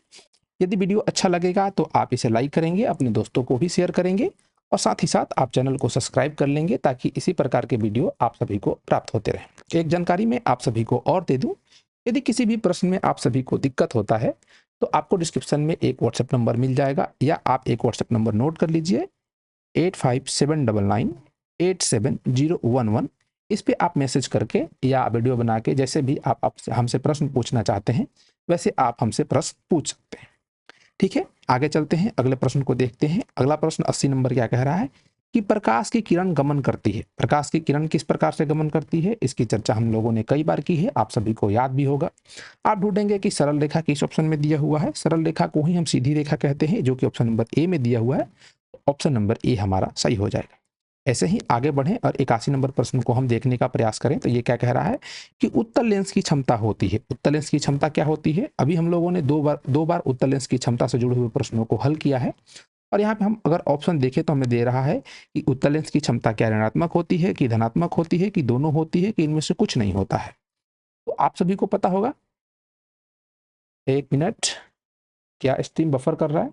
यदि वीडियो अच्छा लगेगा तो आप इसे लाइक करेंगे, अपने दोस्तों को भी शेयर करेंगे, और साथ ही साथ आप चैनल को सब्सक्राइब कर लेंगे, ताकि इसी प्रकार के वीडियो आप सभी को प्राप्त होते रहें। एक जानकारी मैं आप सभी को और दे दूं, यदि किसी भी प्रश्न में आप सभी को दिक्कत होता है तो आपको डिस्क्रिप्शन में एक व्हाट्सएप नंबर मिल जाएगा, या आप एक व्हाट्सएप नंबर नोट कर लीजिए, 8579987011। इस पे आप मैसेज करके या वीडियो बना के, जैसे भी आप हमसे प्रश्न पूछना चाहते हैं वैसे आप हमसे प्रश्न पूछ सकते हैं। ठीक है, आगे चलते हैं, अगले प्रश्न को देखते हैं। अगला प्रश्न 80 नंबर क्या कह रहा है कि प्रकाश की किरण गमन करती है। प्रकाश की किरण किस प्रकार से गमन करती है, इसकी चर्चा हम लोगों ने कई बार की है, आप सभी को याद भी होगा। आप ढूंढेंगे कि सरल रेखा किस ऑप्शन में दिया हुआ है। सरल रेखा को ही हम सीधी रेखा कहते हैं, जो कि ऑप्शन नंबर ए में दिया हुआ है। ऑप्शन नंबर ए हमारा सही हो जाएगा। ऐसे ही आगे बढ़ें और 81 नंबर प्रश्न को हम देखने का प्रयास करें तो ये क्या कह रहा है कि उत्तल लेंस की क्षमता होती है। उत्तल लेंस की क्षमता क्या होती है, अभी हम लोगों ने दो बार उत्तल लेंस की क्षमता से जुड़े हुए प्रश्नों को हल किया है। और यहाँ पे हम अगर ऑप्शन देखें तो हमें दे रहा है कि उत्तल लेंस की क्षमता क्या ऋणात्मक होती है कि धनात्मक होती है कि दोनों होती है कि इनमें से कुछ नहीं होता है। तो आप सभी को पता होगा। एक मिनट, क्या स्ट्रीम बफर कर रहा है?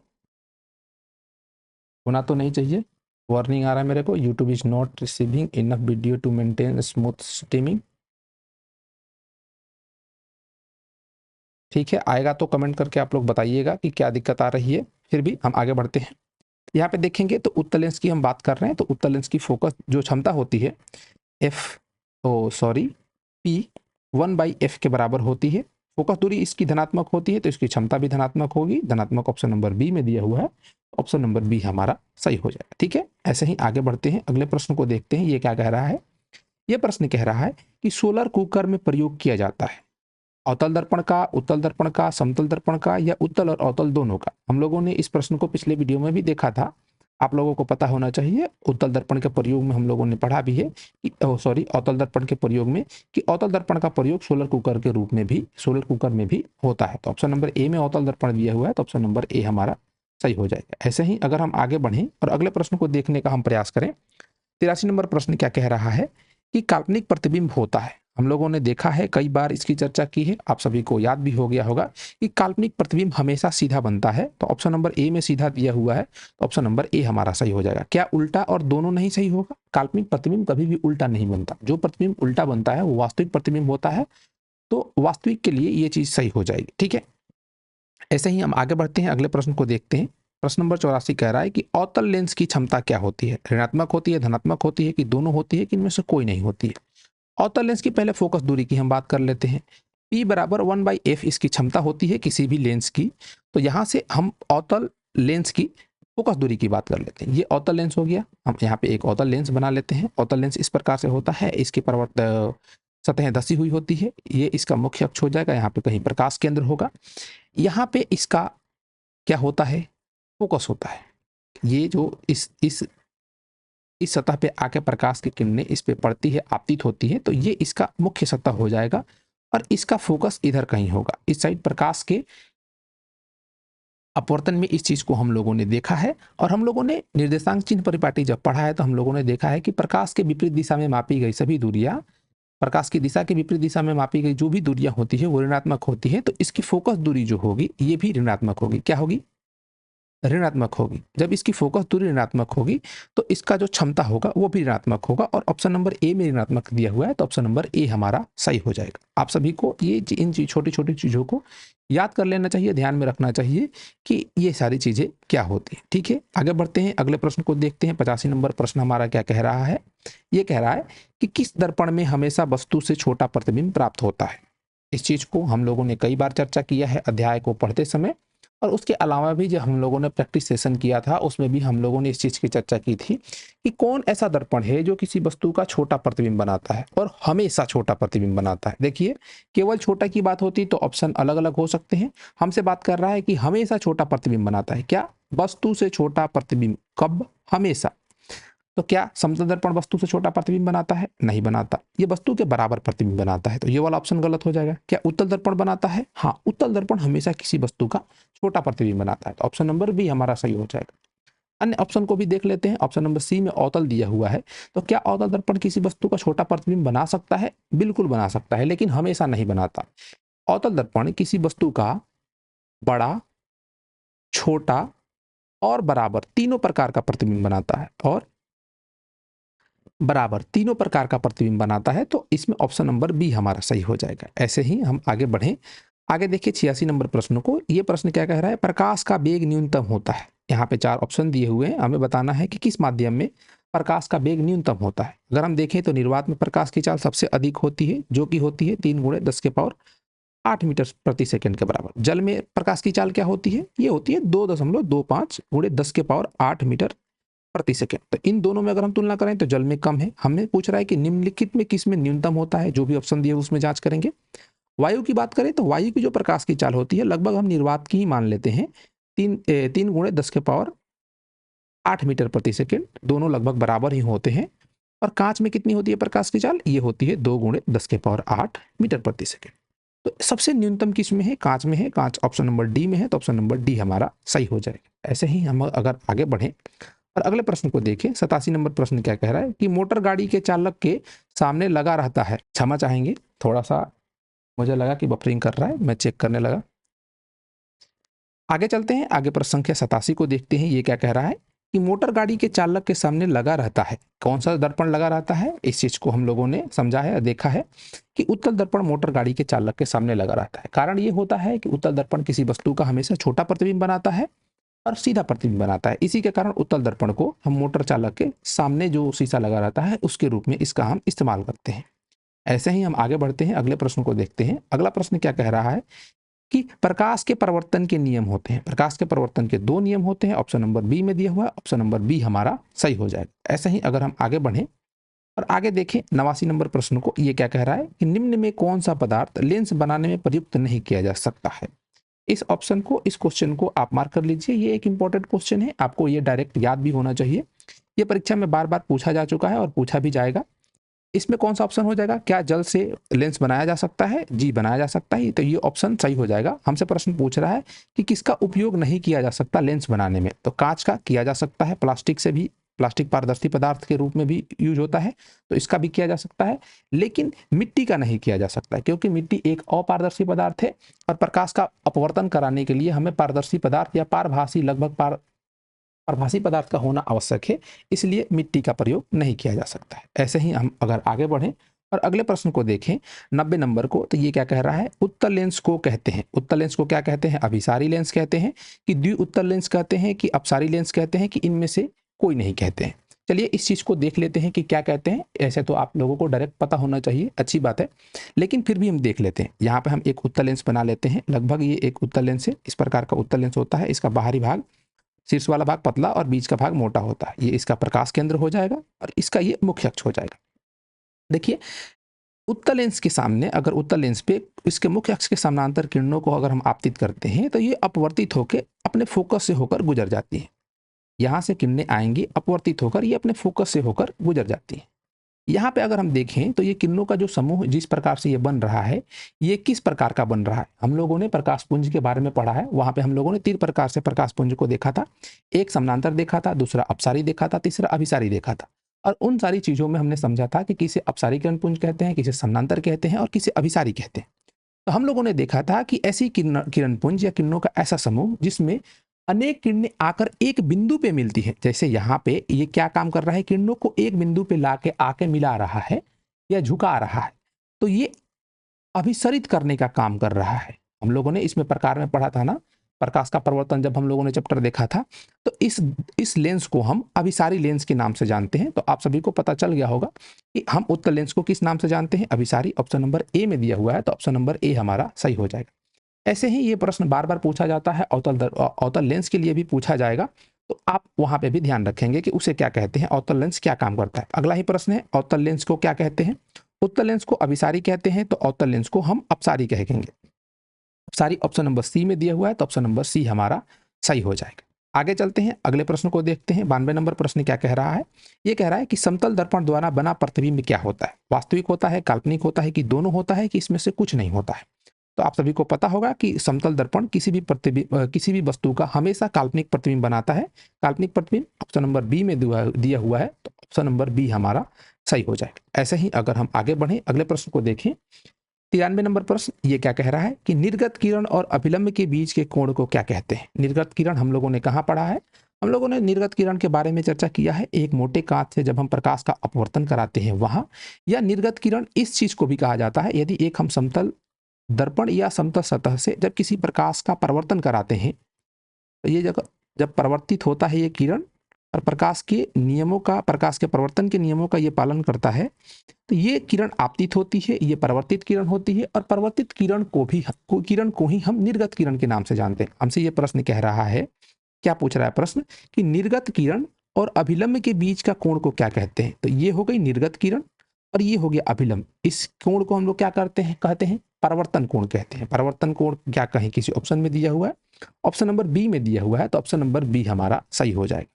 होना तो नहीं चाहिए। वार्निंग आ रहा है मेरे को, YouTube is not receiving enough video to maintain smooth streaming. ठीक है, आएगा तो कमेंट करके आप लोग बताइएगा कि क्या दिक्कत आ रही है। फिर भी हम आगे बढ़ते हैं। यहाँ पे देखेंगे तो उत्तल लेंस की हम बात कर रहे हैं, तो उत्तल लेंस की फोकस जो क्षमता होती है पी 1/f के बराबर होती है। फोकस दूरी इसकी धनात्मक होती है तो इसकी क्षमता भी धनात्मक होगी। धनात्मक ऑप्शन नंबर बी में दिया हुआ है, ऑप्शन नंबर बी हमारा सही हो जाएगा। ठीक है, ऐसे ही आगे बढ़ते हैं, अगले प्रश्न को देखते हैं। ये क्या कह रहा है, ये प्रश्न कह रहा है कि सोलर कुकर में प्रयोग किया जाता है अवतल दर्पण का, उत्तल दर्पण का, समतल दर्पण का, या उत्तल और अवतल दोनों का। हम लोगों ने इस प्रश्न को पिछले वीडियो में भी देखा था, आप लोगों को पता होना चाहिए। उत्तल दर्पण के प्रयोग में हम लोगों ने पढ़ा भी है कि अवतल दर्पण के प्रयोग में कि अवतल दर्पण का प्रयोग सोलर कुकर के रूप में भी, सोलर कुकर में भी होता है। तो ऑप्शन नंबर ए में अवतल दर्पण दिया हुआ है, तो ऑप्शन नंबर ए हमारा सही हो जाएगा। ऐसे ही अगर हम आगे बढ़ें और अगले प्रश्न को देखने का हम प्रयास करें, 83 नंबर प्रश्न क्या कह रहा है कि काल्पनिक प्रतिबिंब होता है। हम लोगों ने देखा है, कई बार इसकी चर्चा की है, आप सभी को याद भी हो गया होगा कि काल्पनिक प्रतिबिंब हमेशा सीधा बनता है। तो ऑप्शन नंबर ए में सीधा दिया हुआ है, तो ऑप्शन नंबर ए हमारा सही हो जाएगा। क्या उल्टा और दोनों नहीं सही होगा? काल्पनिक प्रतिबिंब कभी भी उल्टा नहीं बनता, जो प्रतिबिंब उल्टा बनता है वो वास्तविक प्रतिबिंब होता है। तो वास्तविक के लिए ये चीज सही हो जाएगी। ठीक है, ऐसे ही हम आगे बढ़ते हैं, अगले प्रश्न को देखते हैं। प्रश्न नंबर 84 कह रहा है कि अवतल लेंस की क्षमता क्या होती है, ऋणात्मक होती है, धनात्मक होती है कि दोनों होती है कि इनमें से कोई नहीं होती है। अवतल लेंस की पहले फोकस दूरी की हम बात कर लेते हैं। P बराबर 1/f इसकी क्षमता होती है किसी भी लेंस की। तो यहाँ से हम अवतल लेंस की फोकस दूरी की बात कर लेते हैं। ये अवतल लेंस हो गया, हम यहाँ पे एक अवतल लेंस बना लेते हैं। अवतल लेंस इस प्रकार से होता है, इसकी सतहें धसी हुई होती है। ये इसका मुख्य अक्ष हो जाएगा, यहाँ पे कहीं प्रकाश केंद्र होगा। यहाँ पे इसका क्या होता है, फोकस होता है। ये जो इस सतह पे आके प्रकाश की किरणें इस पे पड़ती है, आपतित होती है, तो ये इसका मुख्य सतह हो जाएगा और इसका फोकस इधर कहीं होगा, इस साइड प्रकाश के अपवर्तन में। इस चीज को हम लोगों ने देखा है और हम लोगों ने निर्देशांक चिन्ह परिपाटी जब पढ़ा है तो हम लोगों ने देखा है कि प्रकाश के विपरीत दिशा में मापी गई सभी दूरियां, प्रकाश की दिशा के विपरीत दिशा में मापी गई जो भी दूरियां होती है वो ऋणात्मक होती है। तो इसकी फोकस दूरी जो होगी ये भी ऋणात्मक होगी। क्या होगी? ऋणात्मक होगी। जब इसकी फोकस दूरी ऋणात्मक होगी तो इसका जो क्षमता होगा वो भी ऋणात्मक होगा और ऑप्शन नंबर ए में ऋणात्मक दिया हुआ है, तो ऑप्शन नंबर ए हमारा सही हो जाएगा। आप सभी को ये इन छोटी छोटी चीजों को याद कर लेना चाहिए, ध्यान में रखना चाहिए कि ये सारी चीजें क्या होती है। ठीक है, आगे बढ़ते हैं, अगले प्रश्न को देखते हैं। 85 नंबर प्रश्न हमारा क्या कह रहा है, ये कह रहा है कि किस दर्पण में हमेशा वस्तु से छोटा प्रतिबिंब प्राप्त होता है। इस चीज को हम लोगों ने कई बार चर्चा किया है अध्याय को पढ़ते समय, और उसके अलावा भी जो हम लोगों ने प्रैक्टिस सेशन किया था उसमें भी हम लोगों ने इस चीज की चर्चा की थी कि कौन ऐसा दर्पण है जो किसी वस्तु का छोटा प्रतिबिंब बनाता है और हमेशा छोटा प्रतिबिंब बनाता है। देखिए, केवल छोटा की बात होती तो ऑप्शन अलग अलग हो सकते हैं, हमसे बात कर रहा है कि हमेशा छोटा प्रतिबिंब बनाता है। क्या? वस्तु से छोटा प्रतिबिंब। कब? हमेशा। तो क्या समतल दर्पण वस्तु से छोटा प्रतिबिंब बनाता है? नहीं बनाता। ये वस्तु के बराबर प्रतिबिंब बनाता है, तो ये वाला ऑप्शन गलत हो जाएगा। क्या उत्तल दर्पण बनाता है? हाँ, उत्तल दर्पण हमेशा किसी वस्तु का छोटा प्रतिबिंब बनाता है, तो ऑप्शन नंबर बी हमारा सही हो जाएगा। अन्य ऑप्शन को भी देख लेते हैं। ऑप्शन नंबर सी में अवतल दिया हुआ है, तो क्या अवतल दर्पण किसी वस्तु का छोटा प्रतिबिंब बना सकता है? बिल्कुल बना सकता है, लेकिन हमेशा नहीं बनाता। अवतल दर्पण किसी वस्तु का बड़ा, छोटा और बराबर तीनों प्रकार का प्रतिबिंब बनाता है, और बराबर तीनों प्रकार का प्रतिबिंब बनाता है, तो इसमें ऑप्शन नंबर बी हमारा सही हो जाएगा। ऐसे ही हम आगे बढ़ें, आगे देखिए 86 नंबर प्रश्न को। ये प्रश्न क्या कह रहा है, प्रकाश का वेग न्यूनतम होता है। यहाँ पे 4 ऑप्शन दिए हुए हैं, हमें बताना है कि किस माध्यम में प्रकाश का वेग न्यूनतम होता है। अगर हम देखें तो निर्वात में प्रकाश की चाल सबसे अधिक होती है, जो कि होती है 3 × 10⁻⁻⁴ 8 मीटर प्रति सेकंड के बराबर। जल में प्रकाश की चाल क्या होती है? ये होती है 2.25 गुणे 10 के पावर 8 मीटर प्रति सेकंड। तो इन दोनों में अगर हम तुलना करें तो जल में कम है। हमें पूछ रहा है कि निम्नलिखित में किस में न्यूनतम होता है, जो भी ऑप्शन दिए उसमें जांच करेंगे। वायु की बात करें तो वायु की जो प्रकाश की चाल होती है लगभग हम निर्वात की ही मान लेते हैं, 3 गुणे 10 के पावर 8 मीटर प्रति सेकंड, दोनों लगभग बराबर ही होते हैं। और कांच में कितनी होती है प्रकाश की चाल? ये होती है 2 गुणे 10 के पावर 8 मीटर प्रति सेकंड। तो सबसे न्यूनतम किस में है? कांच में है। कांच ऑप्शन नंबर डी में है, तो ऑप्शन नंबर डी हमारा सही हो जाएगा। ऐसे ही हम अगर आगे बढ़ें और अगले प्रश्न को देखें, 87 नंबर प्रश्न क्या कह रहा है कि मोटर गाड़ी के चालक के सामने लगा रहता है। क्षमा चाहेंगे, थोड़ा सा मुझे लगा कि बफरिंग कर रहा है, मैं चेक करने लगा। आगे चलते हैं, आगे प्रश्न संख्या 87 को देखते हैं। ये क्या कह रहा है कि मोटर गाड़ी के चालक के सामने लगा रहता है। कौन सा दर्पण लगा रहता है? इस चीज को हम लोगों ने समझा है, देखा है कि उत्तल दर्पण मोटर गाड़ी के चालक के सामने लगा रहता है। कारण ये होता है कि उत्तल दर्पण किसी वस्तु का हमेशा छोटा प्रतिबिंब बनाता है और सीधा प्रतिबिंब बनाता है। इसी के कारण उत्तल दर्पण को हम मोटर चालक के सामने जो शीशा लगा रहता है उसके रूप में इसका हम इस्तेमाल करते हैं। ऐसे ही हम आगे बढ़ते हैं, अगले प्रश्न को देखते हैं। अगला प्रश्न क्या कह रहा है कि प्रकाश के परिवर्तन के नियम होते हैं। प्रकाश के परिवर्तन के 2 नियम होते हैं। ऑप्शन नंबर बी में दिया हुआ है, ऑप्शन नंबर बी हमारा सही हो जाएगा। ऐसे ही अगर हम आगे बढ़ें और आगे देखें 89 नंबर प्रश्न को, ये क्या कह रहा है कि निम्न में कौन सा पदार्थ लेंस बनाने में प्रयुक्त नहीं किया जा सकता है। इस ऑप्शन को, इस क्वेश्चन को आप मार्क कर लीजिए। ये एक इंपॉर्टेंट क्वेश्चन है, आपको ये डायरेक्ट याद भी होना चाहिए। ये परीक्षा में बार बार पूछा जा चुका है और पूछा भी जाएगा। इसमें कौन सा ऑप्शन हो जाएगा? क्या जल से लेंस बनाया जा सकता है? जी बनाया जा सकता है, तो ये ऑप्शन सही हो जाएगा। हमसे प्रश्न पूछ रहा है कि किसका उपयोग नहीं किया जा सकता लेंस बनाने में, तो कांच का किया जा सकता है, प्लास्टिक से भी, प्लास्टिक पारदर्शी पदार्थ के रूप में भी यूज होता है, तो इसका भी किया जा सकता है। लेकिन मिट्टी का नहीं किया जा सकता है, क्योंकि मिट्टी एक अपारदर्शी पदार्थ है और प्रकाश का अपवर्तन कराने के लिए हमें पारदर्शी पदार्थ या पारभासी, लगभग पारभासी पदार्थ का होना आवश्यक है, इसलिए मिट्टी का प्रयोग नहीं किया जा सकता है। ऐसे ही हम अगर आगे बढ़ें और अगले प्रश्न को देखें 90 नंबर को, तो ये क्या कह रहा है? उत्तल लेंस को कहते हैं, उत्तल लेंस को क्या कहते हैं? अभिसारी लेंस कहते हैं कि द्विउत्तल लेंस कहते हैं कि अपसारी लेंस कहते हैं कि इनमें से कोई नहीं कहते हैं। चलिए इस चीज को देख लेते हैं कि क्या कहते हैं। ऐसे तो आप लोगों को डायरेक्ट पता होना चाहिए, अच्छी बात है, लेकिन फिर भी हम देख लेते हैं। यहाँ पे हम एक उत्तल लेंस बना लेते हैं। लगभग ये एक उत्तल लेंस है, इस प्रकार का उत्तल लेंस होता है। इसका बाहरी भाग, शीर्ष वाला भाग पतला और बीच का भाग मोटा होता है। ये इसका प्रकाश केंद्र हो जाएगा और इसका ये मुख्य अक्ष हो जाएगा। देखिए उत्तल लेंस के सामने, अगर उत्तल लेंस पे इसके मुख्य अक्ष के समानांतर किरणों को अगर हम आपतित करते हैं तो ये अपवर्तित होकर अपने फोकस से होकर गुजर जाती है। यहाँ से किरणें आएंगी, अपवर्तित होकर ये अपने फोकस से होकर गुजर जाती है। यहाँ पे अगर हम देखें तो ये किरणों का जो समूह जिस प्रकार से ये बन रहा है, ये किस प्रकार का बन रहा है? हम लोगों ने प्रकाश पुंज के बारे में पढ़ा है, वहां पे हम लोगों ने 3 प्रकार से प्रकाश पुंज को देखा था। एक समानांतर देखा था, दूसरा अपसारी देखा था, तीसरा अभिसारी देखा था। और उन सारी चीजों में हमने समझा था कि किसे अपसारी किरण पुंज कहते हैं, किसे समानांतर कहते हैं और किसे अभिसारी कहते हैं। तो हम लोगों ने देखा था कि ऐसी किरण पुंज या किरणों का ऐसा समूह जिसमें अनेक किरणें आकर एक बिंदु पे मिलती है। जैसे यहाँ पे ये क्या काम कर रहा है? किरणों को एक बिंदु पे लाके आके मिला रहा है या झुका रहा है, तो ये अभिसरित करने का काम कर रहा है। हम लोगों ने इसमें प्रकार में पढ़ा था ना, प्रकाश का परिवर्तन, जब हम लोगों ने चैप्टर देखा था, तो इस लेंस को हम अभिसारी लेंस के नाम से जानते हैं। तो आप सभी को पता चल गया होगा कि हम उत्तल लेंस को किस नाम से जानते हैं? अभिसारी। ऑप्शन नंबर ए में दिया हुआ है, तो ऑप्शन नंबर ए हमारा सही हो जाएगा। ऐसे ही ये प्रश्न बार बार पूछा जाता है, अवतल लेंस के लिए भी पूछा जाएगा, तो आप वहां पे भी ध्यान रखेंगे कि उसे क्या कहते हैं, अवतल लेंस क्या काम करता है। अगला ही प्रश्न है, अवतल लेंस को क्या कहते हैं? उत्तल लेंस को अभिसारी कहते हैं, तो अवतल लेंस को हम अपसारी कहेंगे। अपसारी ऑप्शन नंबर सी में दिया हुआ है, तो ऑप्शन नंबर सी हमारा सही हो जाएगा। आगे चलते हैं, अगले प्रश्न को देखते हैं। 92 नंबर प्रश्न क्या कह रहा है? ये कह रहा है कि समतल दर्पण द्वारा बना प्रतिबिंब क्या होता है? वास्तविक होता है, काल्पनिक होता है, कि दोनों होता है, कि इसमें से कुछ नहीं होता है? तो आप सभी को पता होगा कि समतल दर्पण किसी भी वस्तु का हमेशा काल्पनिक प्रतिबिंब बनाता है। काल्पनिक प्रतिबिंब ऑप्शन नंबर बी में दिया हुआ है, तो ऑप्शन नंबर बी हमारा सही हो जाएगा। ऐसे ही अगर हम आगे बढ़ें, अगले प्रश्न को देखें। 93 नंबर प्रश्न ये क्या कह रहा है कि निर्गत किरण और अभिलंब के बीच के कोण को क्या कहते हैं? निर्गत किरण हम लोगों ने कहाँ पढ़ा है? हम लोगों ने निर्गत किरण के बारे में चर्चा किया है, एक मोटे कांच से जब हम प्रकाश का अपवर्तन कराते हैं वहां। या निर्गत किरण इस चीज को भी कहा जाता है, यदि एक हम समतल दर्पण या समतल सतह से जब किसी प्रकाश का परिवर्तन कराते हैं, तो ये जगह जब परिवर्तित होता है ये किरण, और प्रकाश के नियमों का, प्रकाश के प्रवर्तन के नियमों का ये पालन करता है, तो ये किरण आपतित होती है, ये परावर्तित किरण होती है, और परावर्तित किरण को ही हम निर्गत किरण के नाम से जानते हैं। हमसे ये प्रश्न कह रहा है, क्या पूछ रहा है प्रश्न, कि निर्गत किरण और अभिलंब के बीच का कोण को क्या कहते हैं। तो ये हो गई निर्गत किरण और ये हो गया अभिलंब। इस कोण को हम लोग क्या करते हैं, कहते हैं परावर्तन कोण कहते हैं। परावर्तन कोण क्या कहें, किसी ऑप्शन में दिया हुआ है, ऑप्शन नंबर बी में दिया हुआ है, तो ऑप्शन नंबर बी हमारा सही हो जाएगा।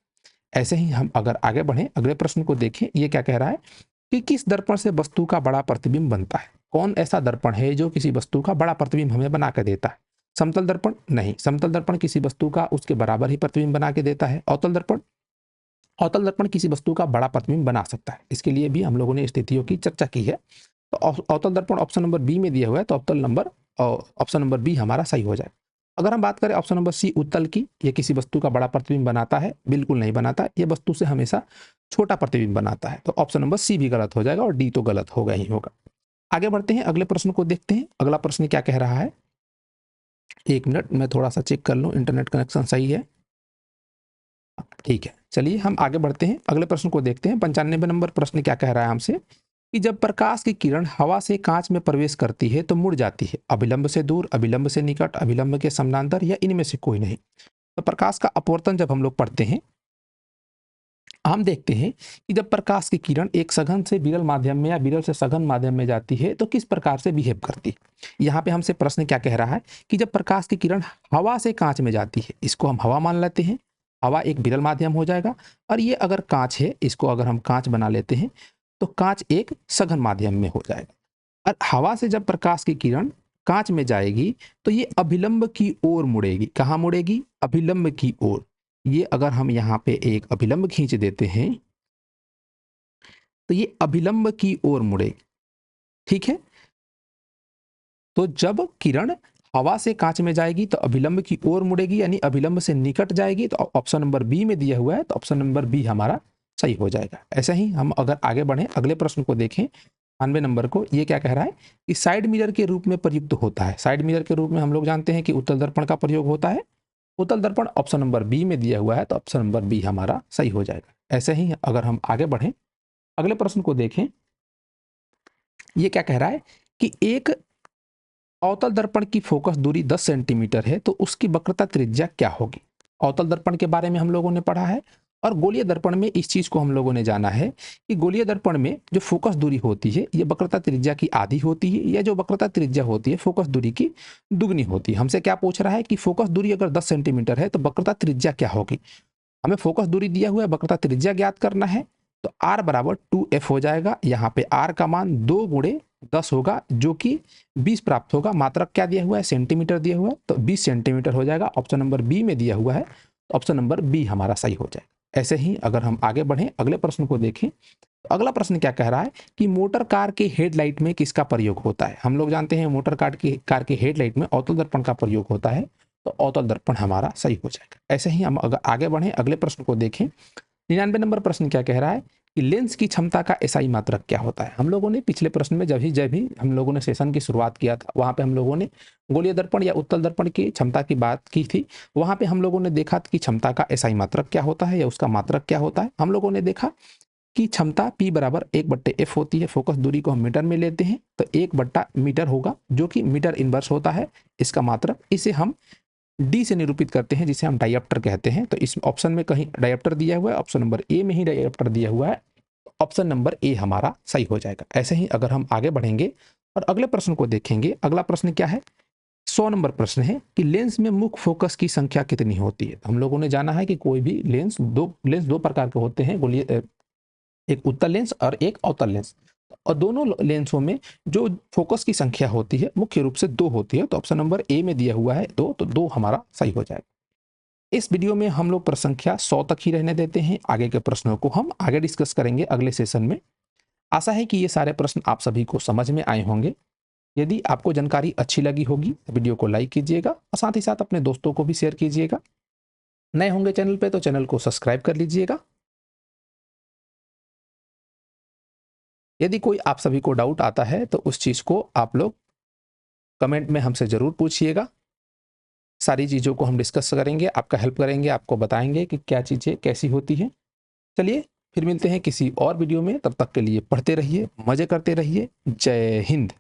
ऐसे ही हम अगर आगे बढ़ें, अगले प्रश्न को देखें, ये क्या कह रहा है कि किस दर्पण से वस्तु का बड़ा प्रतिबिंब बनता है। कौन ऐसा दर्पण है जो किसी वस्तु का बड़ा प्रतिबिंब हमें बना कर देता है। समतल दर्पण नहीं, समतल दर्पण किसी वस्तु का उसके बराबर ही प्रतिबिंब बना के देता है। अवतल दर्पण किसी वस्तु का बड़ा प्रतिबिंब बना सकता है। इसके लिए भी हम लोगों ने स्थितियों की चर्चा की है। तो अवतल दर्पण ऑप्शन नंबर बी में दिया हुआ है, तो ऑप्शन नंबर बी हमारा सही हो जाए। अगर हम बात करें ऑप्शन नंबर सी उत्तल की, ये किसी वस्तु का बड़ा प्रतिबिंब बनाता है, बिल्कुल नहीं बनाता, ये वस्तु से हमेशा छोटा प्रतिबिंब बनाता है। तो ऑप्शन नंबर सी भी गलत हो जाएगा और डी तो गलत होगा ही होगा। आगे बढ़ते हैं, अगले प्रश्न को देखते हैं। अगला प्रश्न क्या कह रहा है, एक मिनट मैं थोड़ा सा चेक कर लूं, इंटरनेट कनेक्शन सही है, ठीक है। चलिए हम आगे बढ़ते हैं, अगले प्रश्न को देखते हैं। 95 नंबर प्रश्न क्या कह रहा है हमसे, कि जब प्रकाश की किरण हवा से कांच में प्रवेश करती है तो मुड़ जाती है, अभिलंब से दूर, अभिलंब से निकट, अभिलंब के समानांतर, या इनमें से कोई नहीं। तो प्रकाश का अपवर्तन जब हम लोग पढ़ते हैं, हम देखते हैं कि जब प्रकाश की किरण एक सघन से विरल माध्यम में या विरल से सघन माध्यम में जाती है तो किस प्रकार से बिहेव करती है। यहाँ पे हमसे प्रश्न क्या कह रहा है कि जब प्रकाश की किरण हवा से कांच में जाती है, इसको हम हवा मान लेते हैं, हवा एक विरल माध्यम हो जाएगा, और ये अगर कांच है, इसको अगर हम कांच बना लेते हैं तो कांच एक सघन माध्यम में हो जाएगा। और हवा से जब प्रकाश की किरण कांच में जाएगी तो ये अभिलंब की ओर मुड़ेगी। कहाँ मुड़ेगी, अभिलंब की ओर। ये अगर हम यहाँ पे एक अभिलंब खींच देते हैं तो ये अभिलंब की ओर मुड़ेगी, ठीक है। तो जब किरण हवा से कांच में जाएगी तो अभिलंब की ओर मुड़ेगी, यानी अभिलंब से निकट जाएगी। तो ऑप्शन नंबर बी में दिया हुआ है, तो ऑप्शन नंबर बी हमारा सही हो जाएगा। ऐसे ही हम अगर आगे बढ़ें, अगले प्रश्न को देखें, 98 नंबर को, ये क्या कह रहा है कि साइड मिरर के रूप में प्रयुक्त होता है। साइड मिरर के रूप में हम लोग जानते हैं कि उत्तल दर्पण का प्रयोग होता है। उत्तल दर्पण ऑप्शन नंबर बी में दिया हुआ है, तो ऑप्शन नंबर बी हमारा सही हो जाएगा। ऐसे ही अगर हम आगे बढ़ें, अगले प्रश्न को देखें, ये क्या कह रहा है कि एक अवतल दर्पण की फोकस दूरी 10 सेंटीमीटर है तो उसकी वक्रता त्रिज्या क्या होगी। अवतल दर्पण के बारे में हम लोगों ने पढ़ा है, और गोलीय दर्पण में इस चीज को हम लोगों ने जाना है कि गोलीय दर्पण में जो फोकस दूरी होती है ये वक्रता त्रिज्या की आधी होती है, या जो वक्रता त्रिज्या होती है फोकस दूरी की दुगनी होती है। हमसे क्या पूछ रहा है कि फोकस दूरी अगर 10 सेंटीमीटर है तो वक्रता त्रिज्या क्या होगी। हमें फोकस दूरी दिया हुआ है, वक्रता त्रिज्या ज्ञात करना है, तो r बराबर 2f हो जाएगा। यहाँ पे r का मान 2 गुणे 10 होगा, जो कि 20 प्राप्त होगा। मात्रक क्या दिया हुआ है, सेंटीमीटर दिया हुआ है, तो 20 सेंटीमीटर हो जाएगा। ऑप्शन नंबर बी में दिया हुआ है, तो ऑप्शन नंबर बी हमारा सही हो जाएगा। ऐसे ही अगर हम आगे बढ़ें, अगले प्रश्न को देखें, तो अगला प्रश्न क्या कह रहा है कि मोटर कार के हेडलाइट में किसका प्रयोग होता है। हम लोग जानते हैं मोटर कार के हेडलाइट में अवतल दर्पण का प्रयोग होता है, तो अवतल दर्पण हमारा सही हो जाएगा। ऐसे ही हम अगर आगे बढ़ें, अगले प्रश्न को देखें, 99 नंबर प्रश्न क्या कह रहा है कि लेंस की क्षमता का एसआई मात्रक क्या होता है। हम लोगों ने पिछले प्रश्न में जब भी हम लोगों ने सेशन की शुरुआत किया था, वहां पे हम लोगों ने गोलीय दर्पण या उत्तल दर्पण की क्षमता की बात की थी। वहां पे हम लोगों ने देखा कि क्षमता का एसआई मात्रक क्या होता है या उसका मात्रक क्या होता है। हम लोगों ने देखा कि क्षमता P बराबर 1/f होती है। फोकस दूरी को हम मीटर में लेते हैं तो 1/मीटर होगा, जो कि मीटर इनवर्स होता है इसका मात्रक। इसे हम डी से निरूपित करते हैं, जिसे हम डायप्टर कहते हैं। तो इस ऑप्शन में कहीं डायप्टर दिया हुआ है, ऑप्शन नंबर ए में ही डायप्टर दिया हुआ है, ऑप्शन नंबर ए हमारा सही हो जाएगा। ऐसे ही अगर हम आगे बढ़ेंगे और अगले प्रश्न को देखेंगे, अगला प्रश्न क्या है, 100 नंबर प्रश्न है कि लेंस में मुख्य फोकस की संख्या कितनी होती है। हम लोगों ने जाना है कि कोई भी लेंस दो प्रकार के होते हैं, गोलीय, एक उत्तल लेंस और एक अवतल लेंस, और दोनों लेंसों में जो फोकस की संख्या होती है मुख्य रूप से 2 होती है। तो ऑप्शन नंबर ए में दिया हुआ है 2, तो 2 हमारा सही हो जाएगा। इस वीडियो में हम लोग प्रश्न संख्या 100 तक ही रहने देते हैं। आगे के प्रश्नों को हम आगे डिस्कस करेंगे अगले सेशन में। आशा है कि ये सारे प्रश्न आप सभी को समझ में आए होंगे। यदि आपको जानकारी अच्छी लगी होगी तो वीडियो को लाइक कीजिएगा और साथ ही साथ अपने दोस्तों को भी शेयर कीजिएगा। नए होंगे चैनल पे तो चैनल को सब्सक्राइब कर लीजिएगा। यदि कोई आप सभी को डाउट आता है तो उस चीज को आप लोग कमेंट में हमसे जरूर पूछिएगा। सारी चीज़ों को हम डिस्कस करेंगे, आपका हेल्प करेंगे, आपको बताएंगे कि क्या चीज़ें कैसी होती हैं। चलिए फिर मिलते हैं किसी और वीडियो में, तब तक के लिए पढ़ते रहिए, मजे करते रहिए। जय हिंद।